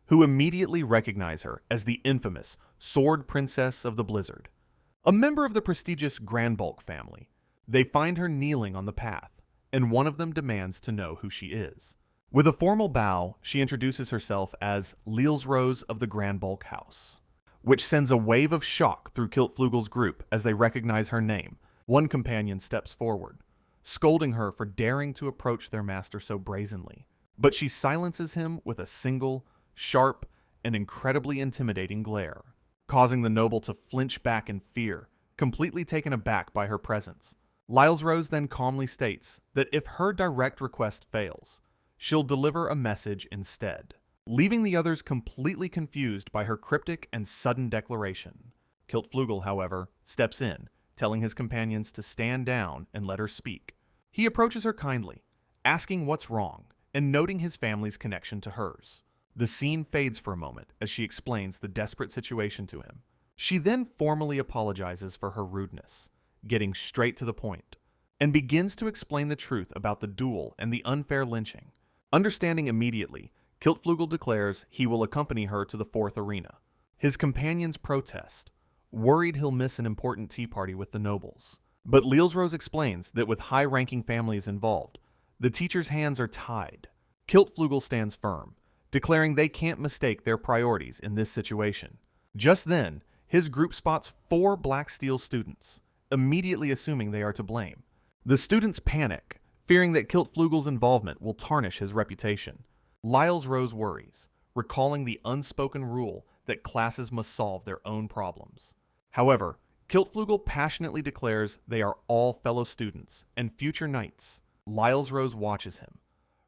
who immediately recognize her as the infamous Sword Princess of the Blizzard. A member of the prestigious Granbulk family, they find her kneeling on the path, and one of them demands to know who she is. With a formal bow, she introduces herself as Rose of the Granbulk House, which sends a wave of shock through Kiltflugel's group as they recognize her name. One companion steps forward, scolding her for daring to approach their master so brazenly, but she silences him with a single, sharp, and incredibly intimidating glare, causing the noble to flinch back in fear, completely taken aback by her presence. Rose then calmly states that if her direct request fails, she'll deliver a message instead, leaving the others completely confused by her cryptic and sudden declaration. Kiltflugel, however, steps in, telling his companions to stand down and let her speak. He approaches her kindly, asking what's wrong, and noting his family's connection to hers. The scene fades for a moment as she explains the desperate situation to him. She then formally apologizes for her rudeness, getting straight to the point, and begins to explain the truth about the duel and the unfair lynching. Understanding immediately, Kiltflugel declares he will accompany her to the 4th arena. His companions protest, worried he'll miss an important tea party with the nobles. But Rose explains that with high-ranking families involved, the teachers' hands are tied. Kiltflugel stands firm, declaring they can't mistake their priorities in this situation. Just then, his group spots 4 Black Steel students, immediately assuming they are to blame. The students panic, fearing that Kiltflugel's involvement will tarnish his reputation. Lyles Rose worries, recalling the unspoken rule that classes must solve their own problems. However, Kiltflugel passionately declares they are all fellow students and future knights. Lyles Rose watches him,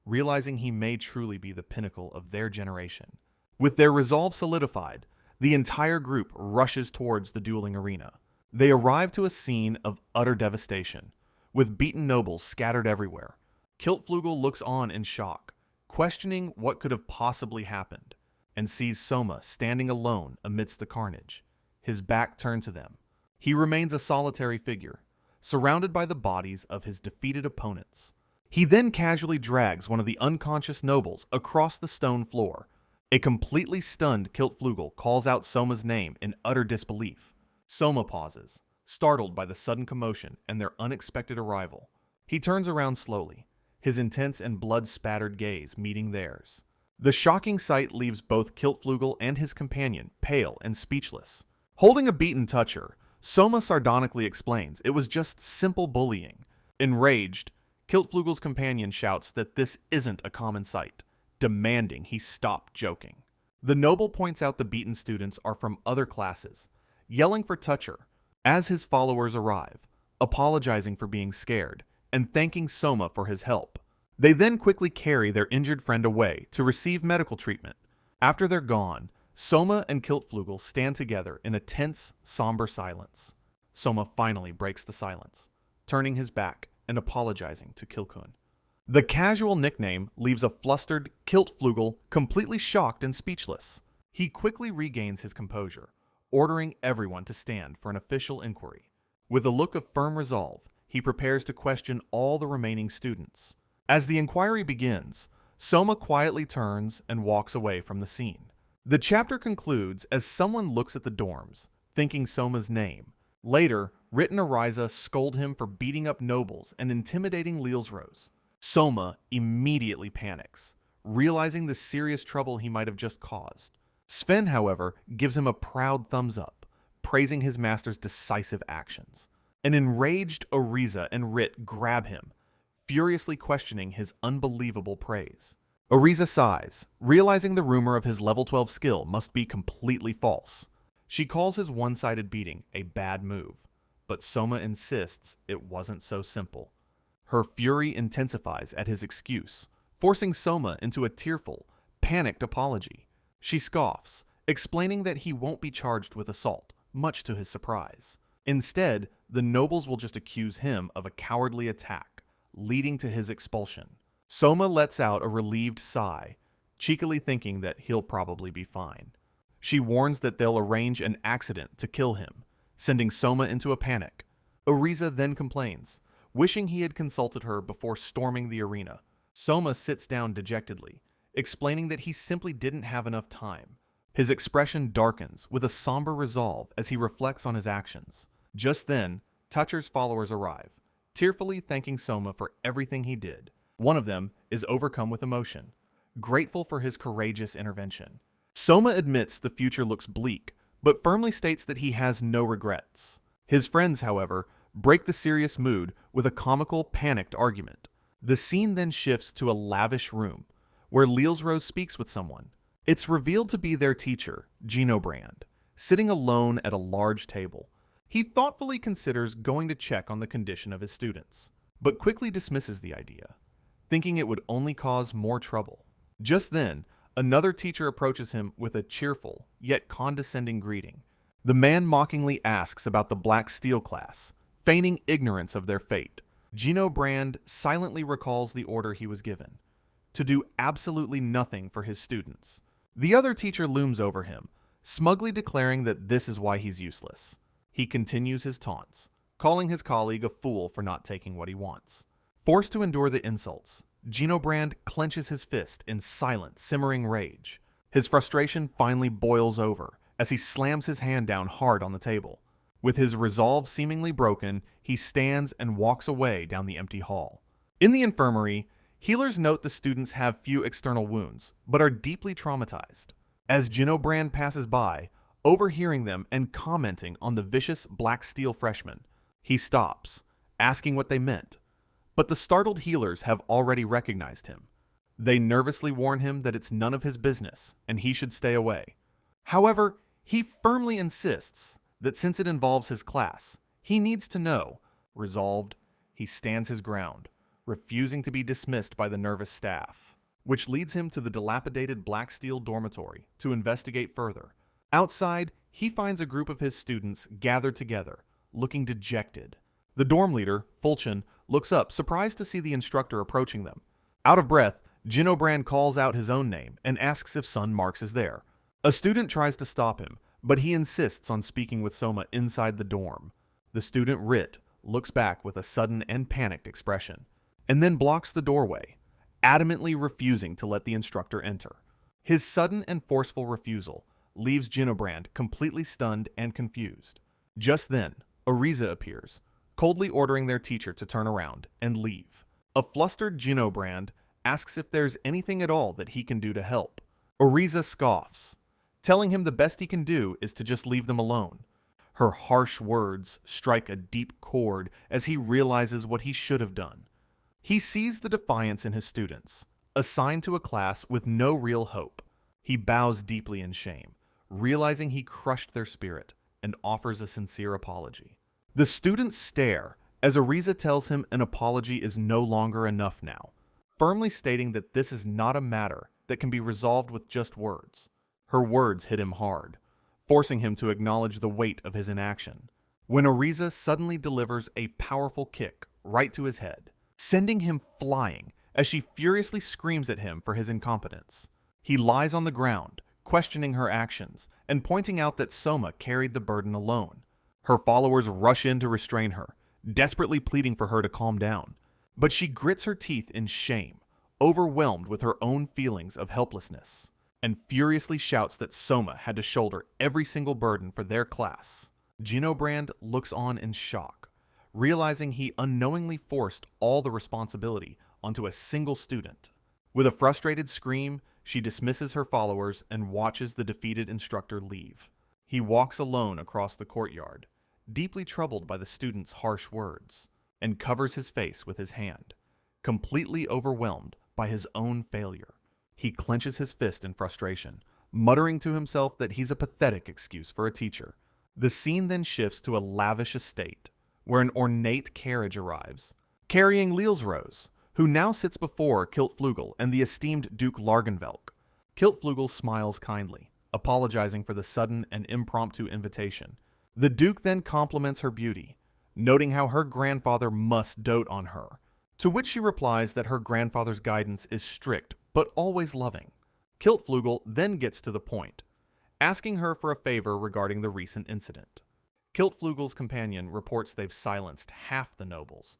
realizing he may truly be the pinnacle of their generation. With their resolve solidified, the entire group rushes towards the dueling arena. They arrive to a scene of utter devastation, with beaten nobles scattered everywhere. Kiltflugel looks on in shock, questioning what could have possibly happened, and sees Soma standing alone amidst the carnage, his back turned to them. He remains a solitary figure, surrounded by the bodies of his defeated opponents. He then casually drags one of the unconscious nobles across the stone floor. A completely stunned Kiltflugel calls out Soma's name in utter disbelief. Soma pauses, startled by the sudden commotion and their unexpected arrival. He turns around slowly, his intense and blood-spattered gaze meeting theirs. The shocking sight leaves both Kiltflugel and his companion pale and speechless. Holding a beaten toucher, Soma sardonically explains it was just simple bullying. Enraged, Kiltflugel's companion shouts that this isn't a common sight, demanding he stop joking. The noble points out the beaten students are from other classes, yelling for toucher as his followers arrive, apologizing for being scared and thanking Soma for his help. They then quickly carry their injured friend away to receive medical treatment. After they're gone, Soma and Kiltflugel stand together in a tense, somber silence. Soma finally breaks the silence, turning his back and apologizing to Kilkun. The casual nickname leaves a flustered Kiltflugel completely shocked and speechless. He quickly regains his composure, ordering everyone to stand for an official inquiry. With a look of firm resolve, he prepares to question all the remaining students. As the inquiry begins, Soma quietly turns and walks away from the scene. The chapter concludes as someone looks at the dorms, thinking Soma's name. Later, Rit and Ariza scold him for beating up nobles and intimidating Lyles Rose. Soma immediately panics, realizing the serious trouble he might have just caused. Sven, however, gives him a proud thumbs up, praising his master's decisive actions. An enraged Ariza and Rit grab him, furiously questioning his unbelievable praise. Ariza sighs, realizing the rumor of his level 12 skill must be completely false. She calls his one-sided beating a bad move, but Soma insists it wasn't so simple. Her fury intensifies at his excuse, forcing Soma into a tearful, panicked apology. She scoffs, explaining that he won't be charged with assault, much to his surprise. Instead, the nobles will just accuse him of a cowardly attack, leading to his expulsion. Soma lets out a relieved sigh, cheekily thinking that he'll probably be fine. She warns that they'll arrange an accident to kill him, sending Soma into a panic. Ariza then complains, wishing he had consulted her before storming the arena. Soma sits down dejectedly, explaining that he simply didn't have enough time. His expression darkens with a somber resolve as he reflects on his actions. Just then, Toucher's followers arrive, tearfully thanking Soma for everything he did. One of them is overcome with emotion, grateful for his courageous intervention. Soma admits the future looks bleak, but firmly states that he has no regrets. His friends, however, break the serious mood with a comical, panicked argument. The scene then shifts to a lavish room, where Lyles Rose speaks with someone. It's revealed to be their teacher, Brand, sitting alone at a large table. He thoughtfully considers going to check on the condition of his students, but quickly dismisses the idea, thinking it would only cause more trouble. Just then, another teacher approaches him with a cheerful, yet condescending greeting. The man mockingly asks about the Black Steel class, feigning ignorance of their fate. Brand silently recalls the order he was given, to do absolutely nothing for his students. The other teacher looms over him, smugly declaring that this is why he's useless. He continues his taunts, calling his colleague a fool for not taking what he wants. Forced to endure the insults, Brand clenches his fist in silent, simmering rage. His frustration finally boils over as he slams his hand down hard on the table. With his resolve seemingly broken, he stands and walks away down the empty hall. In the infirmary, healers note the students have few external wounds, but are deeply traumatized. As Brand passes by, Overhearing them and commenting on the vicious black steel freshman, he stops, asking what they meant. But the startled healers have already recognized him. They nervously warn him that it's none of his business and he should stay away. However, he firmly insists that since it involves his class, he needs to know. Resolved, he stands his ground, refusing to be dismissed by the nervous staff, which leads him to the dilapidated black steel dormitory to investigate further. Outside, he finds a group of his students gathered together, looking dejected. The dorm leader, Fulchen, looks up, surprised to see the instructor approaching them. Out of breath, Ginobrand calls out his own name and asks if son Marks is there. A student tries to stop him, but he insists on speaking with Soma inside the dorm. The student, Rit, looks back with a sudden and panicked expression, and then blocks the doorway, adamantly refusing to let the instructor enter. His sudden and forceful refusal leaves Ginobrand completely stunned and confused. Just then, Ariza appears, coldly ordering their teacher to turn around and leave. A flustered Ginobrand asks if there's anything at all that he can do to help. Ariza scoffs, telling him the best he can do is to just leave them alone. Her harsh words strike a deep chord as he realizes what he should have done. He sees the defiance in his students, assigned to a class with no real hope. He bows deeply in shame, realizing he crushed their spirit, and offers a sincere apology. The students stare as Ariza tells him an apology is no longer enough now, firmly stating that this is not a matter that can be resolved with just words. Her words hit him hard, forcing him to acknowledge the weight of his inaction, when Ariza suddenly delivers a powerful kick right to his head, sending him flying as she furiously screams at him for his incompetence. He lies on the ground, questioning her actions and pointing out that Soma carried the burden alone. Her followers rush in to restrain her, desperately pleading for her to calm down. But she grits her teeth in shame, overwhelmed with her own feelings of helplessness, and furiously shouts that Soma had to shoulder every single burden for their class. Ginobrand looks on in shock, realizing he unknowingly forced all the responsibility onto a single student. With a frustrated scream, she dismisses her followers and watches the defeated instructor leave. He walks alone across the courtyard, deeply troubled by the student's harsh words, and covers his face with his hand, completely overwhelmed by his own failure. He clenches his fist in frustration, muttering to himself that he's a pathetic excuse for a teacher. The scene then shifts to a lavish estate, where an ornate carriage arrives, carrying Leelsrose, who now sits before Kiltflugel and the esteemed Duke Largenvelk. Kiltflugel smiles kindly, apologizing for the sudden and impromptu invitation. The Duke then compliments her beauty, noting how her grandfather must dote on her, to which she replies that her grandfather's guidance is strict but always loving. Kiltflugel then gets to the point, asking her for a favor regarding the recent incident. Kiltflugel's companion reports they've silenced half the nobles,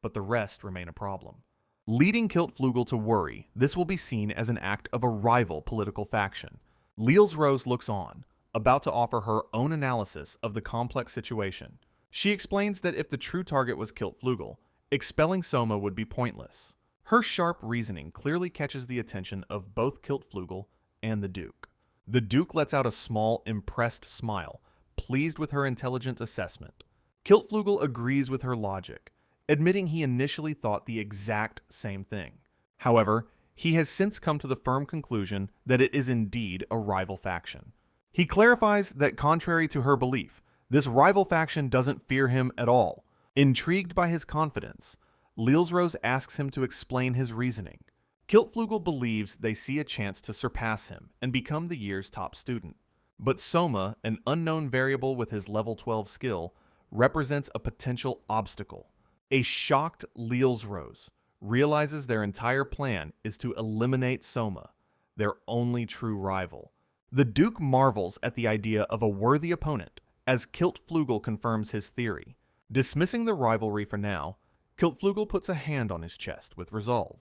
but the rest remain a problem. Leading Kiltflugel to worry, this will be seen as an act of a rival political faction. Leelsrose looks on, about to offer her own analysis of the complex situation. She explains that if the true target was Kiltflugel, expelling Soma would be pointless. Her sharp reasoning clearly catches the attention of both Kiltflugel and the Duke. The Duke lets out a small, impressed smile, pleased with her intelligent assessment. Kiltflugel agrees with her logic, admitting he initially thought the exact same thing. However, he has since come to the firm conclusion that it is indeed a rival faction. He clarifies that contrary to her belief, this rival faction doesn't fear him at all. Intrigued by his confidence, Leelsrose asks him to explain his reasoning. Kiltflugel believes they see a chance to surpass him and become the year's top student. But Soma, an unknown variable with his level 12 skill, represents a potential obstacle. A shocked Leelsrose realizes their entire plan is to eliminate Soma, their only true rival. The Duke marvels at the idea of a worthy opponent, as Kiltflugel confirms his theory. Dismissing the rivalry for now, Kiltflugel puts a hand on his chest with resolve,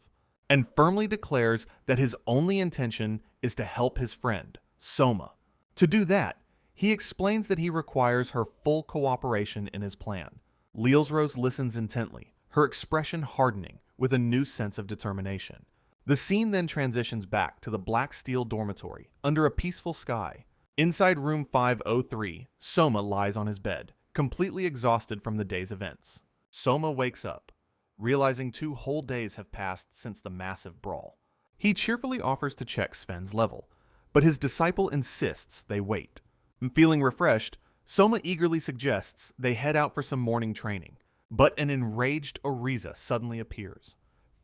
and firmly declares that his only intention is to help his friend, Soma. To do that, he explains that he requires her full cooperation in his plan. Leelsrose listens intently, her expression hardening with a new sense of determination. The scene then transitions back to the black steel dormitory under a peaceful sky. Inside room 503, Soma lies on his bed, completely exhausted from the day's events. Soma wakes up, realizing 2 whole days have passed since the massive brawl. He cheerfully offers to check Sven's level, but his disciple insists they wait. Feeling refreshed, Soma eagerly suggests they head out for some morning training, but an enraged Oriza suddenly appears,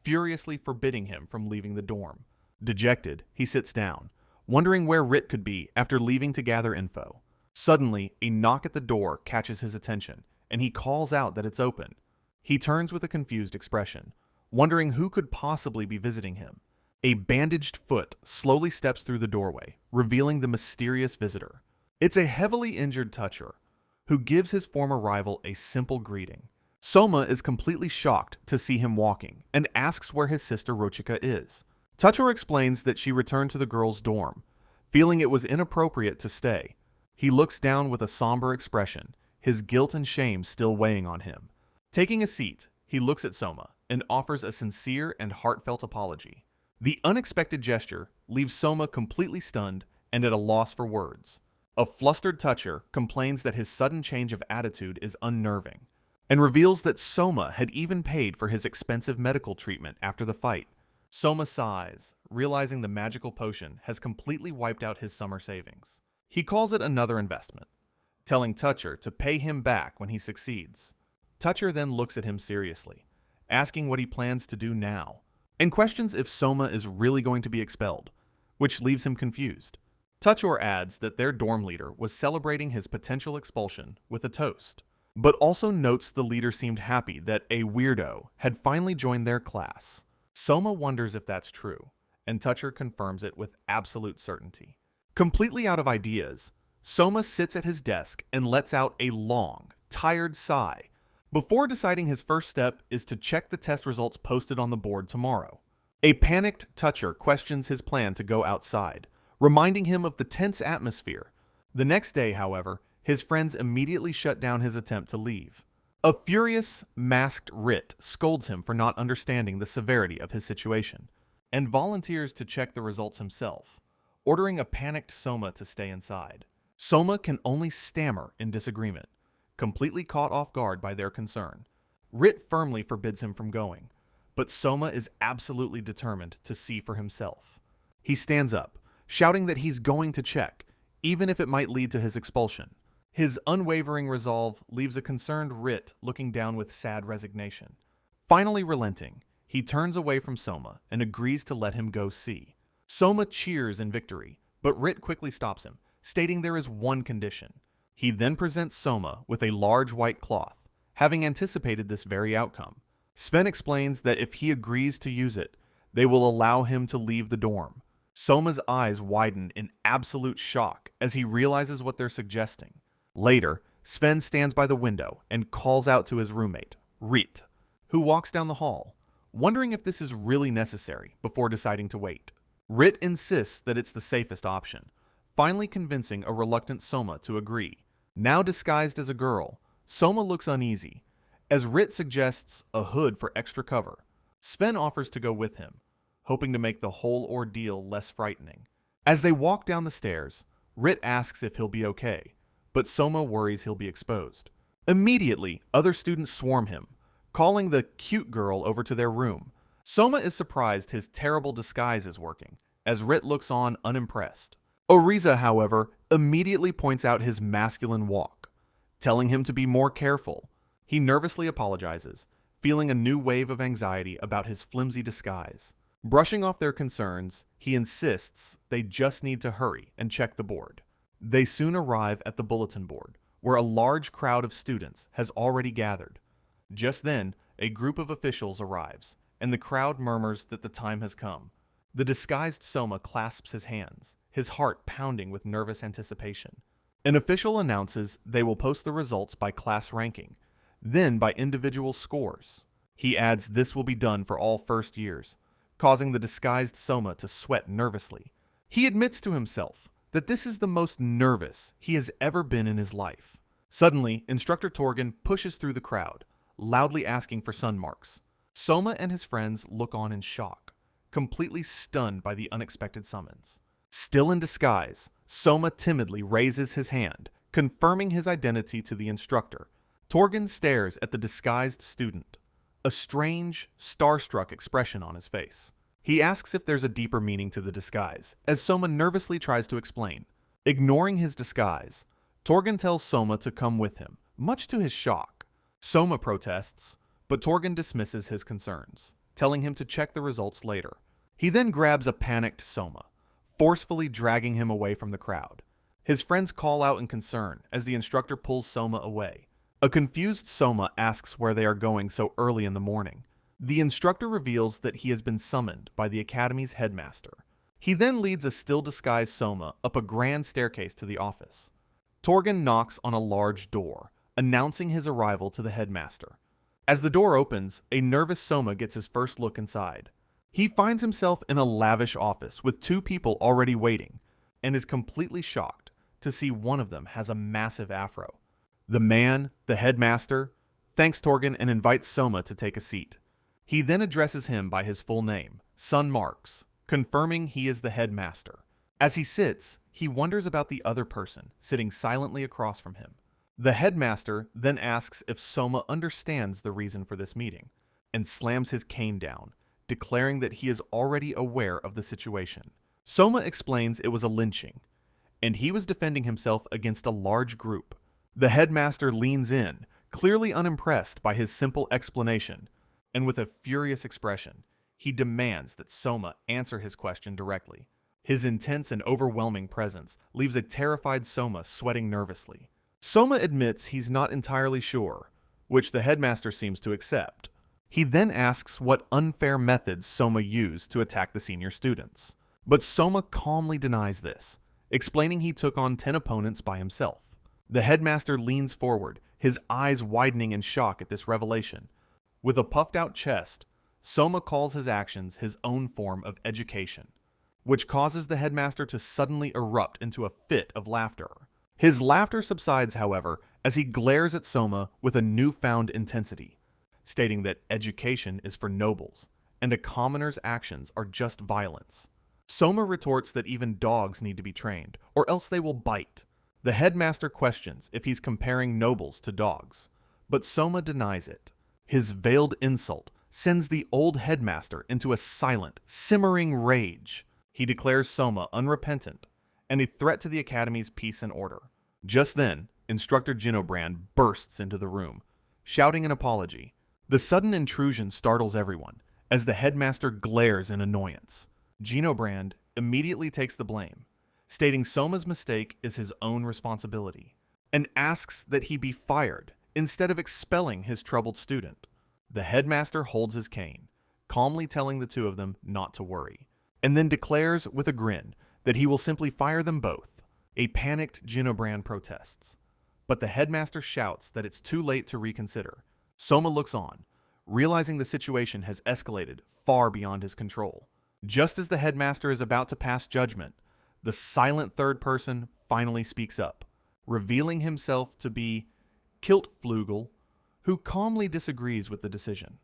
furiously forbidding him from leaving the dorm. Dejected, he sits down, wondering where Rit could be after leaving to gather info. Suddenly, a knock at the door catches his attention, and he calls out that it's open. He turns with a confused expression, wondering who could possibly be visiting him. A bandaged foot slowly steps through the doorway, revealing the mysterious visitor. It's a heavily injured Toucher, who gives his former rival a simple greeting. Soma is completely shocked to see him walking, and asks where his sister Rochika is. Toucher explains that she returned to the girls' dorm, feeling it was inappropriate to stay. He looks down with a somber expression, his guilt and shame still weighing on him. Taking a seat, he looks at Soma and offers a sincere and heartfelt apology. The unexpected gesture leaves Soma completely stunned and at a loss for words. A flustered Toucher complains that his sudden change of attitude is unnerving, and reveals that Soma had even paid for his expensive medical treatment after the fight. Soma sighs, realizing the magical potion has completely wiped out his summer savings. He calls it another investment, telling Toucher to pay him back when he succeeds. Toucher then looks at him seriously, asking what he plans to do now, and questions if Soma is really going to be expelled, which leaves him confused. Toucher adds that their dorm leader was celebrating his potential expulsion with a toast, but also notes the leader seemed happy that a weirdo had finally joined their class. Soma wonders if that's true, and Toucher confirms it with absolute certainty. Completely out of ideas, Soma sits at his desk and lets out a long, tired sigh, before deciding his first step is to check the test results posted on the board tomorrow. A panicked Toucher questions his plan to go outside, reminding him of the tense atmosphere. The next day, however, his friends immediately shut down his attempt to leave. A furious, masked Rit scolds him for not understanding the severity of his situation, and volunteers to check the results himself, ordering a panicked Soma to stay inside. Soma can only stammer in disagreement, completely caught off guard by their concern. Rit firmly forbids him from going, but Soma is absolutely determined to see for himself. He stands up, shouting that he's going to check, even if it might lead to his expulsion. His unwavering resolve leaves a concerned Rit looking down with sad resignation. Finally relenting, he turns away from Soma and agrees to let him go see. Soma cheers in victory, but Rit quickly stops him, stating there is one condition. He then presents Soma with a large white cloth, having anticipated this very outcome. Sven explains that if he agrees to use it, they will allow him to leave the dorm. Soma's eyes widen in absolute shock as he realizes what they're suggesting. Later, Sven stands by the window and calls out to his roommate, Rit, who walks down the hall, wondering if this is really necessary before deciding to wait. Rit insists that it's the safest option, finally convincing a reluctant Soma to agree. Now disguised as a girl, Soma looks uneasy, as Rit suggests a hood for extra cover. Sven offers to go with him, hoping to make the whole ordeal less frightening. As they walk down the stairs, Rit asks if he'll be okay, but Soma worries he'll be exposed. Immediately, other students swarm him, calling the cute girl over to their room. Soma is surprised his terrible disguise is working, as Rit looks on unimpressed. Oriza, however, immediately points out his masculine walk, telling him to be more careful. He nervously apologizes, feeling a new wave of anxiety about his flimsy disguise. Brushing off their concerns, he insists they just need to hurry and check the board. They soon arrive at the bulletin board, where a large crowd of students has already gathered. Just then, a group of officials arrives, and the crowd murmurs that the time has come. The disguised Soma clasps his hands, his heart pounding with nervous anticipation. An official announces they will post the results by class ranking, then by individual scores. He adds this will be done for all first years, causing the disguised Soma to sweat nervously. He admits to himself that this is the most nervous he has ever been in his life. Suddenly, Instructor Torgen pushes through the crowd, loudly asking for sun marks. Soma and his friends look on in shock, completely stunned by the unexpected summons. Still in disguise, Soma timidly raises his hand, confirming his identity to the instructor. Torgen stares at the disguised student, a strange, starstruck expression on his face. He asks if there's a deeper meaning to the disguise, as Soma nervously tries to explain. Ignoring his disguise, Torgen tells Soma to come with him, much to his shock. Soma protests, but Torgen dismisses his concerns, telling him to check the results later. He then grabs a panicked Soma, forcefully dragging him away from the crowd. His friends call out in concern as the instructor pulls Soma away. A confused Soma asks where they are going so early in the morning. The instructor reveals that he has been summoned by the academy's headmaster. He then leads a still-disguised Soma up a grand staircase to the office. Torgen knocks on a large door, announcing his arrival to the headmaster. As the door opens, a nervous Soma gets his first look inside. He finds himself in a lavish office with two people already waiting, and is completely shocked to see one of them has a massive afro. The man, the headmaster, thanks Torgen and invites Soma to take a seat. He then addresses him by his full name, Son Marks, confirming he is the headmaster. As he sits, he wonders about the other person sitting silently across from him. The headmaster then asks if Soma understands the reason for this meeting, and slams his cane down, declaring that he is already aware of the situation. Soma explains it was a lynching, and he was defending himself against a large group. The headmaster leans in, clearly unimpressed by his simple explanation, and with a furious expression, he demands that Soma answer his question directly. His intense and overwhelming presence leaves a terrified Soma sweating nervously. Soma admits he's not entirely sure, which the headmaster seems to accept. He then asks what unfair methods Soma used to attack the senior students. But Soma calmly denies this, explaining he took on 10 opponents by himself. The headmaster leans forward, his eyes widening in shock at this revelation. With a puffed-out chest, Soma calls his actions his own form of education, which causes the headmaster to suddenly erupt into a fit of laughter. His laughter subsides, however, as he glares at Soma with a newfound intensity, stating that education is for nobles, and a commoner's actions are just violence. Soma retorts that even dogs need to be trained, or else they will bite. The headmaster questions if he's comparing nobles to dogs, but Soma denies it. His veiled insult sends the old headmaster into a silent, simmering rage. He declares Soma unrepentant and a threat to the academy's peace and order. Just then, Instructor Ginobrand bursts into the room, shouting an apology. The sudden intrusion startles everyone, as the headmaster glares in annoyance. Ginobrand immediately takes the blame, stating Soma's mistake is his own responsibility, and asks that he be fired instead of expelling his troubled student. The headmaster holds his cane, calmly telling the two of them not to worry, and then declares with a grin that he will simply fire them both. A panicked Ginobrand protests, but the headmaster shouts that it's too late to reconsider. Soma looks on, realizing the situation has escalated far beyond his control. Just as the headmaster is about to pass judgment, the silent third person finally speaks up, revealing himself to be Kiltflugel, who calmly disagrees with the decision.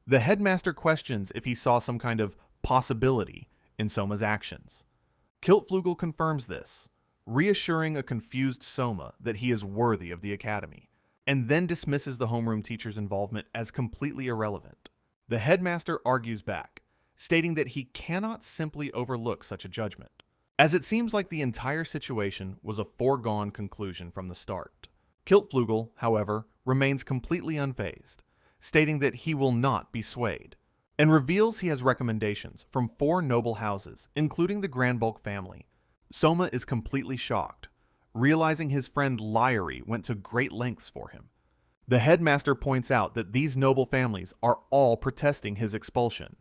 The headmaster questions if he saw some kind of possibility in Soma's actions. Kiltflugel confirms this, reassuring a confused Soma that he is worthy of the academy, and then dismisses the homeroom teacher's involvement as completely irrelevant. The headmaster argues back, stating that he cannot simply overlook such a judgment, as it seems like the entire situation was a foregone conclusion from the start. Kiltflugel, however, remains completely unfazed, stating that he will not be swayed, and reveals he has recommendations from 4 noble houses, including the Granbulk family. Soma is completely shocked, realizing his friend Lyrie went to great lengths for him. The headmaster points out that these noble families are all protesting his expulsion,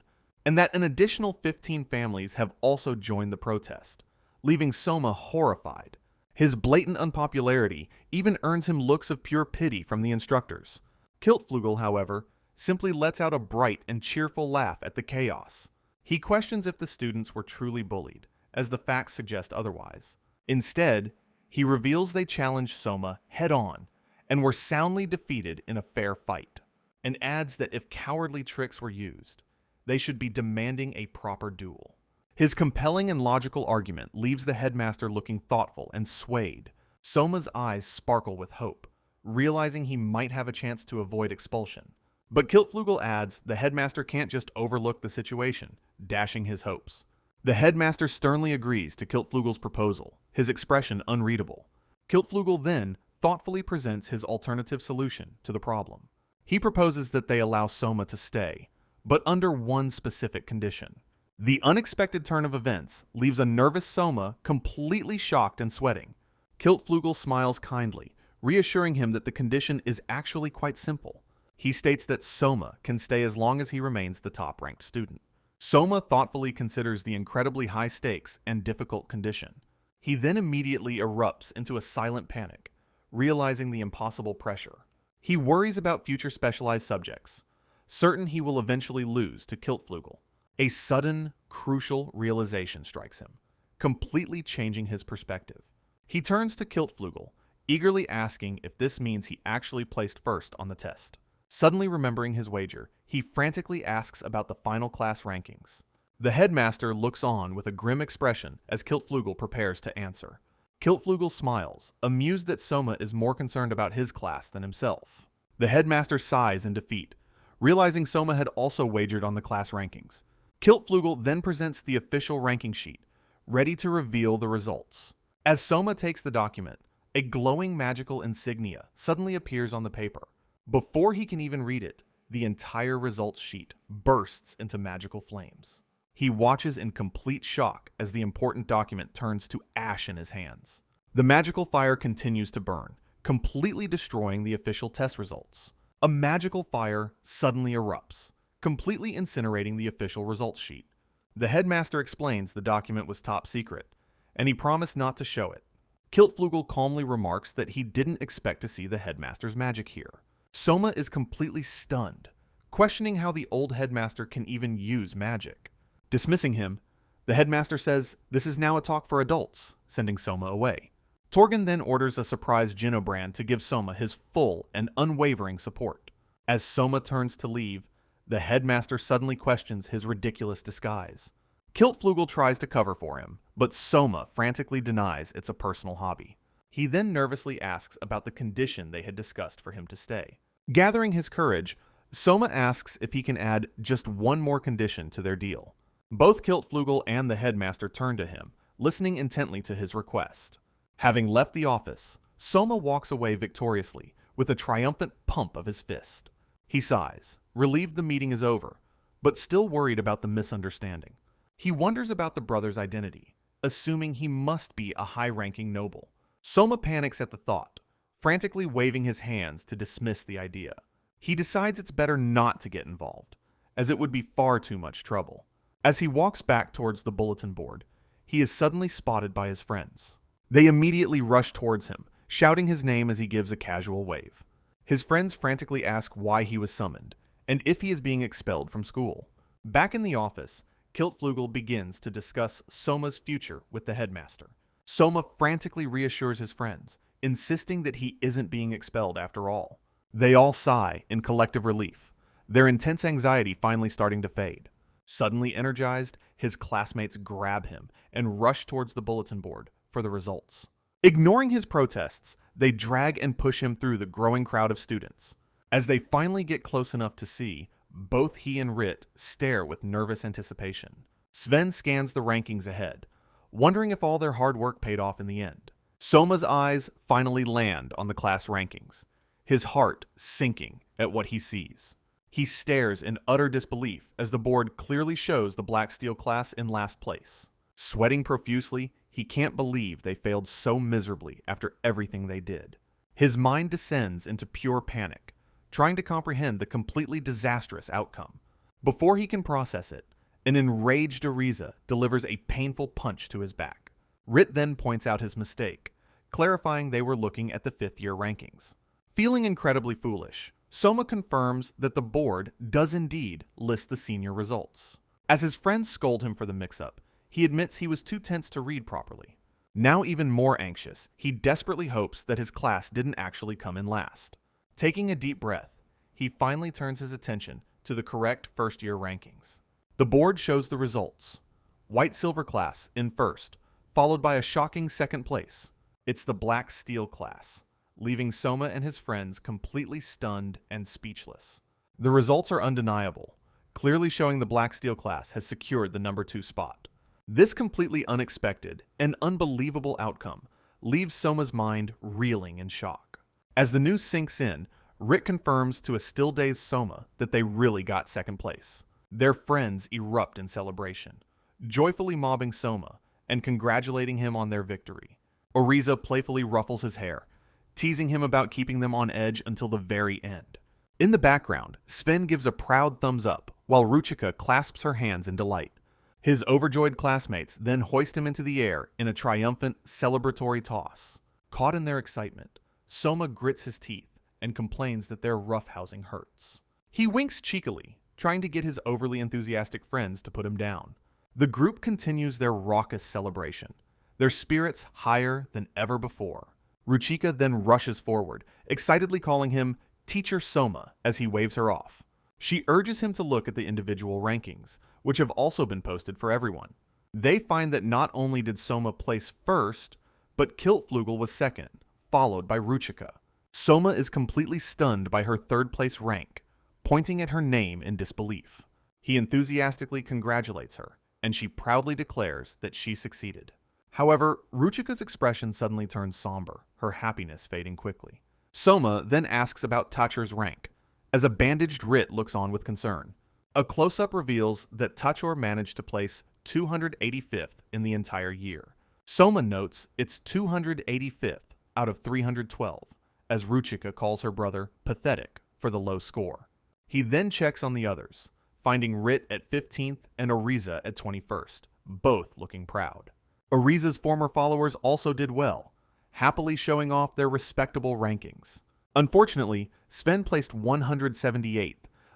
and that an additional 15 families have also joined the protest, leaving Soma horrified. His blatant unpopularity even earns him looks of pure pity from the instructors. Kiltflugel, however, simply lets out a bright and cheerful laugh at the chaos. He questions if the students were truly bullied, as the facts suggest otherwise. Instead, he reveals they challenged Soma head-on and were soundly defeated in a fair fight, and adds that if cowardly tricks were used, they should be demanding a proper duel. His compelling and logical argument leaves the headmaster looking thoughtful and swayed. Soma's eyes sparkle with hope, realizing he might have a chance to avoid expulsion. But Kiltflugel adds the headmaster can't just overlook the situation, dashing his hopes. The headmaster sternly agrees to Kiltflugel's proposal, his expression unreadable. Kiltflugel then thoughtfully presents his alternative solution to the problem. He proposes that they allow Soma to stay, but under one specific condition. The unexpected turn of events leaves a nervous Soma completely shocked and sweating. Kiltflugel smiles kindly, reassuring him that the condition is actually quite simple. He states that Soma can stay as long as he remains the top-ranked student. Soma thoughtfully considers the incredibly high stakes and difficult condition. He then immediately erupts into a silent panic, realizing the impossible pressure. He worries about future specialized subjects, certain he will eventually lose to Kiltflugel. A sudden, crucial realization strikes him, completely changing his perspective. He turns to Kiltflugel, eagerly asking if this means he actually placed first on the test. Suddenly remembering his wager, he frantically asks about the final class rankings. The headmaster looks on with a grim expression as Kiltflugel prepares to answer. Kiltflugel smiles, amused that Soma is more concerned about his class than himself. The headmaster sighs in defeat, realizing Soma had also wagered on the class rankings. Kiltflugel then presents the official ranking sheet, ready to reveal the results. As Soma takes the document, a glowing magical insignia suddenly appears on the paper. Before he can even read it, the entire results sheet bursts into magical flames. He watches in complete shock as the important document turns to ash in his hands. The magical fire continues to burn, completely destroying the official test results. A magical fire suddenly erupts, completely incinerating the official results sheet. The headmaster explains the document was top secret, and he promised not to show it. Kiltflugel calmly remarks that he didn't expect to see the headmaster's magic here. Soma is completely stunned, questioning how the old headmaster can even use magic. Dismissing him, the headmaster says this is now a talk for adults, sending Soma away. Torgen then orders a surprise Ginobrand to give Soma his full and unwavering support. As Soma turns to leave, the headmaster suddenly questions his ridiculous disguise. Kiltflugel tries to cover for him, but Soma frantically denies it's a personal hobby. He then nervously asks about the condition they had discussed for him to stay. Gathering his courage, Soma asks if he can add just one more condition to their deal. Both Kiltflugel and the headmaster turn to him, listening intently to his request. Having left the office, Soma walks away victoriously with a triumphant pump of his fist. He sighs, relieved the meeting is over, but still worried about the misunderstanding. He wonders about the brother's identity, assuming he must be a high-ranking noble. Soma panics at the thought, frantically waving his hands to dismiss the idea. He decides it's better not to get involved, as it would be far too much trouble. As he walks back towards the bulletin board, he is suddenly spotted by his friends. They immediately rush towards him, shouting his name as he gives a casual wave. His friends frantically ask why he was summoned, and if he is being expelled from school. Back in the office, Kiltflugel begins to discuss Soma's future with the headmaster. Soma frantically reassures his friends, insisting that he isn't being expelled after all. They all sigh in collective relief, their intense anxiety finally starting to fade. Suddenly energized, his classmates grab him and rush towards the bulletin board for the results. Ignoring his protests, they drag and push him through the growing crowd of students. As they finally get close enough to see, both he and Rit stare with nervous anticipation. Sven scans the rankings ahead, wondering if all their hard work paid off in the end. Soma's eyes finally land on the class rankings, his heart sinking at what he sees. He stares in utter disbelief as the board clearly shows the Black Steel class in last place. Sweating profusely, he can't believe they failed so miserably after everything they did. His mind descends into pure panic, trying to comprehend the completely disastrous outcome. Before he can process it, an enraged Ariza delivers a painful punch to his back. Rit then points out his mistake, clarifying they were looking at the fifth-year rankings. Feeling incredibly foolish, Soma confirms that the board does indeed list the senior results. As his friends scold him for the mix-up, he admits he was too tense to read properly. Now even more anxious, he desperately hopes that his class didn't actually come in last. Taking a deep breath, he finally turns his attention to the correct first-year rankings. The board shows the results. White Silver class in first, followed by a shocking second place. It's the Black Steel class, leaving Soma and his friends completely stunned and speechless. The results are undeniable, clearly showing the Black Steel class has secured the number 2 spot. This completely unexpected and unbelievable outcome leaves Soma's mind reeling in shock. As the news sinks in, Rick confirms to a still-dazed Soma that they really got second place. Their friends erupt in celebration, joyfully mobbing Soma and congratulating him on their victory. Oriza playfully ruffles his hair, teasing him about keeping them on edge until the very end. In the background, Sven gives a proud thumbs up, while Ruchika clasps her hands in delight. His overjoyed classmates then hoist him into the air in a triumphant, celebratory toss. Caught in their excitement, Soma grits his teeth and complains that their roughhousing hurts. He winks cheekily, trying to get his overly enthusiastic friends to put him down. The group continues their raucous celebration, their spirits higher than ever before. Ruchika then rushes forward, excitedly calling him Teacher Soma as he waves her off. She urges him to look at the individual rankings, which have also been posted for everyone. They find that not only did Soma place first, but Kiltflugel was second, followed by Ruchika. Soma is completely stunned by her third-place rank, pointing at her name in disbelief. He enthusiastically congratulates her, and she proudly declares that she succeeded. However, Ruchika's expression suddenly turns somber, her happiness fading quickly. Soma then asks about Tachor's rank, as a bandaged Rit looks on with concern. A close-up reveals that Tachor managed to place 285th in the entire year. Soma notes it's 285th out of 312, as Ruchika calls her brother pathetic for the low score. He then checks on the others, finding Rit at 15th and Oriza at 21st, both looking proud. Oriza's former followers also did well, happily showing off their respectable rankings. Unfortunately, Sven placed 178th,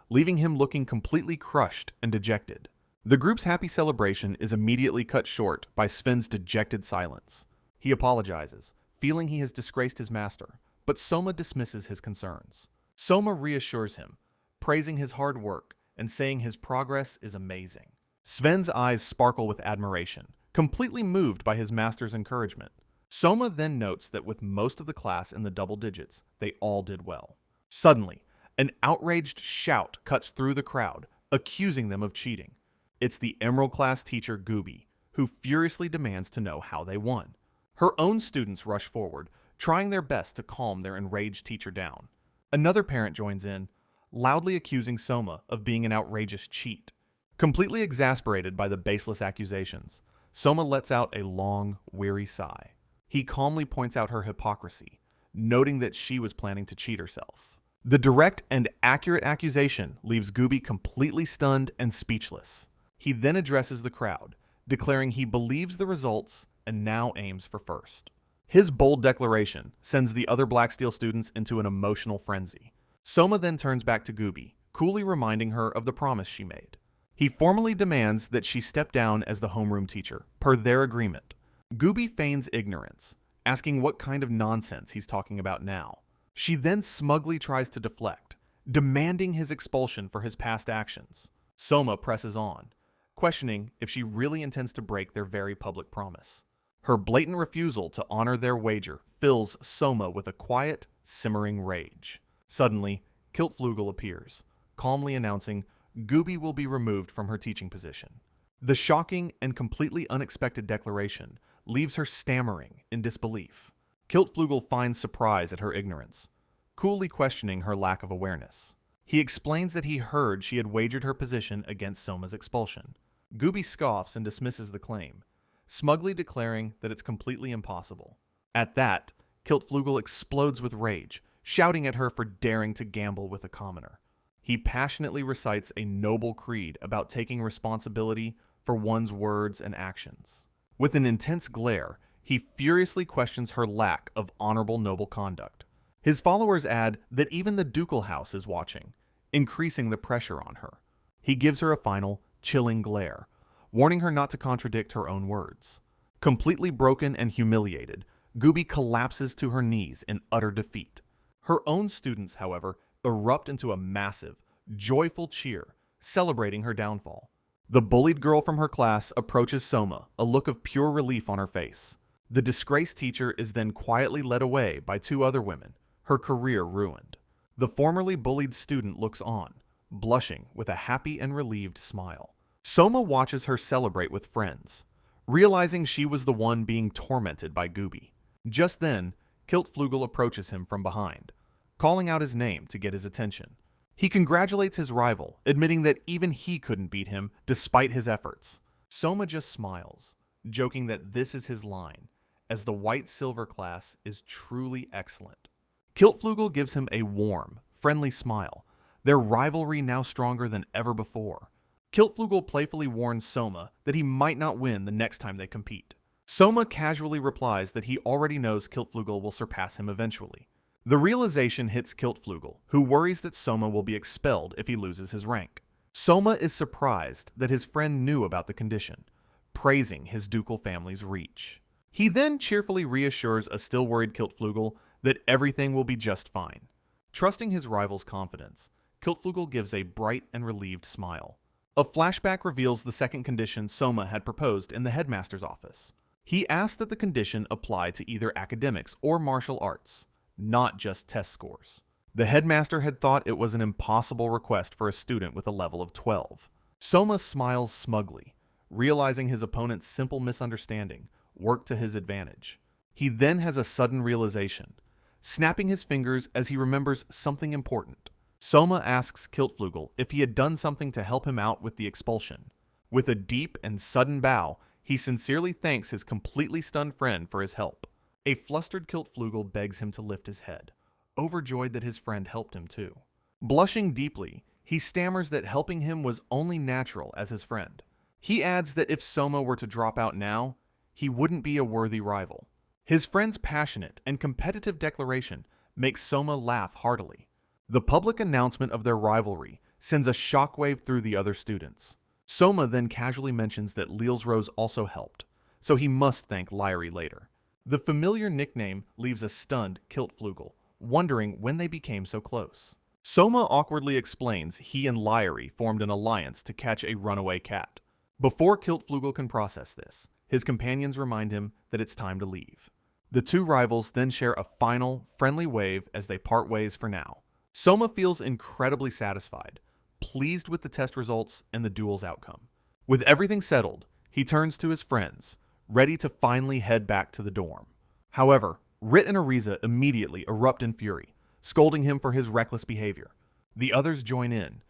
leaving him looking completely crushed and dejected. The group's happy celebration is immediately cut short by Sven's dejected silence. He apologizes, feeling he has disgraced his master, but Soma dismisses his concerns. Soma reassures him, praising his hard work and saying his progress is amazing. Sven's eyes sparkle with admiration, completely moved by his master's encouragement. Soma then notes that with most of the class in the double digits, they all did well. Suddenly, an outraged shout cuts through the crowd, accusing them of cheating. It's the Emerald class teacher Gooby, who furiously demands to know how they won. Her own students rush forward, trying their best to calm their enraged teacher down. Another parent joins in, loudly accusing Soma of being an outrageous cheat. Completely exasperated by the baseless accusations, Soma lets out a long, weary sigh. He calmly points out her hypocrisy, noting that she was planning to cheat herself. The direct and accurate accusation leaves Gooby completely stunned and speechless. He then addresses the crowd, declaring he believes the results and now aims for first. His bold declaration sends the other Black Steel students into an emotional frenzy. Soma then turns back to Gooby, coolly reminding her of the promise she made. He formally demands that she step down as the homeroom teacher, per their agreement. Gooby feigns ignorance, asking what kind of nonsense he's talking about now. She then smugly tries to deflect, demanding his expulsion for his past actions. Soma presses on, questioning if she really intends to break their very public promise. Her blatant refusal to honor their wager fills Soma with a quiet, simmering rage. Suddenly, Kiltflugel appears, calmly announcing Gooby will be removed from her teaching position. The shocking and completely unexpected declaration leaves her stammering in disbelief. Kiltflugel finds surprise at her ignorance, coolly questioning her lack of awareness. He explains that he heard she had wagered her position against Soma's expulsion. Gooby scoffs and dismisses the claim, smugly declaring that it's completely impossible. At that, Kiltflugel explodes with rage, shouting at her for daring to gamble with a commoner. He passionately recites a noble creed about taking responsibility for one's words and actions. With an intense glare, he furiously questions her lack of honorable noble conduct. His followers add that even the ducal house is watching, increasing the pressure on her. He gives her a final, chilling glare, warning her not to contradict her own words. Completely broken and humiliated, Gooby collapses to her knees in utter defeat. Her own students, however, erupt into a massive, joyful cheer, celebrating her downfall. The bullied girl from her class approaches Soma, a look of pure relief on her face. The disgraced teacher is then quietly led away by two other women, her career ruined. The formerly bullied student looks on, blushing with a happy and relieved smile. Soma watches her celebrate with friends, realizing she was the one being tormented by Gooby. Just then, Kiltflugel approaches him from behind, calling out his name to get his attention. He congratulates his rival, admitting that even he couldn't beat him despite his efforts. Soma just smiles, joking that this is his line, as the white-silver class is truly excellent. Kiltflugel gives him a warm, friendly smile, their rivalry now stronger than ever before. Kiltflugel playfully warns Soma that he might not win the next time they compete. Soma casually replies that he already knows Kiltflugel will surpass him eventually. The realization hits Kiltflugel, who worries that Soma will be expelled if he loses his rank. Soma is surprised that his friend knew about the condition, praising his ducal family's reach. He then cheerfully reassures a still worried Kiltflugel that everything will be just fine. Trusting his rival's confidence, Kiltflugel gives a bright and relieved smile. A flashback reveals the second condition Soma had proposed in the headmaster's office. He asked that the condition apply to either academics or martial arts, not just test scores. The headmaster had thought it was an impossible request for a student with a level of 12. Soma smiles smugly, realizing his opponent's simple misunderstanding worked to his advantage. He then has a sudden realization, snapping his fingers as he remembers something important. Soma asks Kiltflugel if he had done something to help him out with the expulsion. With a deep and sudden bow, he sincerely thanks his completely stunned friend for his help. A flustered Kiltflugel begs him to lift his head, overjoyed that his friend helped him too. Blushing deeply, he stammers that helping him was only natural as his friend. He adds that if Soma were to drop out now, he wouldn't be a worthy rival. His friend's passionate and competitive declaration makes Soma laugh heartily. The public announcement of their rivalry sends a shockwave through the other students. Soma then casually mentions that Leel's Rose also helped, so he must thank Lyrie later. The familiar nickname leaves a stunned Kiltflugel, wondering when they became so close. Soma awkwardly explains he and Lyrie formed an alliance to catch a runaway cat. Before Kiltflugel can process this, his companions remind him that it's time to leave. The two rivals then share a final, friendly wave as they part ways for now. Soma feels incredibly satisfied, pleased with the test results and the duel's outcome. With everything settled, he turns to his friends, ready to finally head back to the dorm. However, Rit and Ariza immediately erupt in fury, scolding him for his reckless behavior. The others join in,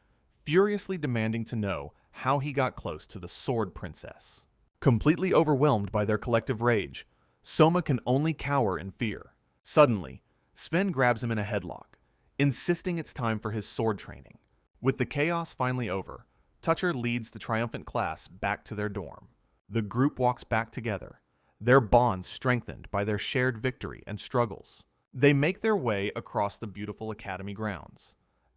furiously demanding to know how he got close to the Sword Princess. Completely overwhelmed by their collective rage, Soma can only cower in fear. Suddenly, Sven grabs him in a headlock, insisting it's time for his sword training. With the chaos finally over, Toucher leads the triumphant class back to their dorm. The group walks back together, their bonds strengthened by their shared victory and struggles. They make their way across the beautiful academy grounds,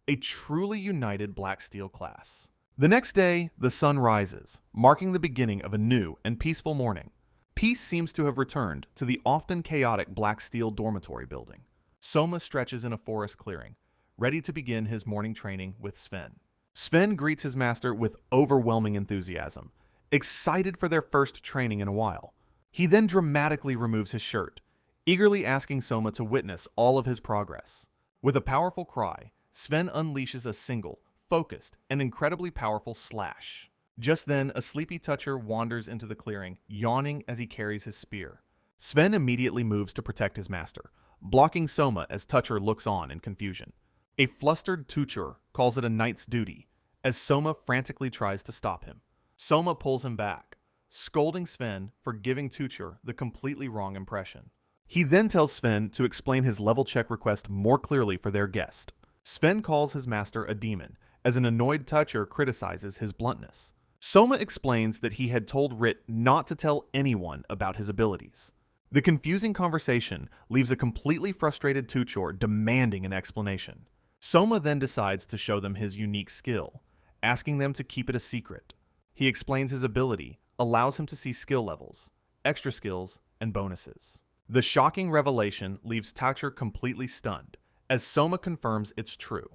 a truly united Black Steel class. The next day, the sun rises, marking the beginning of a new and peaceful morning. Peace seems to have returned to the often chaotic Black Steel dormitory building. Soma stretches in a forest clearing, ready to begin his morning training with Sven. Sven greets his master with overwhelming enthusiasm, excited for their first training in a while. He then dramatically removes his shirt, eagerly asking Soma to witness all of his progress. With a powerful cry, Sven unleashes a single, focused, and incredibly powerful slash. Just then, a sleepy Toucher wanders into the clearing, yawning as he carries his spear. Sven immediately moves to protect his master, blocking Soma as Toucher looks on in confusion. A flustered Toucher calls it a knight's duty, as Soma frantically tries to stop him. Soma pulls him back, scolding Sven for giving Toucher the completely wrong impression. He then tells Sven to explain his level check request more clearly for their guest. Sven calls his master a demon, as an annoyed Toucher criticizes his bluntness. Soma explains that he had told Rit not to tell anyone about his abilities. The confusing conversation leaves a completely frustrated Toucher demanding an explanation. Soma then decides to show them his unique skill, asking them to keep it a secret. He explains his ability, allows him to see skill levels, extra skills, and bonuses. The shocking revelation leaves Toucher completely stunned, as Soma confirms it's true.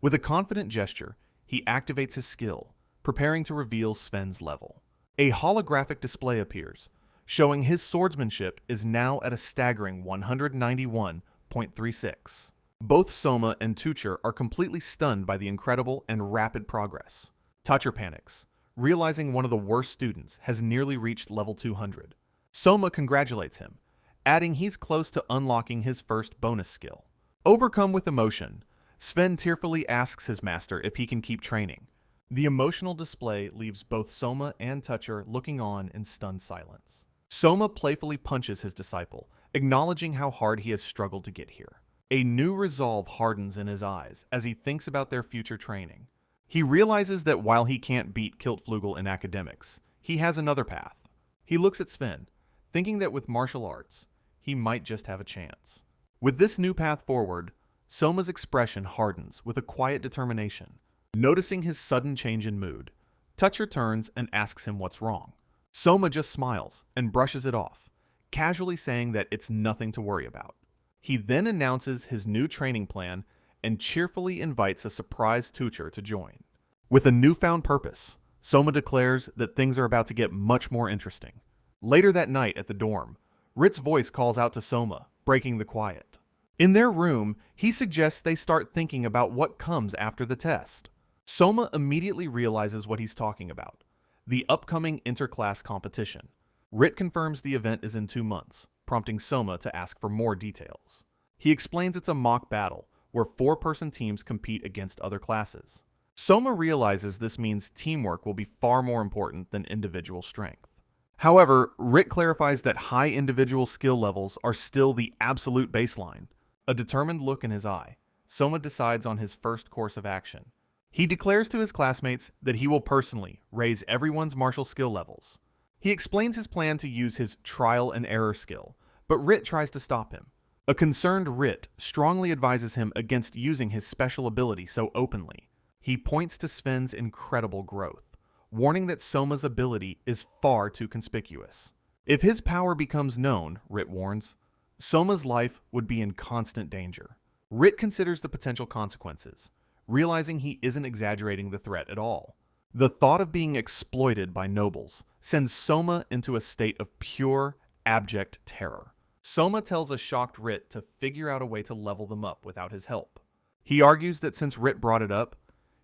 With a confident gesture, he activates his skill, preparing to reveal Sven's level. A holographic display appears, showing his swordsmanship is now at a staggering 191.36. Both Soma and Tucher are completely stunned by the incredible and rapid progress. Tucher panics, realizing one of the worst students has nearly reached level 200. Soma congratulates him, adding he's close to unlocking his first bonus skill. Overcome with emotion, Sven tearfully asks his master if he can keep training. The emotional display leaves both Soma and Tucher looking on in stunned silence. Soma playfully punches his disciple, acknowledging how hard he has struggled to get here. A new resolve hardens in his eyes as he thinks about their future training. He realizes that while he can't beat Kiltflugel in academics, he has another path. He looks at Sven, thinking that with martial arts, he might just have a chance. With this new path forward, Soma's expression hardens with a quiet determination. Noticing his sudden change in mood, Tucher turns and asks him what's wrong. Soma just smiles and brushes it off, casually saying that it's nothing to worry about. He then announces his new training plan and cheerfully invites a surprised Tucher to join. With a newfound purpose, Soma declares that things are about to get much more interesting. Later that night at the dorm, Rit's voice calls out to Soma, breaking the quiet. In their room, he suggests they start thinking about what comes after the test. Soma immediately realizes what he's talking about, the upcoming interclass competition. Rit confirms the event is in 2 months, prompting Soma to ask for more details. He explains it's a mock battle, where 4-person teams compete against other classes. Soma realizes this means teamwork will be far more important than individual strength. However, Rit clarifies that high individual skill levels are still the absolute baseline. A determined look in his eye, Soma decides on his first course of action. He declares to his classmates that he will personally raise everyone's martial skill levels. He explains his plan to use his trial and error skill, but Rit tries to stop him. A concerned Rit strongly advises him against using his special ability so openly. He points to Sven's incredible growth, warning that Soma's ability is far too conspicuous. If his power becomes known, Rit warns, Soma's life would be in constant danger. Rit considers the potential consequences, realizing he isn't exaggerating the threat at all. The thought of being exploited by nobles sends Soma into a state of pure, abject terror. Soma tells a shocked Rit to figure out a way to level them up without his help. He argues that since Rit brought it up,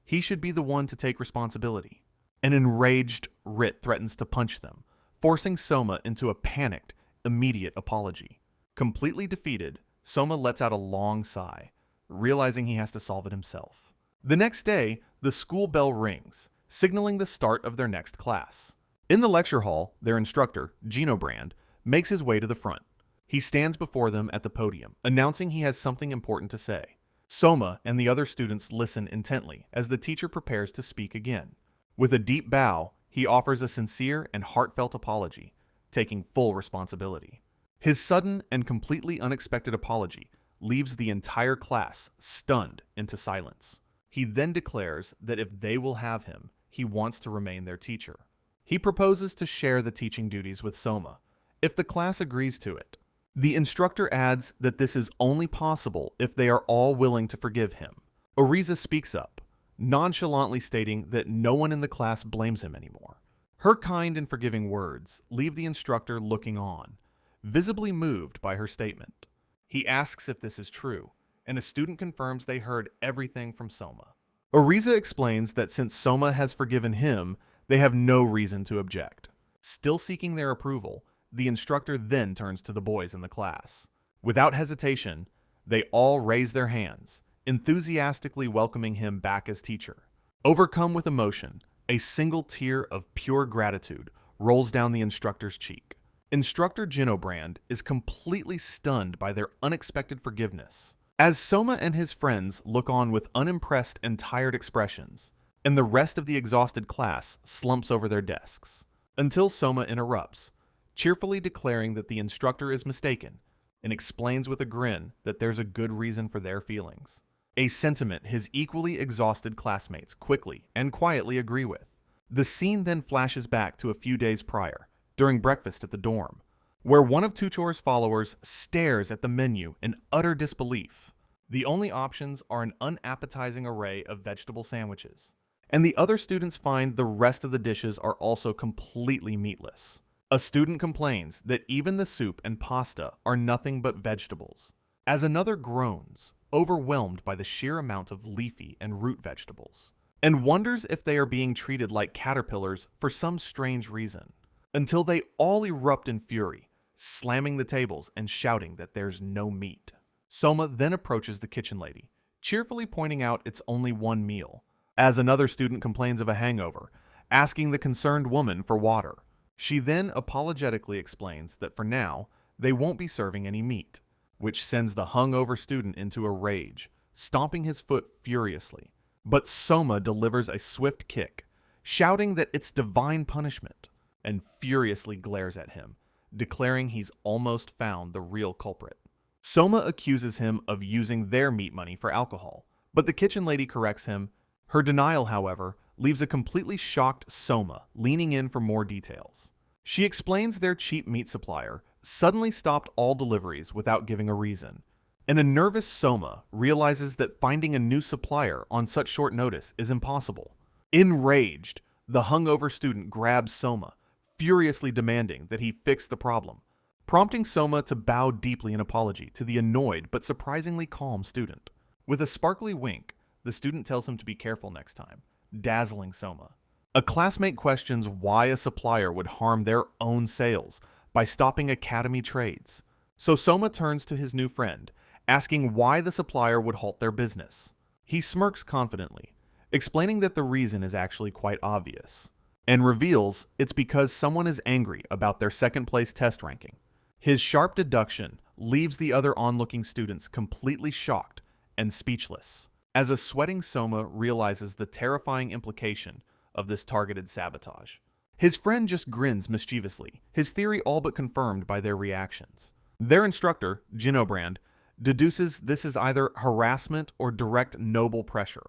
he should be the one to take responsibility. An enraged Rit threatens to punch them, forcing Soma into a panicked, immediate apology. Completely defeated, Soma lets out a long sigh, realizing he has to solve it himself. The next day, the school bell rings, signaling the start of their next class. In the lecture hall, their instructor, Gino Brand, makes his way to the front. He stands before them at the podium, announcing he has something important to say. Soma and the other students listen intently as the teacher prepares to speak again. With a deep bow, he offers a sincere and heartfelt apology, taking full responsibility. His sudden and completely unexpected apology leaves the entire class stunned into silence. He then declares that if they will have him, he wants to remain their teacher. He proposes to share the teaching duties with Soma, if the class agrees to it. The instructor adds that this is only possible if they are all willing to forgive him. Oriza speaks up, nonchalantly stating that no one in the class blames him anymore. Her kind and forgiving words leave the instructor looking on, visibly moved by her statement. He asks if this is true, and a student confirms they heard everything from Soma. Oriza explains that since Soma has forgiven him, they have no reason to object. Still seeking their approval, the instructor then turns to the boys in the class. Without hesitation, they all raise their hands, enthusiastically welcoming him back as teacher. Overcome with emotion, a single tear of pure gratitude rolls down the instructor's cheek. Instructor Ginobrand is completely stunned by their unexpected forgiveness. As Soma and his friends look on with unimpressed and tired expressions, and the rest of the exhausted class slumps over their desks, until Soma interrupts, cheerfully declaring that the instructor is mistaken, and explains with a grin that there's a good reason for their feelings. A sentiment his equally exhausted classmates quickly and quietly agree with. The scene then flashes back to a few days prior, during breakfast at the dorm, where one of Tuchor's followers stares at the menu in utter disbelief. The only options are an unappetizing array of vegetable sandwiches, and the other students find the rest of the dishes are also completely meatless. A student complains that even the soup and pasta are nothing but vegetables, as another groans, overwhelmed by the sheer amount of leafy and root vegetables, and wonders if they are being treated like caterpillars for some strange reason, until they all erupt in fury, slamming the tables and shouting that there's no meat. Soma then approaches the kitchen lady, cheerfully pointing out it's only one meal, as another student complains of a hangover, asking the concerned woman for water. She then apologetically explains that for now, they won't be serving any meat, which sends the hungover student into a rage, stomping his foot furiously. But Soma delivers a swift kick, shouting that it's divine punishment, and furiously glares at him, declaring he's almost found the real culprit. Soma accuses him of using their meat money for alcohol, but the kitchen lady corrects him. Her denial, however, leaves a completely shocked Soma leaning in for more details. She explains their cheap meat supplier suddenly stopped all deliveries without giving a reason, and a nervous Soma realizes that finding a new supplier on such short notice is impossible. Enraged, the hungover student grabs Soma, furiously demanding that he fix the problem, prompting Soma to bow deeply in apology to the annoyed but surprisingly calm student. With a sparkly wink, the student tells him to be careful next time, dazzling Soma. A classmate questions why a supplier would harm their own sales by stopping academy trades. So Soma turns to his new friend, asking why the supplier would halt their business. He smirks confidently, explaining that the reason is actually quite obvious, and reveals it's because someone is angry about their second-place test ranking. His sharp deduction leaves the other onlooking students completely shocked and speechless, as a sweating Soma realizes the terrifying implication of this targeted sabotage. His friend just grins mischievously, his theory all but confirmed by their reactions. Their instructor, Jinobrand, deduces this is either harassment or direct noble pressure,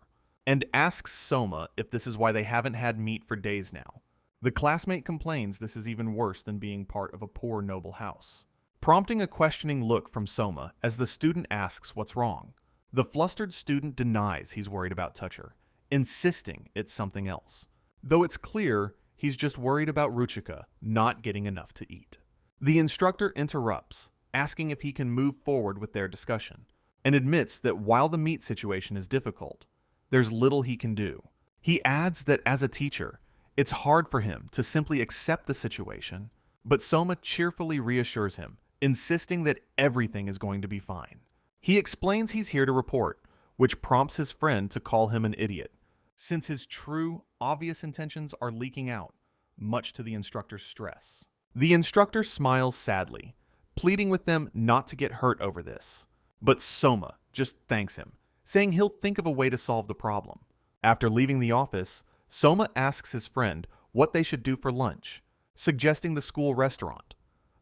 and asks Soma if this is why they haven't had meat for days now. The classmate complains this is even worse than being part of a poor noble house, prompting a questioning look from Soma as the student asks what's wrong. The flustered student denies he's worried about Toucher, insisting it's something else, though it's clear he's just worried about Ruchika not getting enough to eat. The instructor interrupts, asking if he can move forward with their discussion, and admits that while the meat situation is difficult, there's little he can do. He adds that as a teacher, it's hard for him to simply accept the situation, but Soma cheerfully reassures him, insisting that everything is going to be fine. He explains he's here to report, which prompts his friend to call him an idiot, since his true, obvious intentions are leaking out, much to the instructor's stress. The instructor smiles sadly, pleading with them not to get hurt over this, but Soma just thanks him, saying he'll think of a way to solve the problem. After leaving the office, Soma asks his friend what they should do for lunch, suggesting the school restaurant,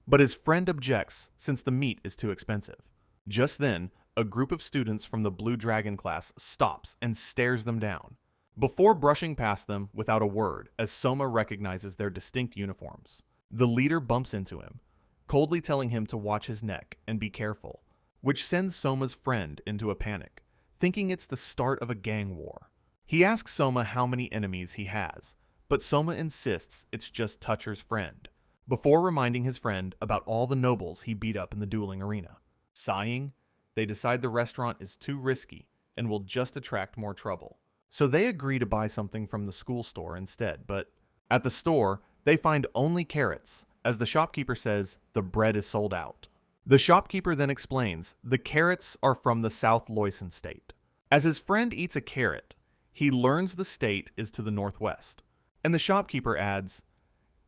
but his friend objects since the meat is too expensive. Just then, a group of students from the Blue Dragon class stops and stares them down, before brushing past them without a word as Soma recognizes their distinct uniforms. The leader bumps into him, coldly telling him to watch his neck and be careful, which sends Soma's friend into a panic, thinking it's the start of a gang war. He asks Soma how many enemies he has, but Soma insists it's just Toucher's friend, before reminding his friend about all the nobles he beat up in the dueling arena. Sighing, they decide the restaurant is too risky and will just attract more trouble. So they agree to buy something from the school store instead, but at the store, they find only carrots, as the shopkeeper says the bread is sold out. The shopkeeper then explains the carrots are from the South Loyson state. As his friend eats a carrot, he learns the state is to the northwest, and the shopkeeper adds,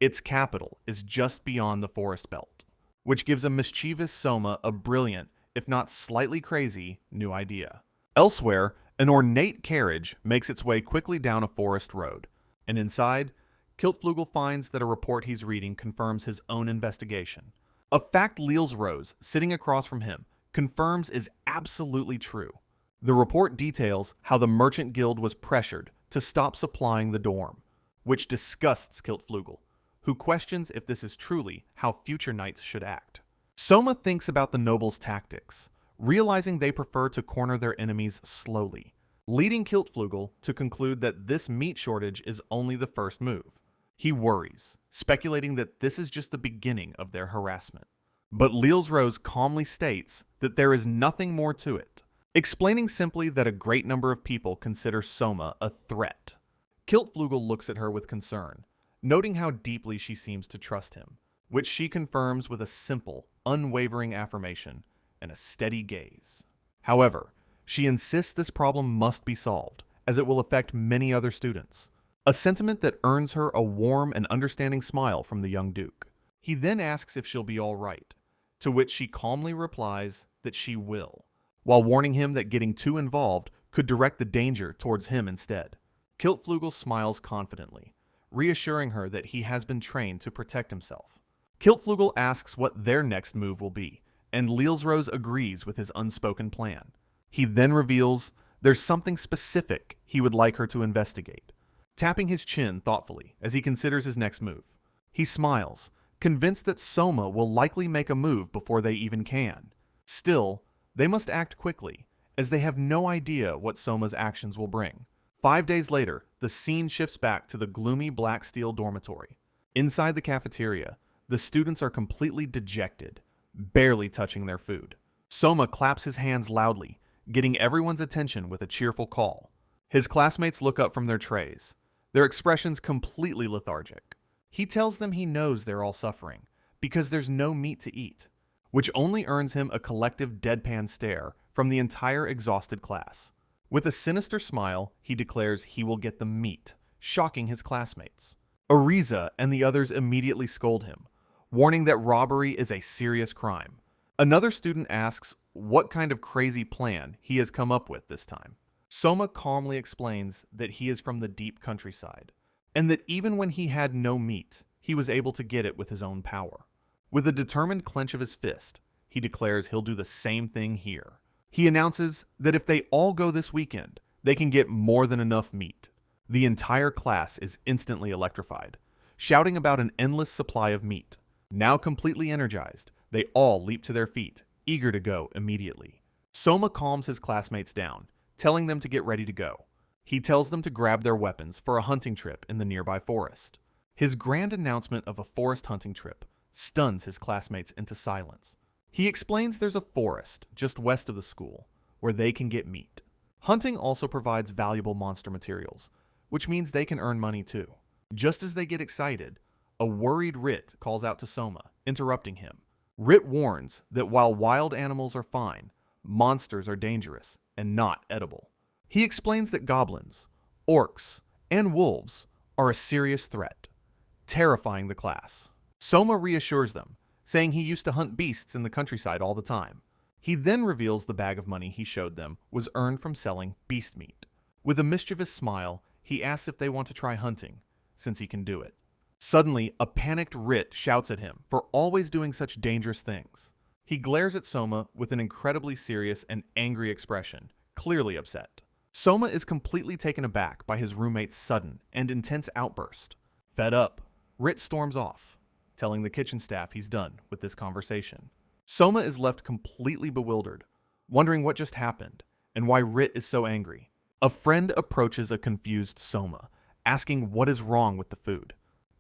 its capital is just beyond the forest belt, which gives a mischievous Soma a brilliant, if not slightly crazy, new idea. Elsewhere, an ornate carriage makes its way quickly down a forest road, and inside, Kiltflugel finds that a report he's reading confirms his own investigation. A fact Leels Rose, sitting across from him, confirms is absolutely true. The report details how the Merchant Guild was pressured to stop supplying the dorm, which disgusts Kiltflugel, who questions if this is truly how future knights should act. Soma thinks about the nobles' tactics, realizing they prefer to corner their enemies slowly, leading Kiltflugel to conclude that this meat shortage is only the first move. He worries, speculating that this is just the beginning of their harassment. But Leelsrose calmly states that there is nothing more to it, explaining simply that a great number of people consider Soma a threat. Kiltflugel looks at her with concern, noting how deeply she seems to trust him, which she confirms with a simple, unwavering affirmation and a steady gaze. However, she insists this problem must be solved, as it will affect many other students, a sentiment that earns her a warm and understanding smile from the young Duke. He then asks if she'll be all right, to which she calmly replies that she will, while warning him that getting too involved could direct the danger towards him instead. Kiltflugel smiles confidently, reassuring her that he has been trained to protect himself. Kiltflugel asks what their next move will be, and Leelsrose agrees with his unspoken plan. He then reveals there's something specific he would like her to investigate, tapping his chin thoughtfully as he considers his next move. He smiles, convinced that Soma will likely make a move before they even can. Still, they must act quickly, as they have no idea what Soma's actions will bring. 5 days later, the scene shifts back to the gloomy black steel dormitory. Inside the cafeteria, the students are completely dejected, barely touching their food. Soma claps his hands loudly, getting everyone's attention with a cheerful call. His classmates look up from their trays, their expressions completely lethargic. He tells them he knows they're all suffering, because there's no meat to eat, which only earns him a collective deadpan stare from the entire exhausted class. With a sinister smile, he declares he will get the meat, shocking his classmates. Ariza and the others immediately scold him, warning that robbery is a serious crime. Another student asks what kind of crazy plan he has come up with this time. Soma calmly explains that he is from the deep countryside, and that even when he had no meat, he was able to get it with his own power. With a determined clench of his fist, he declares he'll do the same thing here. He announces that if they all go this weekend, they can get more than enough meat. The entire class is instantly electrified, shouting about an endless supply of meat. Now completely energized, they all leap to their feet, eager to go immediately. Soma calms his classmates down, telling them to get ready to go. He tells them to grab their weapons for a hunting trip in the nearby forest. His grand announcement of a forest hunting trip stuns his classmates into silence. He explains there's a forest just west of the school where they can get meat. Hunting also provides valuable monster materials, which means they can earn money too. Just as they get excited, a worried Rit calls out to Soma, interrupting him. Rit warns that while wild animals are fine, monsters are dangerous and not edible. He explains that goblins, orcs, and wolves are a serious threat, terrifying the class. Soma reassures them, saying he used to hunt beasts in the countryside all the time. He then reveals the bag of money he showed them was earned from selling beast meat. With a mischievous smile, he asks if they want to try hunting, since he can do it. Suddenly, a panicked Rit shouts at him for always doing such dangerous things. He glares at Soma with an incredibly serious and angry expression, clearly upset. Soma is completely taken aback by his roommate's sudden and intense outburst. Fed up, Rit storms off, telling the kitchen staff he's done with this conversation. Soma is left completely bewildered, wondering what just happened and why Rit is so angry. A friend approaches a confused Soma, asking what is wrong with the food.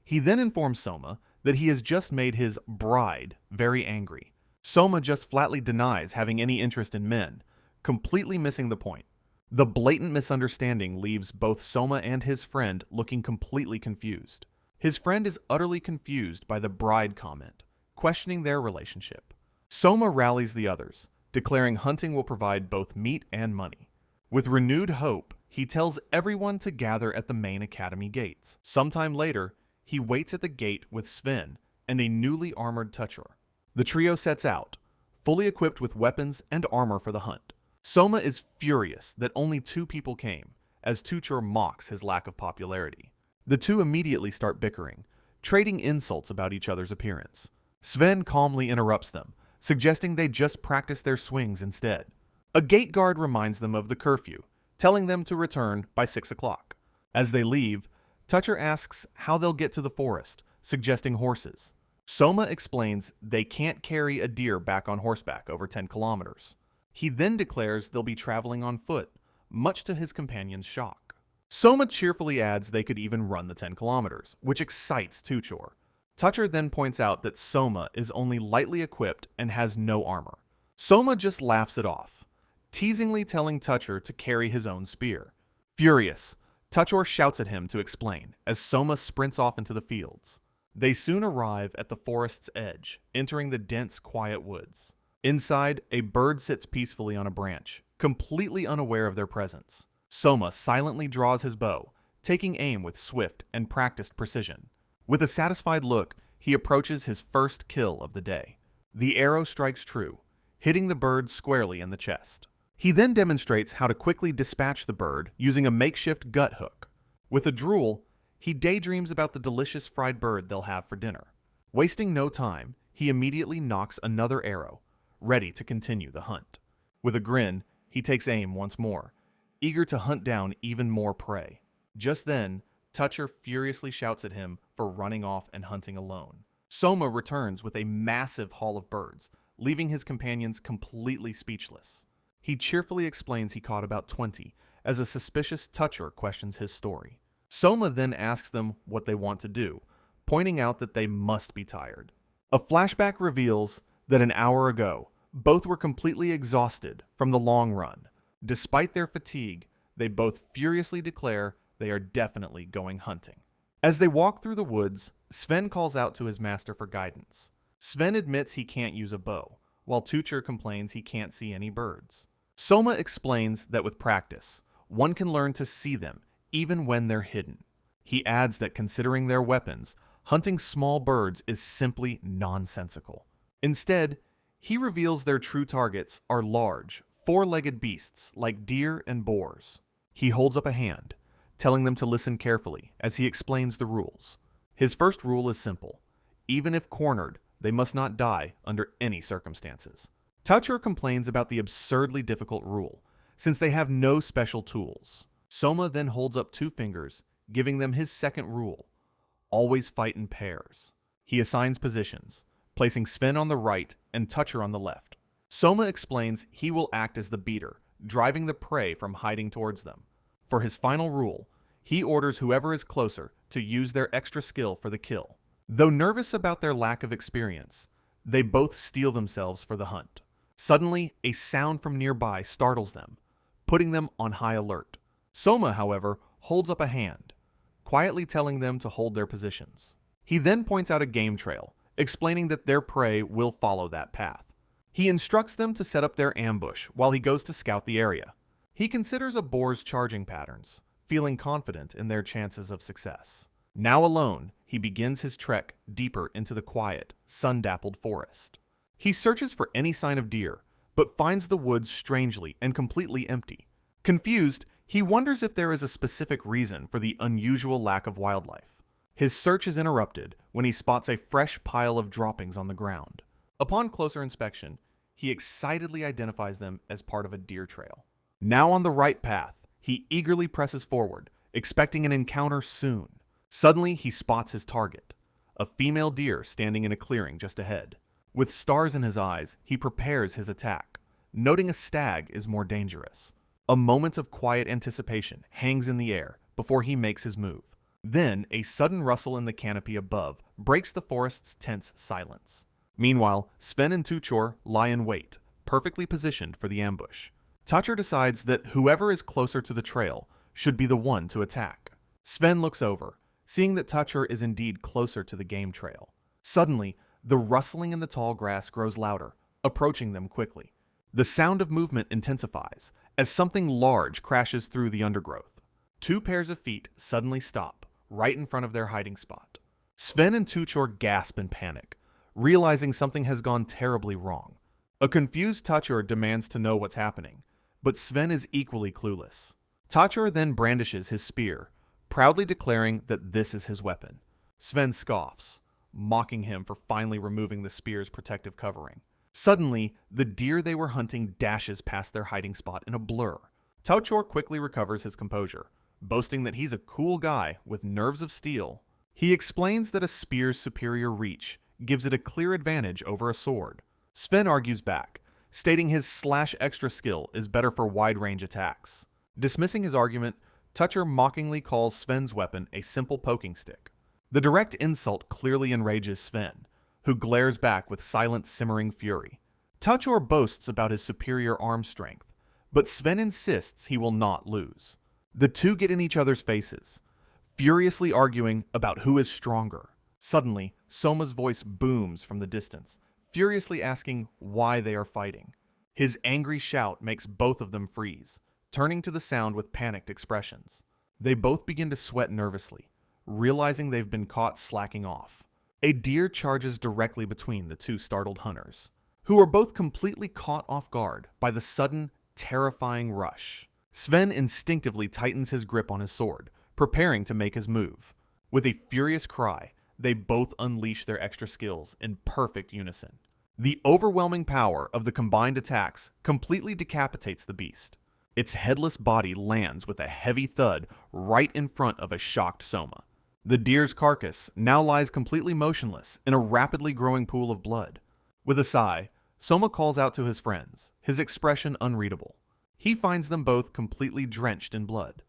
He then informs Soma that he has just made his bride very angry. Soma just flatly denies having any interest in men, completely missing the point. The blatant misunderstanding leaves both Soma and his friend looking completely confused. His friend is utterly confused by the bride comment, questioning their relationship. Soma rallies the others, declaring hunting will provide both meat and money. With renewed hope, he tells everyone to gather at the main academy gates. Sometime later, he waits at the gate with Sven and a newly armored Toucher. The trio sets out, fully equipped with weapons and armor for the hunt. Soma is furious that only 2 people came, as Toucher mocks his lack of popularity. The two immediately start bickering, trading insults about each other's appearance. Sven calmly interrupts them, suggesting they just practice their swings instead. A gate guard reminds them of the curfew, telling them to return by 6 o'clock. As they leave, Toucher asks how they'll get to the forest, suggesting horses. Soma explains they can't carry a deer back on horseback over 10 kilometers. He then declares they'll be traveling on foot, much to his companion's shock. Soma cheerfully adds they could even run the 10 kilometers, which excites Tuchor. Toucher then points out that Soma is only lightly equipped and has no armor. Soma just laughs it off, teasingly telling Toucher to carry his own spear. Furious, Toucher shouts at him to explain as Soma sprints off into the fields. They soon arrive at the forest's edge, entering the dense, quiet woods. Inside, a bird sits peacefully on a branch, completely unaware of their presence. Soma silently draws his bow, taking aim with swift and practiced precision. With a satisfied look, he approaches his first kill of the day. The arrow strikes true, hitting the bird squarely in the chest. He then demonstrates how to quickly dispatch the bird using a makeshift gut hook. With a drool, he daydreams about the delicious fried bird they'll have for dinner. Wasting no time, he immediately knocks another arrow, ready to continue the hunt. With a grin, he takes aim once more, eager to hunt down even more prey. Just then, Toucher furiously shouts at him for running off and hunting alone. Soma returns with a massive haul of birds, leaving his companions completely speechless. He cheerfully explains he caught about 20, as a suspicious Toucher questions his story. Soma then asks them what they want to do, pointing out that they must be tired. A flashback reveals that an hour ago, both were completely exhausted from the long run. Despite their fatigue, they both furiously declare they are definitely going hunting. As they walk through the woods, Sven calls out to his master for guidance. Sven admits he can't use a bow, while Tuchor complains he can't see any birds. Soma explains that with practice, one can learn to see them even when they're hidden. He adds that considering their weapons, hunting small birds is simply nonsensical. Instead, he reveals their true targets are large, four-legged beasts like deer and boars. He holds up a hand, telling them to listen carefully as he explains the rules. His first rule is simple. Even if cornered, they must not die under any circumstances. Toucher complains about the absurdly difficult rule, since they have no special tools. Soma then holds up 2 fingers, giving them his second rule. Always fight in pairs. He assigns positions, placing Sven on the right and Toucher on the left. Soma explains he will act as the beater, driving the prey from hiding towards them. For his final rule, he orders whoever is closer to use their extra skill for the kill. Though nervous about their lack of experience, they both steel themselves for the hunt. Suddenly, a sound from nearby startles them, putting them on high alert. Soma, however, holds up a hand, quietly telling them to hold their positions. He then points out a game trail, explaining that their prey will follow that path. He instructs them to set up their ambush while he goes to scout the area. He considers a boar's charging patterns, feeling confident in their chances of success. Now alone, he begins his trek deeper into the quiet, sun-dappled forest. He searches for any sign of deer, but finds the woods strangely and completely empty. Confused, he wonders if there is a specific reason for the unusual lack of wildlife. His search is interrupted when he spots a fresh pile of droppings on the ground. Upon closer inspection, he excitedly identifies them as part of a deer trail. Now on the right path, he eagerly presses forward, expecting an encounter soon. Suddenly, he spots his target, a female deer standing in a clearing just ahead. With stars in his eyes, he prepares his attack, noting a stag is more dangerous. A moment of quiet anticipation hangs in the air before he makes his move. Then, a sudden rustle in the canopy above breaks the forest's tense silence. Meanwhile, Sven and Tuchor lie in wait, perfectly positioned for the ambush. Toucher decides that whoever is closer to the trail should be the one to attack. Sven looks over, seeing that Toucher is indeed closer to the game trail. Suddenly, the rustling in the tall grass grows louder, approaching them quickly. The sound of movement intensifies as something large crashes through the undergrowth. 2 pairs of feet suddenly stop, right in front of their hiding spot. Sven and Tuchor gasp in panic, realizing something has gone terribly wrong. A confused Toucher demands to know what's happening, but Sven is equally clueless. Toucher then brandishes his spear, proudly declaring that this is his weapon. Sven scoffs, mocking him for finally removing the spear's protective covering. Suddenly, the deer they were hunting dashes past their hiding spot in a blur. Toucher quickly recovers his composure, boasting that he's a cool guy with nerves of steel. He explains that a spear's superior reach gives it a clear advantage over a sword. Sven argues back, stating his slash extra skill is better for wide-range attacks. Dismissing his argument, Toucher mockingly calls Sven's weapon a simple poking stick. The direct insult clearly enrages Sven, who glares back with silent, simmering fury. Toucher boasts about his superior arm strength, but Sven insists he will not lose. The two get in each other's faces, furiously arguing about who is stronger. Suddenly, Soma's voice booms from the distance, furiously asking why they are fighting. His angry shout makes both of them freeze, turning to the sound with panicked expressions. They both begin to sweat nervously, realizing they've been caught slacking off. A deer charges directly between the two startled hunters, who are both completely caught off guard by the sudden, terrifying rush. Sven instinctively tightens his grip on his sword, preparing to make his move. With a furious cry, they both unleash their extra skills in perfect unison. The overwhelming power of the combined attacks completely decapitates the beast. Its headless body lands with a heavy thud right in front of a shocked Soma. The deer's carcass now lies completely motionless in a rapidly growing pool of blood. With a sigh, Soma calls out to his friends, his expression unreadable. He finds them both completely drenched in blood.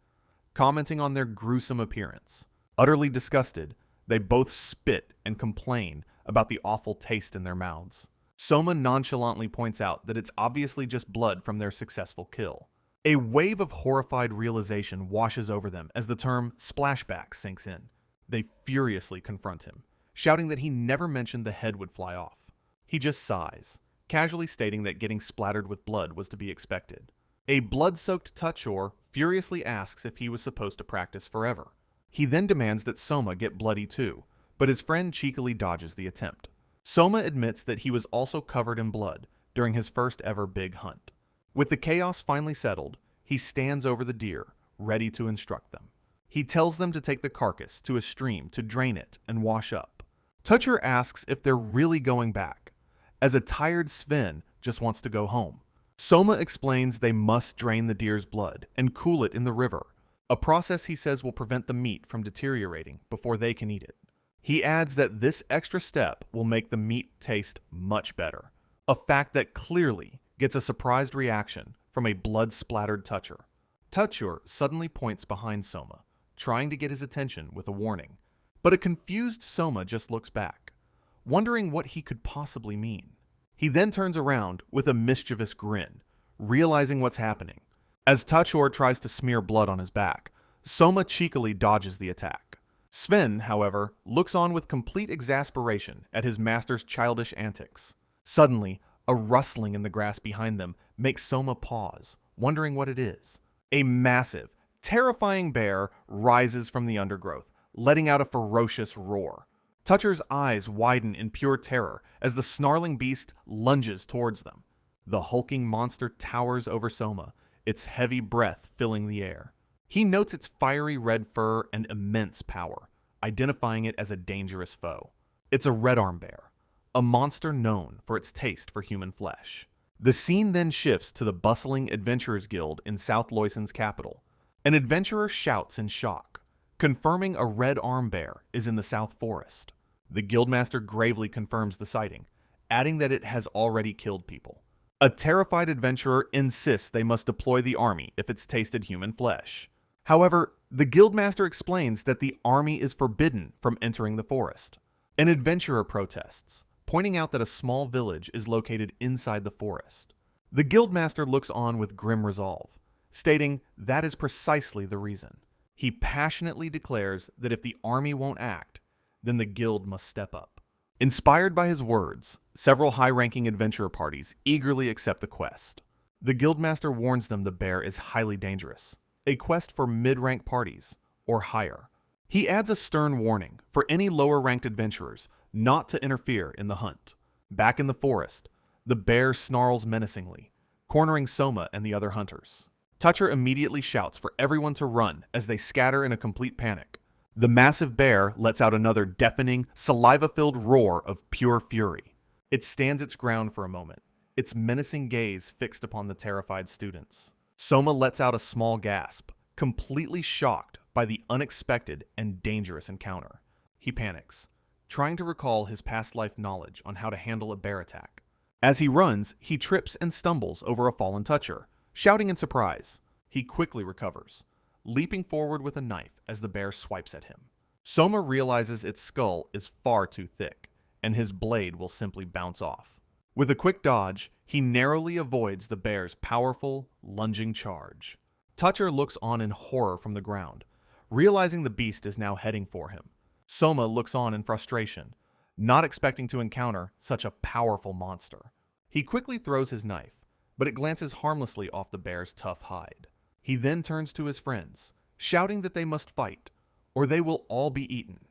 Commenting on their gruesome appearance, utterly disgusted, they both spit and complain about the awful taste in their mouths. Soma nonchalantly points out that it's obviously just blood from their successful kill. A wave of horrified realization washes over them as the term splashback sinks in. They furiously confront him, shouting that he never mentioned the head would fly off. He just sighs, casually stating that getting splattered with blood was to be expected. A blood-soaked Toucher furiously asks if he was supposed to practice forever. He then demands that Soma get bloody too, but his friend cheekily dodges the attempt. Soma admits that he was also covered in blood during his first ever big hunt. With the chaos finally settled, he stands over the deer, ready to instruct them. He tells them to take the carcass to a stream to drain it and wash up. Toucher asks if they're really going back, as a tired Sven just wants to go home. Soma explains they must drain the deer's blood and cool it in the river, a process he says will prevent the meat from deteriorating before they can eat it. He adds that this extra step will make the meat taste much better, a fact that clearly gets a surprised reaction from a blood-splattered Toucher. Toucher suddenly points behind Soma, trying to get his attention with a warning, but a confused Soma just looks back, wondering what he could possibly mean. He then turns around with a mischievous grin, realizing what's happening. As Toucher tries to smear blood on his back, Soma cheekily dodges the attack. Sven, however, looks on with complete exasperation at his master's childish antics. Suddenly, a rustling in the grass behind them makes Soma pause, wondering what it is. A massive, terrifying bear rises from the undergrowth, letting out a ferocious roar. Toucher's eyes widen in pure terror as the snarling beast lunges towards them. The hulking monster towers over Soma, its heavy breath filling the air. He notes its fiery red fur and immense power, identifying it as a dangerous foe. It's a red arm bear, a monster known for its taste for human flesh. The scene then shifts to the bustling Adventurers Guild in South Loisen's capital. An adventurer shouts in shock, confirming a red arm bear is in the South Forest. The guildmaster gravely confirms the sighting, adding that it has already killed people. A terrified adventurer insists they must deploy the army if it's tasted human flesh. However, the guildmaster explains that the army is forbidden from entering the forest. An adventurer protests, pointing out that a small village is located inside the forest. The guildmaster looks on with grim resolve, stating that is precisely the reason. He passionately declares that if the army won't act, then the guild must step up. Inspired by his words, several high-ranking adventurer parties eagerly accept the quest. The guildmaster warns them the bear is highly dangerous, a quest for mid-rank parties, or higher. He adds a stern warning for any lower-ranked adventurers not to interfere in the hunt. Back in the forest, the bear snarls menacingly, cornering Soma and the other hunters. Toucher immediately shouts for everyone to run as they scatter in a complete panic. The massive bear lets out another deafening, saliva-filled roar of pure fury. It stands its ground for a moment, its menacing gaze fixed upon the terrified students. Soma lets out a small gasp, completely shocked by the unexpected and dangerous encounter. He panics, trying to recall his past life knowledge on how to handle a bear attack. As he runs, he trips and stumbles over a fallen Toucher, shouting in surprise. he quickly recovers, leaping forward with a knife as the bear swipes at him. Soma realizes its skull is far too thick, and his blade will simply bounce off. With a quick dodge, he narrowly avoids the bear's powerful, lunging charge. Toucher looks on in horror from the ground, realizing the beast is now heading for him. Soma looks on in frustration, not expecting to encounter such a powerful monster. He quickly throws his knife, but it glances harmlessly off the bear's tough hide. He then turns to his friends, shouting that they must fight, or they will all be eaten.